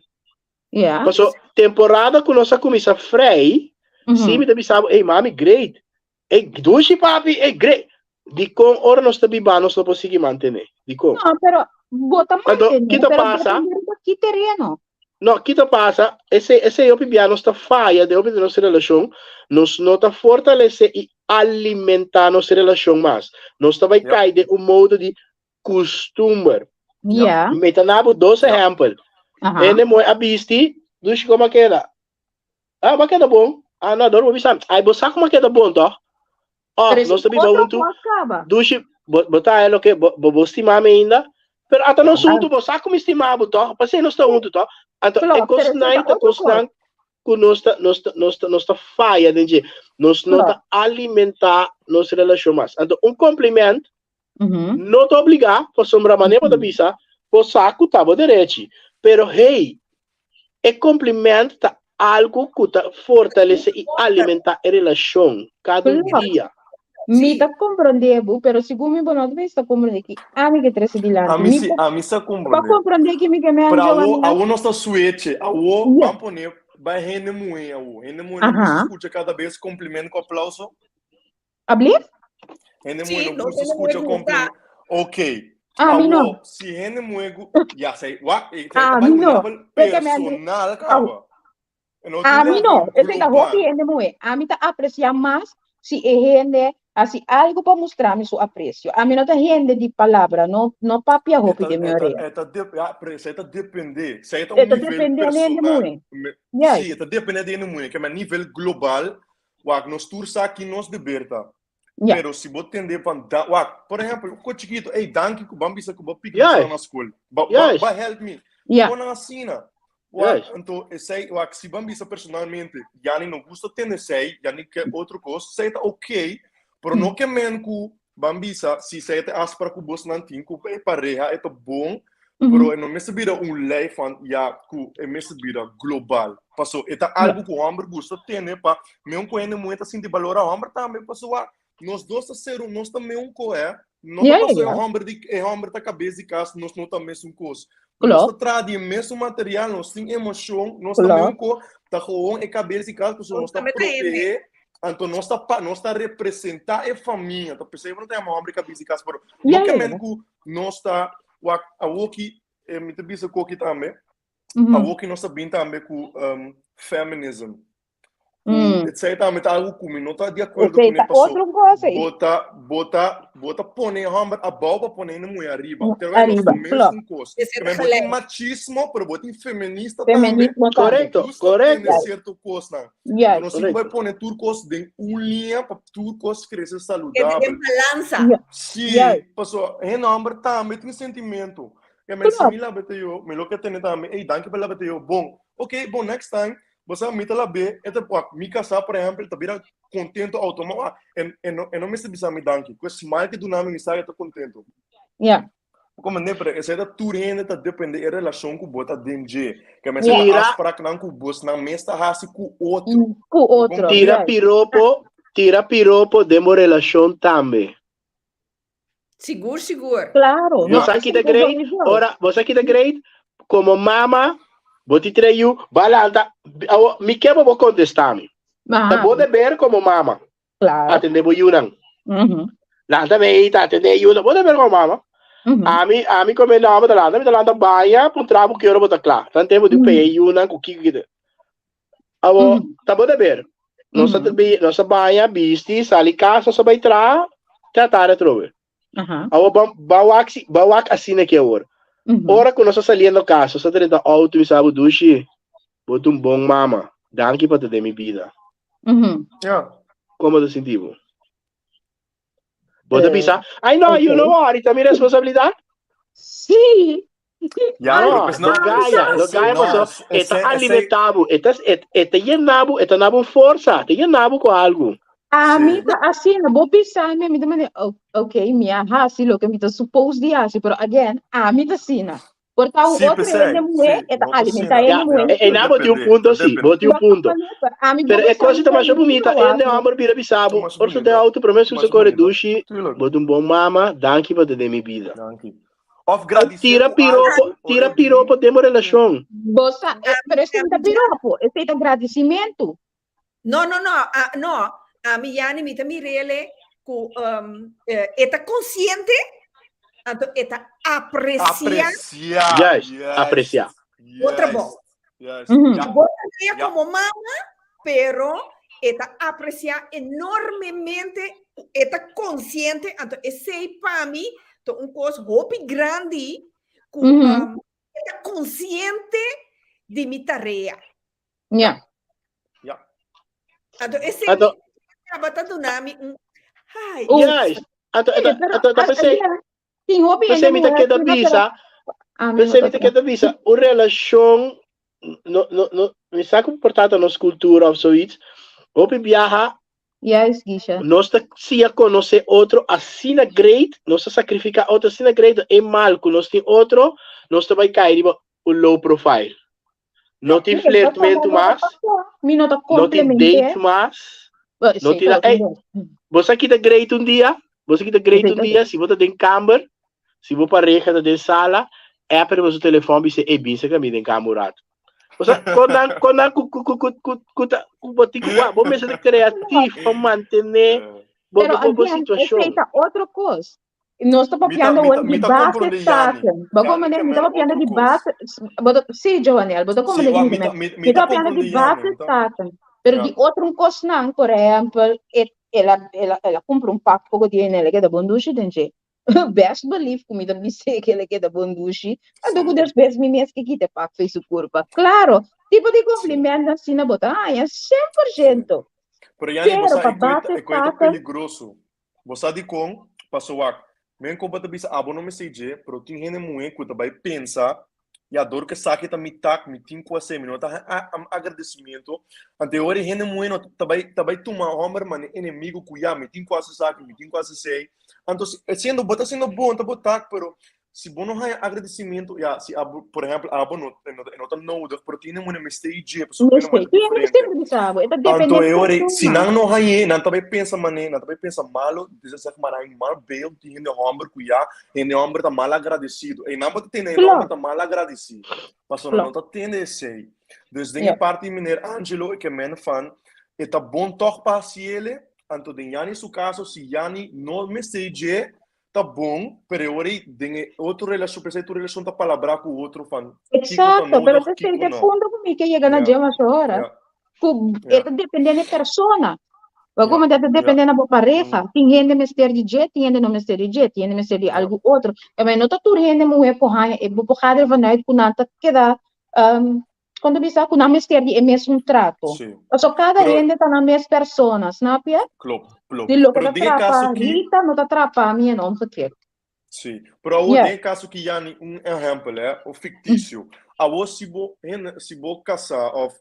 Passou temporada que nós começa frei, sim, me deve saber, ei mami, great. Ei, dushi papi, ei, great. Di com ora nós biba nós não conseguimos manter. Di com. Não, pero bota manter. Que te passa? Que terreno. Não, que te passa? Esse eu bibia nossa falha de nossa relação, nos nota fortalecer e alimentar nossa relação mais. Nós também cai de modo de costume. Metanabo 2 exemplos. Ele é abisti, dushi como que era. Ah, mas que é bom. Ah, não, não, não, ai, você como que é bom, tá? Oh, nós também vamos tu. Dushi, botar ela que vou estimar ainda. Pero até não sou tu, você como estimar, tá? Passei nós estamos juntos, tá? Então, é constante que nós falha, gente. Nós não alimentar nossa relação mais. Então, cumprimento, não te obrigar, por sombra maneira da visa, por saco, tá, bom direito. Pero, hey, é cumprimento tá algo que tá fortalece e alimenta a relação cada dia. Me tá compreendendo, pero segundo me bono de está compreendendo que a mim que trece de lá. A mim se compreende. Para compreender que me me para o nosso switch, o camponês vai render muito, escuta cada vez cumprimento com aplauso. Abrir? Rende muito, não escuta cumprimento. OK. Não. Se rende muito, já sei. Não. Personal, acaba. Não. Eu tenho que rende muito. A mim tá apreciar mais se rende assim algo para mostrar-me seu apreço. A mim não tem rende de palavra, não papia roupa de minha orelha. Está depender. Se é um nível personal. Sim, está dependendo muito, que é a nível global, nós turnos aqui nos liberta. Pero se você entender por exemplo, o chiquito, ei, danke que bambisa que você pica na escola. Vai help me. Não assina. Então, se bambisa personalmente, já não gosta de sei, já não quer outra coisa, sei tá OK. Pero não que menco bambisa se sei te aspra que você não tem que é pareja é bom, pero não me sabira lei van ja que é me sabira global. Passou é algo que o homem gosta de ter, pa mesmo que ele muito assim de valor ao homem também passou nós dois ser nós também não passou o homem da cabeça de casa nós não também são coisa. Nós traz o mesmo material, nós tem emoção, nós também tá com a cabeça de casa, nós tá proteger. Então, nós está representar a família. Então, percebe, não tem uma obra que casa, mas no que nós está a Woki, me te bisa Koki também, a Woki nós está bem também com feminism. Etc. Também tá algo comigo, não está de acordo com a pessoa. Bota põe a homem a boba põe na mulher arriba. Arriba, mesmo coisa. Bota machismo, pero bota feminista também. Correto. Certo coisa. Nós não vai pôr tudo coisa de linha para tudo coisa crescer saudável. Tem balança. Sim, pessoal, é homem também tem sentimento. Que me lá beteu, me lo que tem também. Ei, danke pela beteu. Bom, OK, bom, next time você me lá bem, me casar, por exemplo, está bem contente automático. Eu não me sei se me danke. Com esse smile que do nome me sai, estou contente. Como sempre, essa é a tua renda, está depende da relação com o bota DMG. Que me sai para que não com o boss, não me está assim com outro. Tira piropo de uma relação também. Seguro. Claro. Você aqui da great, ora, você aqui da great, como mama. Vou te trair, balanta, me quebra vou contestar-me. Vou dever como mama. Claro. Atender vou yunang. Lá também está atender yunang, vou dever como mama. A mim como não me dá, me dá banha, por trabo que eu vou botar claro. Tanto tempo de pé yunang o que Abo, tabo de ver. Nossa banha, bisti, sali casa, só vai entrar, tratar trove. Abo, bawak assim aqui agora. Ora que nós saliendo casa, só tendo auto e sabe dushi, boto bom mama, danke para te minha vida. Como te sentimos? Bota pensar, I know, you know what, e também responsabilidade? Sim. Ya, No, lo gaya pasó, está alimentado, está llenado, está nabo força, está llenado com algo. Me tá assim, vou pensar, me tá ok, minha hasi, lo que me tá supposed de hasi, pero again, me tá assim, porque o outro ele mulher, é alimentar ele mulher. E na bote ponto sim, bote ponto. Pero é coisa que mais bonita, é ne amor bira bisabo, por isso tem auto promessa que se corre dushi, bote bom mama, danke para te minha vida. Tira piropo de uma relação. Bossa, pero este não é piropo, este é agradecimento. No. A mi yani mi rele ku eta consciente, então eta apreciar. Apreciar. Outra bom. Você como mama, pero eta apreciar enormemente, eta consciente, então esse para mim coisa hopi grande, eta consciente de minha tarefa. Yeah. Então esse batendo nami yes. Pensei me que da visa, uma relação no me sa comportado nos cultura of zoiets. Hopi viaja. Yes, Gisha. Nós se conhece outro assim na great, nós sacrifica outro assim na great é mal, que nós tem outro, nós vai cair o low profile. Não tem flirtamento mais, não tem date mais, não tem você aqui tá great um dia, se você tem câmera, se você pareja tá de sala, é para você telefone e é bisa que me tem câmera. Você quando vou me ser criativo para manter boa situação. Pero outra coisa. Nós estamos piando de base taken. Bago maneira, me estamos piando de base. Sim, Johanel, botou como ele diz, me estamos piando de base taken. Pero de outro coisa não, por exemplo, ela compra pack pouco de ela que da bondushi, gente. Best believe comida me sei que ela que da bondushi. Ando com das vezes me mesmo que pack fez o curva. Claro, tipo de cumprimento assim na bota. É 100%. Por aí você é coisa peligroso. Você de com passou a men ko bata bisa abo no message pero tin hene mué que vai pensar e a dor que saque tá me tin com a minuta agradecimento ante hora hene mué no tabai tomar homer man inimigo cuia me tin com a saque me tin com a sei então sendo bom tá botar pero se bom não há agradecimento se abo por exemplo abo no tá pero tin mué message pessoa então hora se não há não também pensa mané não também pensa malo dizer que marai mal bem tin hene homer cuia hene homer tá mal agradecido e não pode ter hene homer tá mal agradecido passou não tá tendo esse dus dinge parte mineiro Angelo que men fan tá bom toch para ele então de Yanni su caso se Yanni não message tá bom, pero ora tem outra relação, precisa tu relação tá palavra com o outro fan. Exato, pero você tem de fundo comigo que chega na jama hora. Itu dependendo da persona. Como dependendo da pareja, tem gente mestre de jet, tem gente não mestre de jet, tem gente mestre de algo outro. Mas não tá tudo gente mulher porra, é vou porra vanuit com nada que dá quando bisa com na mestre de mesmo trato. Só cada gente tá na mesma persona, sabe? Klopt. Pero tem caso que Rita não tá atrapa a minha não porque. Sim. Pero o tem caso que yani exemplo é o fictício. A se bo casar of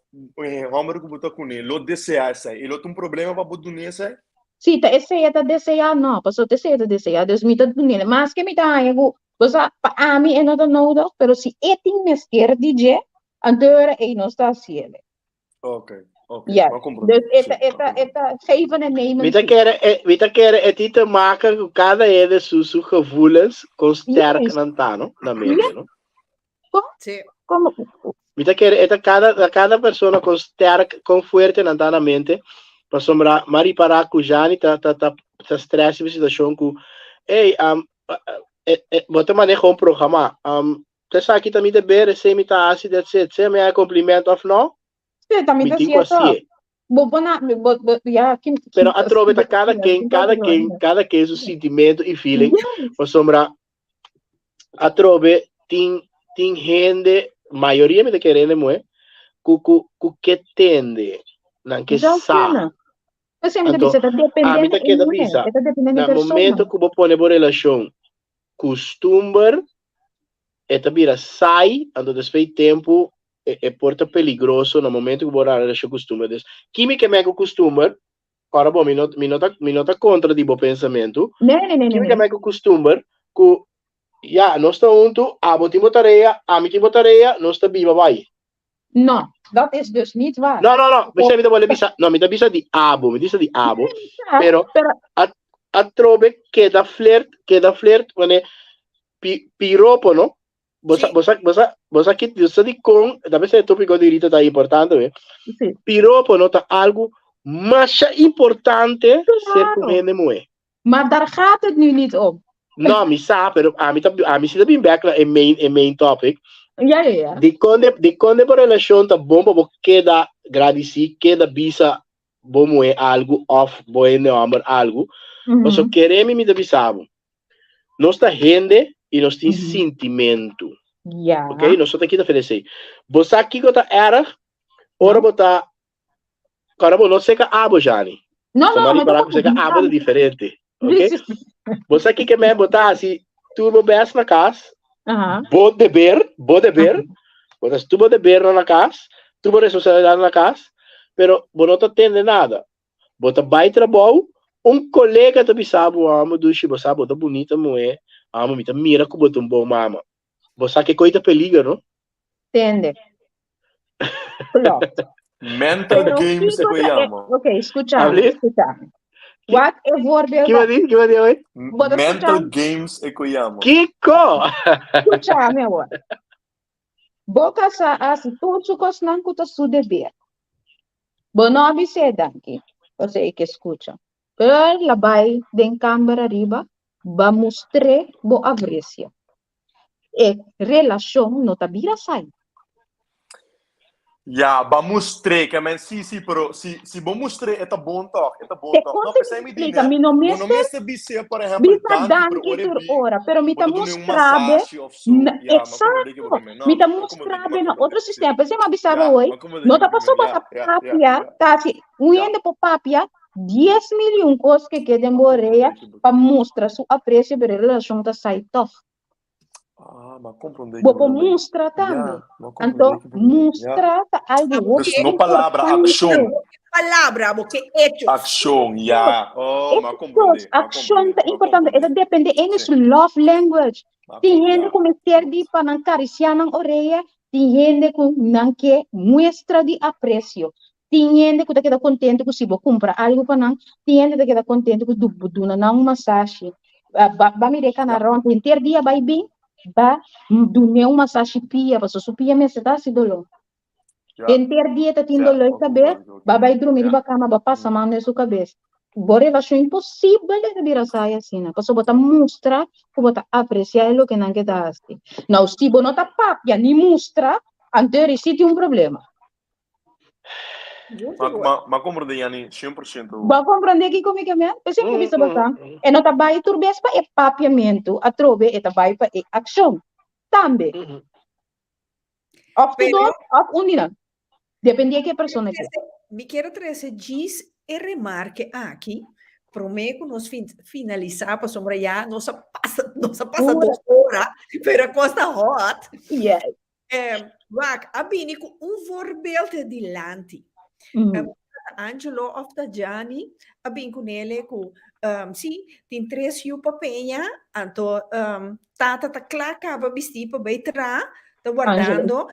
homer que botar com ele, lo desejar sai. Ele tem problema para botar nesse. Sim, tá esse é desejar não, passou desejar, Deus me dá nele, mas que me dá eu, você a mim é não nodo, pero se é tem mestre DJ, então é não está assim. Ok. Ja, dus het geven en nemen. Weet je, het te maken met cada de sus gevoelens con sterk nantano, na mente, no? Como? Weet je, cada persona con sterk, con fuerte nantana mente, para sombra mari para kujani ta stress situação ku, bote manejo programa. Te sa aqui também de ver, se me tá assim, that's it. Se me é complemento of no? Sì, también Mi te dico cierto. assim. Ya, Pero a trove da cada quem su sentimento e feeling. Yes. O sombra a trove tem gente, maioria me querendo moe, ku que tende, não que Já sa. pena. Você me Então, dice, está a mim dependendo tá de que da mulher, bisa. está dependendo de No momento persona. que vou pôr uma relação costumber, eta vira sai, ando desfei tempo, é porta peligroso no momento que vou dar a relação costumber. Química me costumber, ora bom, me nota contra de bom pensamento. Química me costumber, que ja, nós estamos juntos, abo timbo tarefa, ami timbo tarefa, nós estamos viva vai. No, dat is dus niet waar. No, mi sembra vuole bisa, no, mi da bisa di abo, mi dice di abo, pero a trove che da flirt, quando piropo, no? Você aqui você di con, da vez é tópico de rita tá importante, né? Sim. Piropo no tá algo mais importante ser com gente moe. Maar daar gaat het nu niet om. No, mi sa, pero a mi si da bem back é main topic. Ja. De quando por relação tá bom para queda gradeci, queda bisa bom moe algo off, boe no amor algo. Nós só queremos me avisar. Nós tá rende e nós tem sentimento. Ja. Ok? Nós só tá aqui da oferecer. Você aqui que tá era, ora botar, cara, não sei que abo Jani. Não, mas para você que abo é diferente. Ok? Você aqui que me botar assim, tu best na casa. Vou beber, botas tu vou beber na casa, tu vou responsabilidade na casa, pero não tá tendo nada. Bota vai trabalho, colega te bisabo, amo dushi, você bota bonita mulher, amo me mira que bota bom mama. Você que coisa perigo, não? Entende? Klopt. Mental games é que eu chamo. Ok, escúchame. Wat é voorbeeld? Que vai dizer? Mental games é que eu chamo. Kiko! Escúchame agora. Boca sa asi tudo cos não cuta su deber. Bonobi se danki. Você que escuta. La vai den câmera riba, ba mostrar bo avresia. E relação não tá bira sai. Ja, ba mostrar, que men sim, pero se bom mostrar é bom toque, Não pensei me diga, não me bise, por exemplo, danki por hora, pero me tá mostrando, exato, me tá mostrando na outro sistema, pensei me avisava hoje, não tá passando para papia, tá assim, ainda para papia, 10 milhões coisas que quedam boreia para mostrar sua apreço para a relação da sai tof. Ma compreender. Vou mostrar também. Então, mostrar algo. No palavra, ação. Palavra, porque hecho. Ação, ja. Ma compreender. Ação é importante. Isso depende de love language. Tem gente que me perde para não acariciar na orelha. Tem gente que não quer mostra de apreço. Tem gente que está contente que se vou comprar algo para não. Tem gente que está contente que do não massagem. Vai me recar na ronda. Inteiro dia vai bem. Ba dunia uma sashi pia paso su pia me seta si dolo enter dia tá tendo dor cabeça vai dormir ba cama ba passa mão na sua cabeça bore relação impossível de vir a sair assim né paso bota mostrar que bota apreciar o que não que dá assim não se bo não tá papia ni mostra anterior existe problema. Ma compreender, Yani, 100%. Ba compreender que comigo mesmo? Pensei que bisa bastante. E não tá vai turbes para papiamento, a trove e tá vai para ação. Também. Of tudo, of unina. Depende de que pessoa que. Me quero trazer diz e remarque aqui. Prometo nós finalizar para sombra já nossa passa 2 horas, pero costa hot. Yes. Wak, abini com voorbeeld de lanti. Angelo of the Gianni, abin con ele com sì, tin 3 yu papenya, anto tata ta claca va vesti pa beitra, ta guardando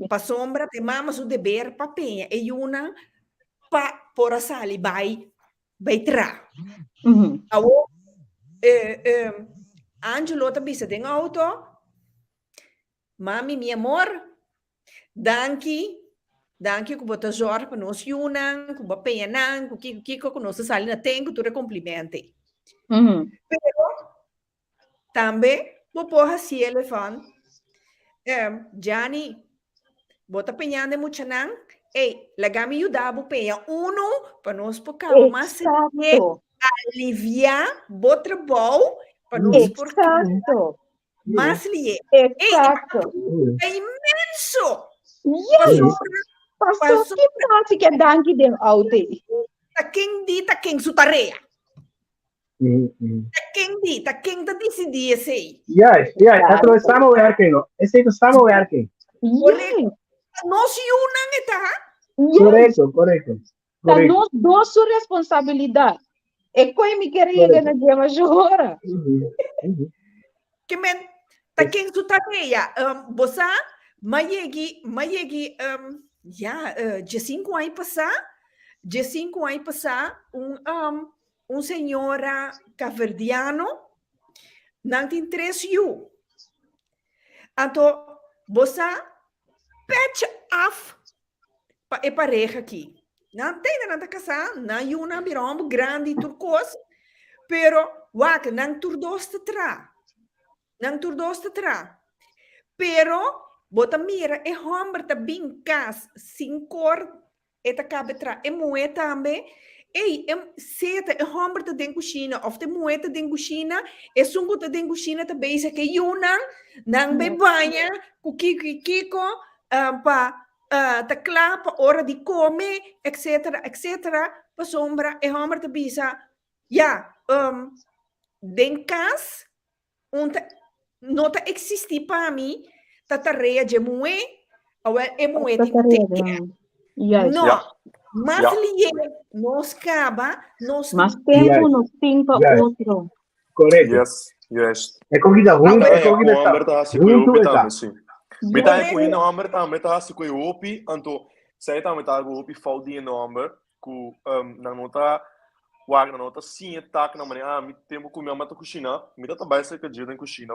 pa sombra te mama su deber papenya e una pa por sali bai beitra. Awo Angelo ta bisa den auto. Mami, mi amor, danki ku bota zorg para nós junang, ku ba penang, ku kiko ku nós sali na tempo tu recomplimente. Pero também vou porra si elefant. Jani, bota penhande muchanang, lagami ayudabo peya. Uno, para nós poder mas Exacto. aliviar o trabalho para nós porque Exacto. mas lié. Exacto. É imenso. Yes. Pastor, que passa que é danke dem auto? Tá quem di, tá quem sua tarefa. Tá quem di, tá quem tá decidir sei. Yes, então estamos working, no? Estamos working. Yes. Nós unam Yes. Correcto. Tá nós dois sua responsabilidade. E coi me queria ganhar de uma jora. Que men, tá quem sua tarefa. Você, maiegi, de 5 anos passar, senhora caverdiano, não tem 3 anos. Então, você patch off para pareja aqui. Não tem nada casar, não é uma birombo grande turcos, pero wak não turdosta tra. Pero bota mira e homem tá bem cas sem cor eta cabe tra e moeda também. Seta e homem tá dentro cozinha, of te moeda dentro cozinha, e sungo tá dentro cozinha tá bem que yuna não be banha, kiko pa tá claro para hora de comer, etc. Para sombra e homem tá bisa dentro casa não tá existir para mim tá tarefa de moeda ou é moeda Yes. não. Mas nos acaba, nos Mas tempo nos tem para outro. Correcto. Yes. É comida ruim, é comida Me tá com o number também tá se com o opi, então sai também tá com o opi fall de number com na nota na nota sim tá na maneira me tempo com minha mata cozinha, me tá bem cerca de na cozinha,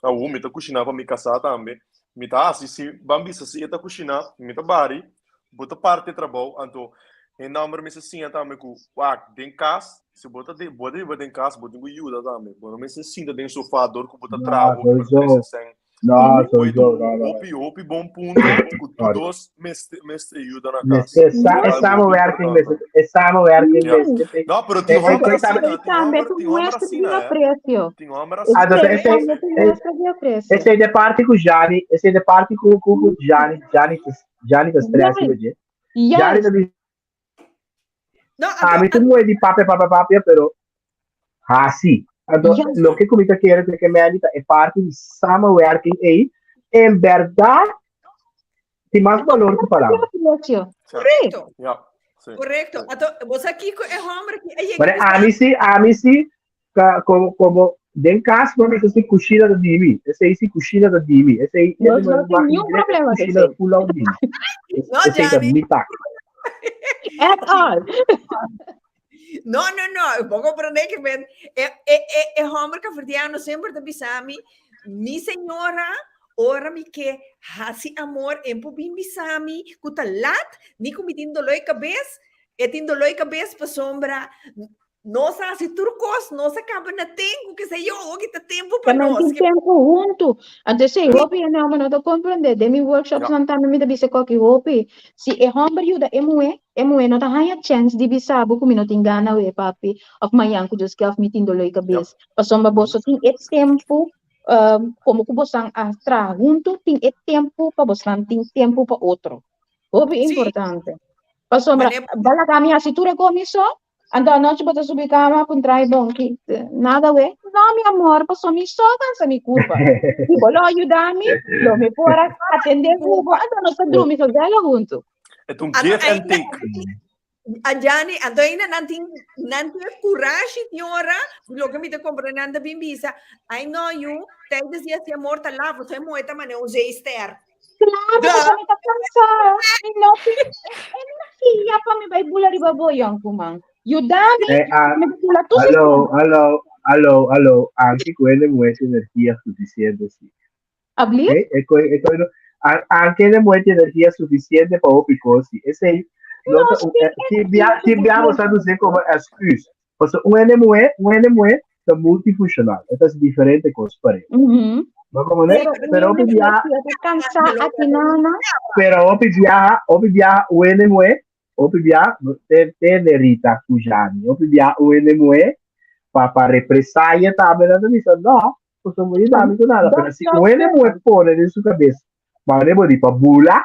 o me tá cozinha para me casar também, me tá se bambi se tá cozinha, me tá bari, bota parte trabalho, então em number me sim também com den casa, se bota den casa, bota com ajuda também, bota me sim den sofá dor com bota trabalho, No, Opi, bom ponto. Todos mestre ajuda na casa. Estamos working. Não, pero tem homem assim, esse é de parte com o Jani, esse é de parte com o Jani tá stress hoje. Jani tá dizendo, me tu não é de papel, pero assim. Entonces, lo que comita quiere decir que me alita es parte de summer working ahí, en verdad, tiene más valor que palabra. Correcto. Vos aquí es hombre que a mí sí, como den caso, no me dice cuchilla de Dimi, ese ahí sí cuchilla de Dimi, ese ahí no tiene ningún problema cuchilla de pull out Dimi. Ese ahí de mitad. At all. No, vou compreender que é homem caverdiano sempre te bisami, mi senhora, ora mi que hasi amor empo bim bisami, kuta lat, ni cometindo loi cabeça, e tindo loi cabeça para sombra, nossa se turcos, nossa acaba na tempo, que sei eu, que tá tempo para nós. Também tem tempo junto. Então, se eu não, mas não compreender, de mi workshops não tá me disse que hopi, se é homem ajuda não tá hanya chance de bisa bu kumi no tingana we papi of mayang ko just que of meeting doloy cabeça. Pasomba boso ting tempo como que bosang astra junto ting tempo para bosang ting tempo para outro. Hopi importante. Pasomba bala kami asitura comiso. Ando a noite bota subir cama com trai bom que nada we. Não, meu amor, passou me só cansa me curva. E bolo ajudar-me, lo me pora atender o bo, ando não sabe dormir só dela junto. É give and take. Anjani, ando ainda não tem coragem de ora, lo que me tá compreendendo bem bisa. I know you, tem dizia se amor tá lá, você moeta maneira usei ester. Claro, você me tá cansada. Não, filha, para me vai bular di baboyang kumang. Yudami, aló, anche quelle muestra energía suficiente, sí. ¿Habli? Anche le muestra energía suficiente para opicosi. Ese ti abbiamo tradurre come excuse. Porque un NME è multifuncional. Esto es diferente con spare. No como pero ya cansada aquí nana. Pero opi viaja UNMUE, opi viaja te Rita Cujani, opi viaja UNMUE para represalia também na missa. Não, não sou muito dami com nada, pero se UNMUE pone em sua cabeça, mas não pode para bula,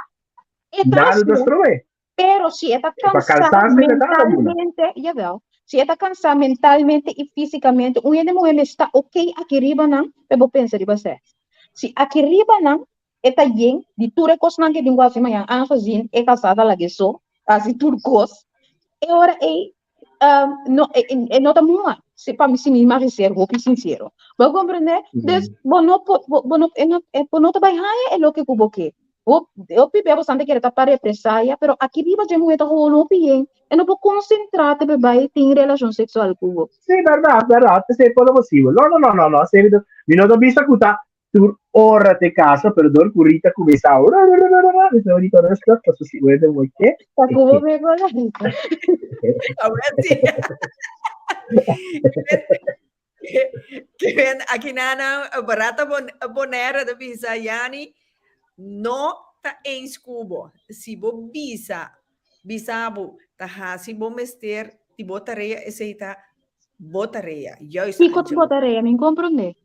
nada das trove. Pero si está Para cansado cansarse que nada bula. mentalmente, ya veo, si está cansado mentalmente y físicamente, un mujer está ok aquí arriba, não, pero pensa de você. Si aqui arriba, não, está bem, de tudo que nós que língua assim, mas aangezien é casada lá que sou, assim tudo cos, e ora não tá muito, se para mim se me marecer, vou ser sincero. Vou compreender? Des, bono tá bem, é lo que cubo que. Eu pibe bastante que era para represália, pero aqui viva de mulher tá rolando bem, eu não vou concentrar te bem em relação sexual cubo. Sì, verdad, se è possibile. No, se mi non ho visto cuta tu ora te casa per dor curita come sa. Mi sono riconosciuto questo si vede voi che. Tá cubo me cola. Aqui na barata bonera da visa yani no ta eens cubo. Si bo bisabo ta hasi bo mester ti botareia eceita botareia. Kiko te botareia, me compreende?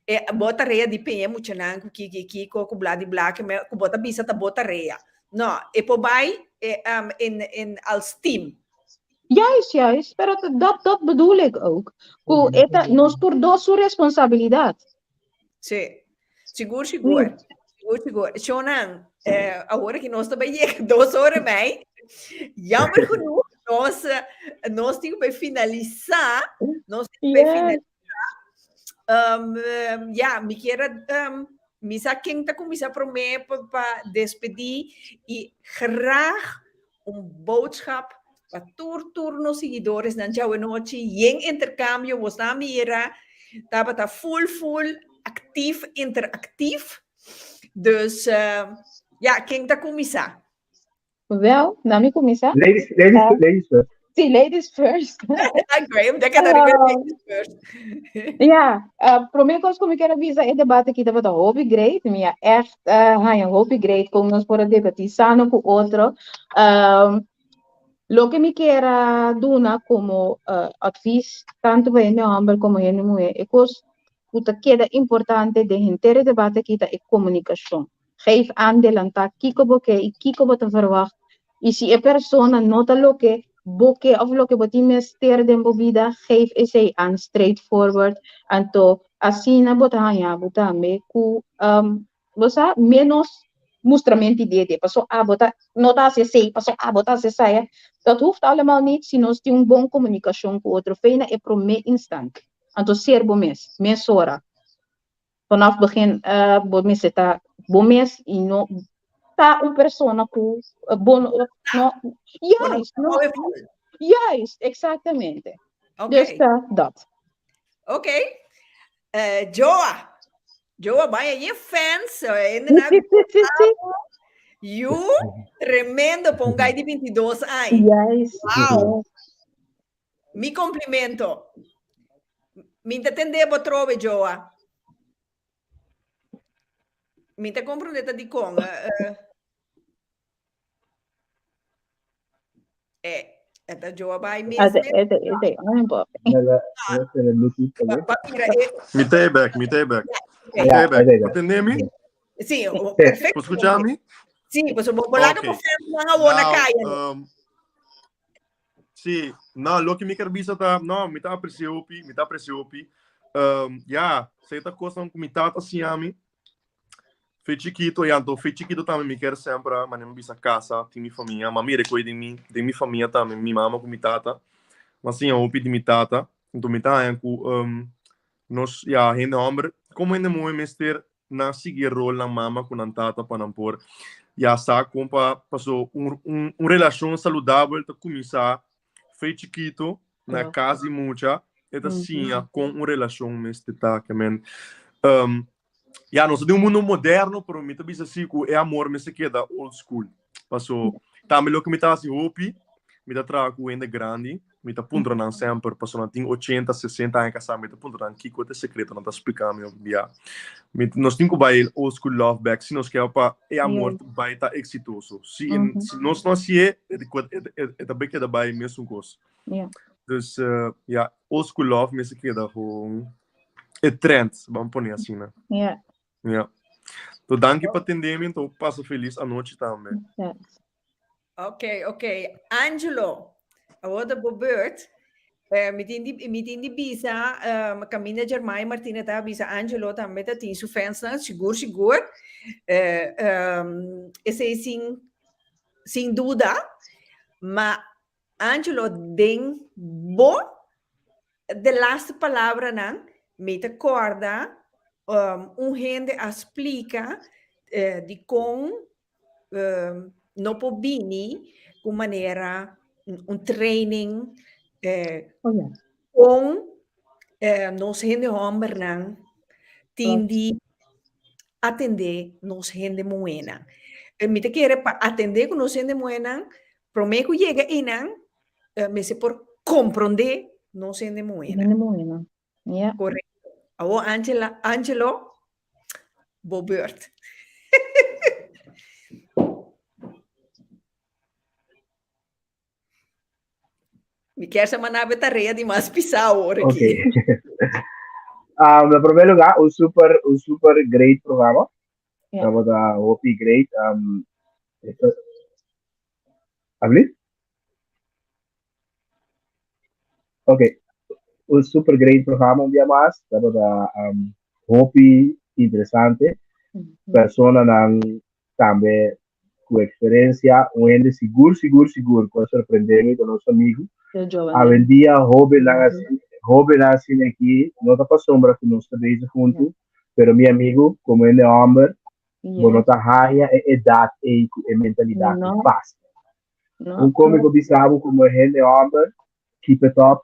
E botareia di penha muito nanco que com blá que me com bota bisa ta botareia. No, e po bai in als team. Juist, pero dat bedoel ik ook. Nós por dos sua responsabilidade. Sim, seguro. Shonan, agora que nós também chegamos 2 horas mais, jammer genoeg, nós temos que finalizar, me quero, misa quem tá com misa para despedir e graag boodschap para todos os seguidores dan jouw noche e em intercâmbio vos na mira tá full actief interactief dus quem tá começar Wel, nami começar ladies first. Sim, ladies first. Graham, dat kan ladies first. Para mim, como eu quero avisar, é debate aqui estava hobby great, minha echt, hobby great, como nós podemos debater sano com outro. Lo que me quero dar como advice, tanto para o homem como para a mulher, é que é importante de entender o debate aqui é comunicação. Geef aan de lanta, kiko boke, e kiko bota verwacht. E se a pessoa nota lo que boke of lo que boti mester de vida, geef esse aan straightforward. Anto, assim na bota hanya, bota me ku, você menos mostramente de passo bota nota se sei, passo bota se saia. Dat hoeft allemaal niet, se nós temos boa comunicação com o outro. Feina é pro me instante. Anto ser bom mês hora. Vanaf begin, bom mês está bom mês e não tá persona com bom, juist, exatamente. Okay. Dus dat. Okay. Joa, vai aí fans, you tremendo para guy de 22 anos. Wow. Mi complimento. Mi intende trove Joa. Mi te comprendete di con da Joa vai mesmo. Mi te back. Entendemi? Sì, perfetto. Puoi ascoltarmi? Sì, posso volare per fare una caia. Sì, no, lo che mi carbisa no, mi ta appresiopi. Sei ta cosa com mi tata siami. Fei chiquito também me quer sempre, mas não bisa casa, tem minha família, mas me recuerdo de minha família também, minha mama com minha tata, mas sim, eu pedi minha tata, então minha tata nós, ainda homem, como ainda muito mester na seguir rol na mama com a tata para não pôr, sabe como passou relação saudável, tá começar, fei chiquito, na casa e muita, e assim, com relação mester tá, que nós temos mundo moderno, pero me também assim, é amor, mas se queda old school. Passou, também o que me tá assim, hopi, me trago com ainda grande, me punto não sempre, passou tem 80, 60 anos casado, me punto não que coisa secreta não tá explicando meu dia. Nós temos que vai old school love back, se nós quer para é amor vai tá exitoso. Se nós não se é também que da vai mesmo coisa. Dus ja, old school love mesmo que da gewoon é trend, vamos pôr assim, né? Ja. Então, danke para atender, então passo feliz a noite também. Ok. Angelo, agora do beurt. Met in die bisa, Camina Germai Martina tá bisa Angelo também tá tem fans na seguro. Esse é sem dúvida, mas Angelo den bo de laatste palavra não me te acorda gente explica de como no pobini com maneira training com nos gente homem não tende atender nos gente moena me te quer para atender com nos gente moena prometo chega e não me se por compreender nos gente moena correto Angelo Bobert. Me quer chamar na tarefa de mais pisar agora aqui. Okay. No primeiro lugar, um super great programa. Estava da Hopi Great. Abli? Ok. Um super great programa um dia mais. Estava da Hopi interessante. Persona não também com experiência, onde seguro, com surpreender com nosso amigo. A dia, hobby assim aqui, não está para sombra que nós estamos juntos, pero meu amigo, como ele é homem, não está raia, é idade e mentalidade fácil. Cômico bizarro como ele é homem, keep it up,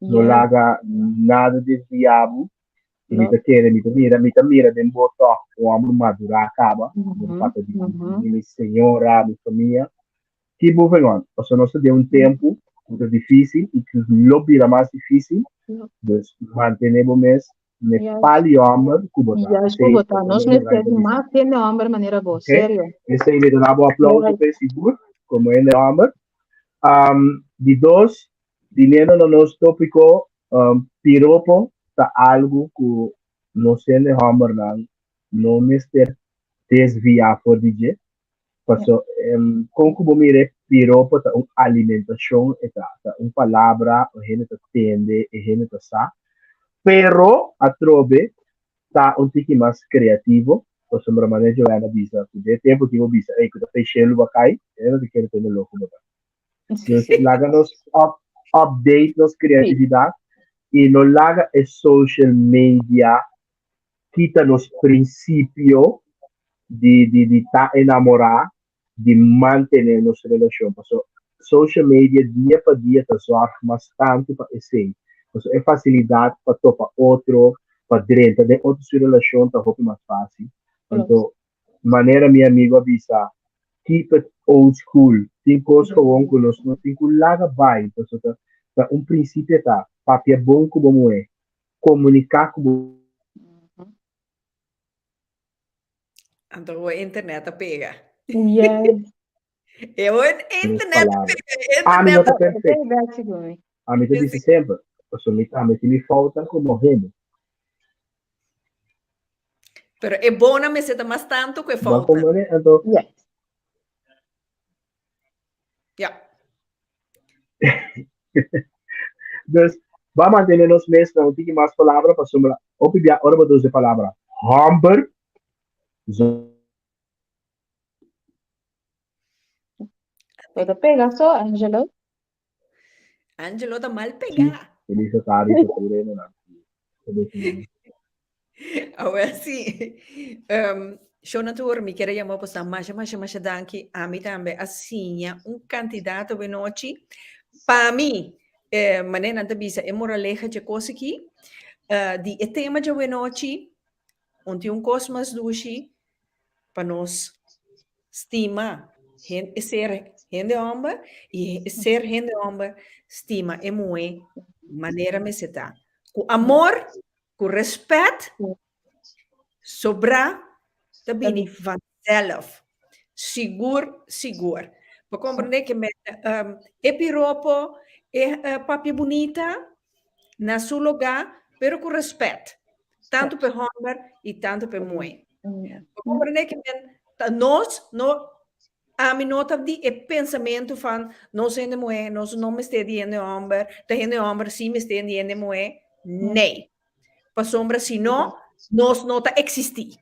não larga nada desviado, e me mira de botar o homem maduro acaba, no fato de minha senhora, minha família, keep moving on. Ou seja, nós temos tempo muito difícil e que o lobby era mais difícil, então mantenemos mesmo paliomar Cubota. Nós metemos mais tem homem de maneira boa, sério. Esse aí me dá um aplauso para seguro, como ele é homem. De dois, dinheiro no nosso tópico, piropo, tá algo que não sendo homem não me desviar por DJ. Porque como mire piropo tá uma alimentação tá uma palavra a gente entende a gente sabe pero a trove tá um pouco mais criativo por sobre maneira de ela visa de tempo que eu visa que tá fechando vai cair eu não quero ter louco botar laga nos update nos criatividade e no laga é social media quita nos princípio de tá enamorar de manter nossa relação. Porque social media, dia para dia, está sorte bastante para esse. Porque é facilidade para topar outro, para dentro de outra sua relação, está muito mais fácil. Então, maneira minha amiga avisa, keep it old school. Tem coisas que vão conosco, não tem que largar bem. Porque tá princípio tá, papi é bom como é, comunicar como então a internet pega. Yes. Eu internet pega. A mim não tá perfeito. A mim disse sempre, a mim me falta como remo. Pero é bom na meseta mais tanto que falta. Como né? Então, então, vamos manter nos mesmos, não tem mais palavras para sombra. Opibia, ora para 12 palavras. Hamburg. Pode pegar só, Angelo? Angelo tá mal pegar. Ele já tá ali, Agora sim, eu não estou me quero chamar para mais danke a mim também assim candidato de noite para mim maneira não bisa é moraleja de coisa aqui de tema de noite onde cosmos dushi para nós estima ser Gente homem, e ser gente homem, estima e moe, maneira me se tá. Com amor, com respeito, sobra, também vanzelf. Seguro. Para compreender que é piropo, é papi bonita, na seu lugar, pero com respeito. Tanto para homem e tanto para mulher. Para compreender que nós, a mim nota de pensamento van nós ainda mulher, nós não me está dizendo homem, da gente homem sim me está dizendo mulher, não. Para sombra, se não, nós não existir.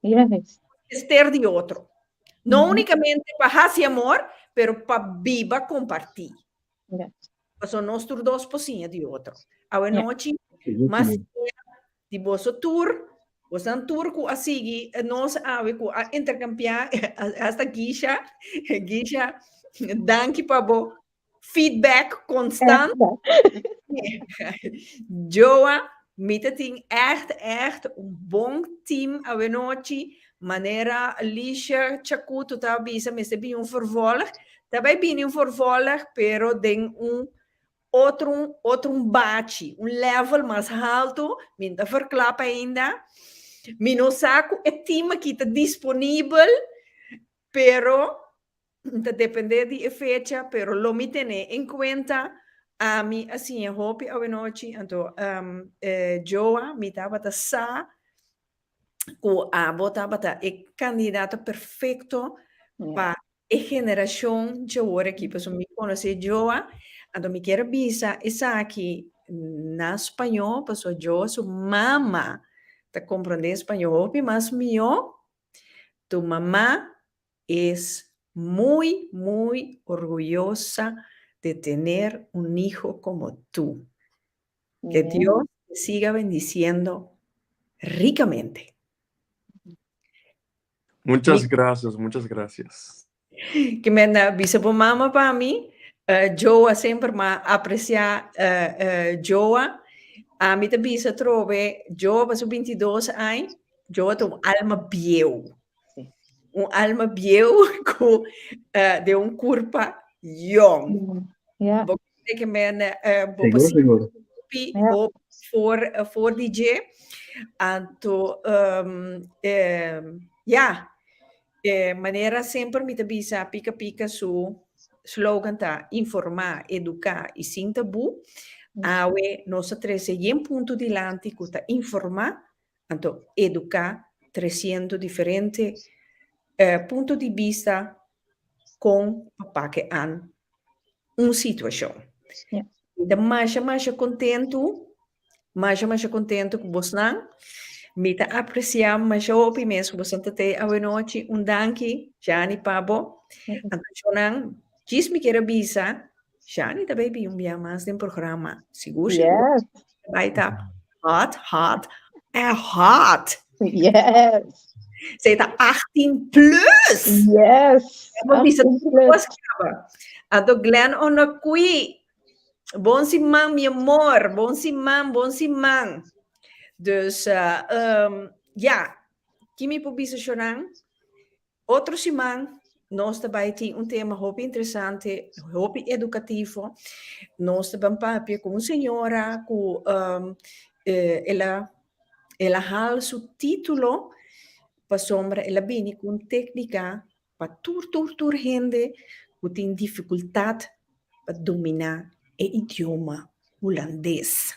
Yes. Estar de outro. Não unicamente para fazer amor, pero para viva compartilhar. Yes. Para nós dois pocinhos de outro. A noite, Seguro, mas seguro. de vosso tour, você um tour que assim, nós a intercambiar hasta Gisha, danke para o feedback constante. Joa, met het ding echt een bom team a noite, maneira Alicia Chacuto tá bisa, mas tem um vervolg, também tem um vervolg, pero tem outro bate, level mais alto, minta verklapa ainda, mino saco é team que está disponível, pero depende de fecha, pero lo mi tiene en cuenta a mí assim, hopi a noite, então Joa mi tava ta sa ku a bota bata é candidato perfeito para a geração de agora aqui, porque me conhece Joa, então me quero bisa essa aqui na espanhol, porque Joa sua mama tá compreendendo espanhol, mas meu tu mamá es muy orgullosa de tener un hijo como tú. Que Dios te siga bendiciendo ricamente. Muchas gracias. Que me avisa por mamá para mí, Joa sempre ma apreciar Joa. A mí te avisa trove, Joa pasó 22 años, Joa tem alma bieu. Alma bieu de corpo jong. Yeah. Que men Seguro. voor DJ. Anto maneira sempre me tabisa pica su slogan ta informar, educar e sem tabu. Awe nossa 13 ponto di lanti kuta informar, anto educar 300 diferentes punto di vista com papá que han uma situação. Então, mais contento com você, me tá apreciar mais o mesmo, você te a noite danke, Jani Pabo, então, diz me quer avisa, Jani também vi dia mais de programa, seguro, vai estar hot. Yes. Você está 18 plus. Yes. A do Glenn Onokui. Bom simang, meu amor. Bom simang. Dus, que me posicionar. Outro simang, nós também temos tema muito interessante, muito educativo. Nós também papi com uma senhora, com ela hal seu título, para sombra, ela vem com técnica para tur gente que tem dificuldade para dominar o idioma holandês.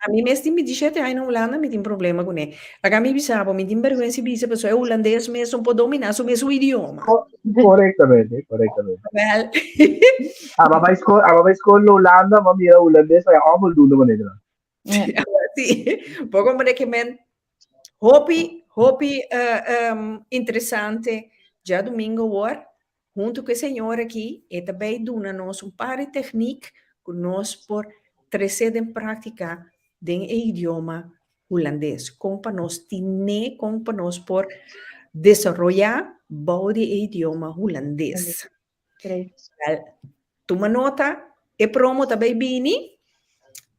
A mim mesmo me diz que na Holanda me tem problema com ele. A mim bisabo, me tem vergonha se bisa pessoa é holandês mesmo para dominar o mesmo idioma. Correctamente. Well, Aba escola Holanda, ma mira holandês é allemaal doen de maneira. Sim, por como que men hopi interessante já domingo hoje junto com a senhora aqui e também dona nós par de técnica que nós por trazer em prática den idioma holandês como para nós por desenvolver o idioma holandês. Toma nota e promo também bini,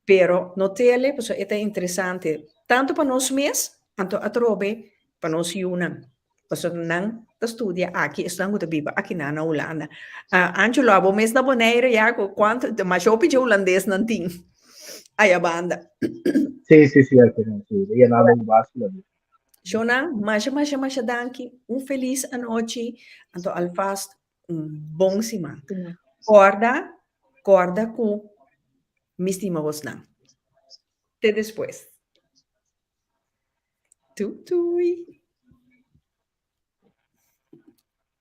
pero notele, pues é interessante tanto para nós mesmos, tanto a trobe para nós una. Pues não studia aqui, estudando de biba aqui na Holanda. Angelo, abo mês da boneira, já, quanto, mas eu pedi holandês, não tinha. Aí a banda. Sì, sì, sì, ecco, no, sì, io andavo in basso da lì. Jona, masha danki, feliz noite, anto alvast bom semana. Corda com me estima vos não. Até depois. Tui.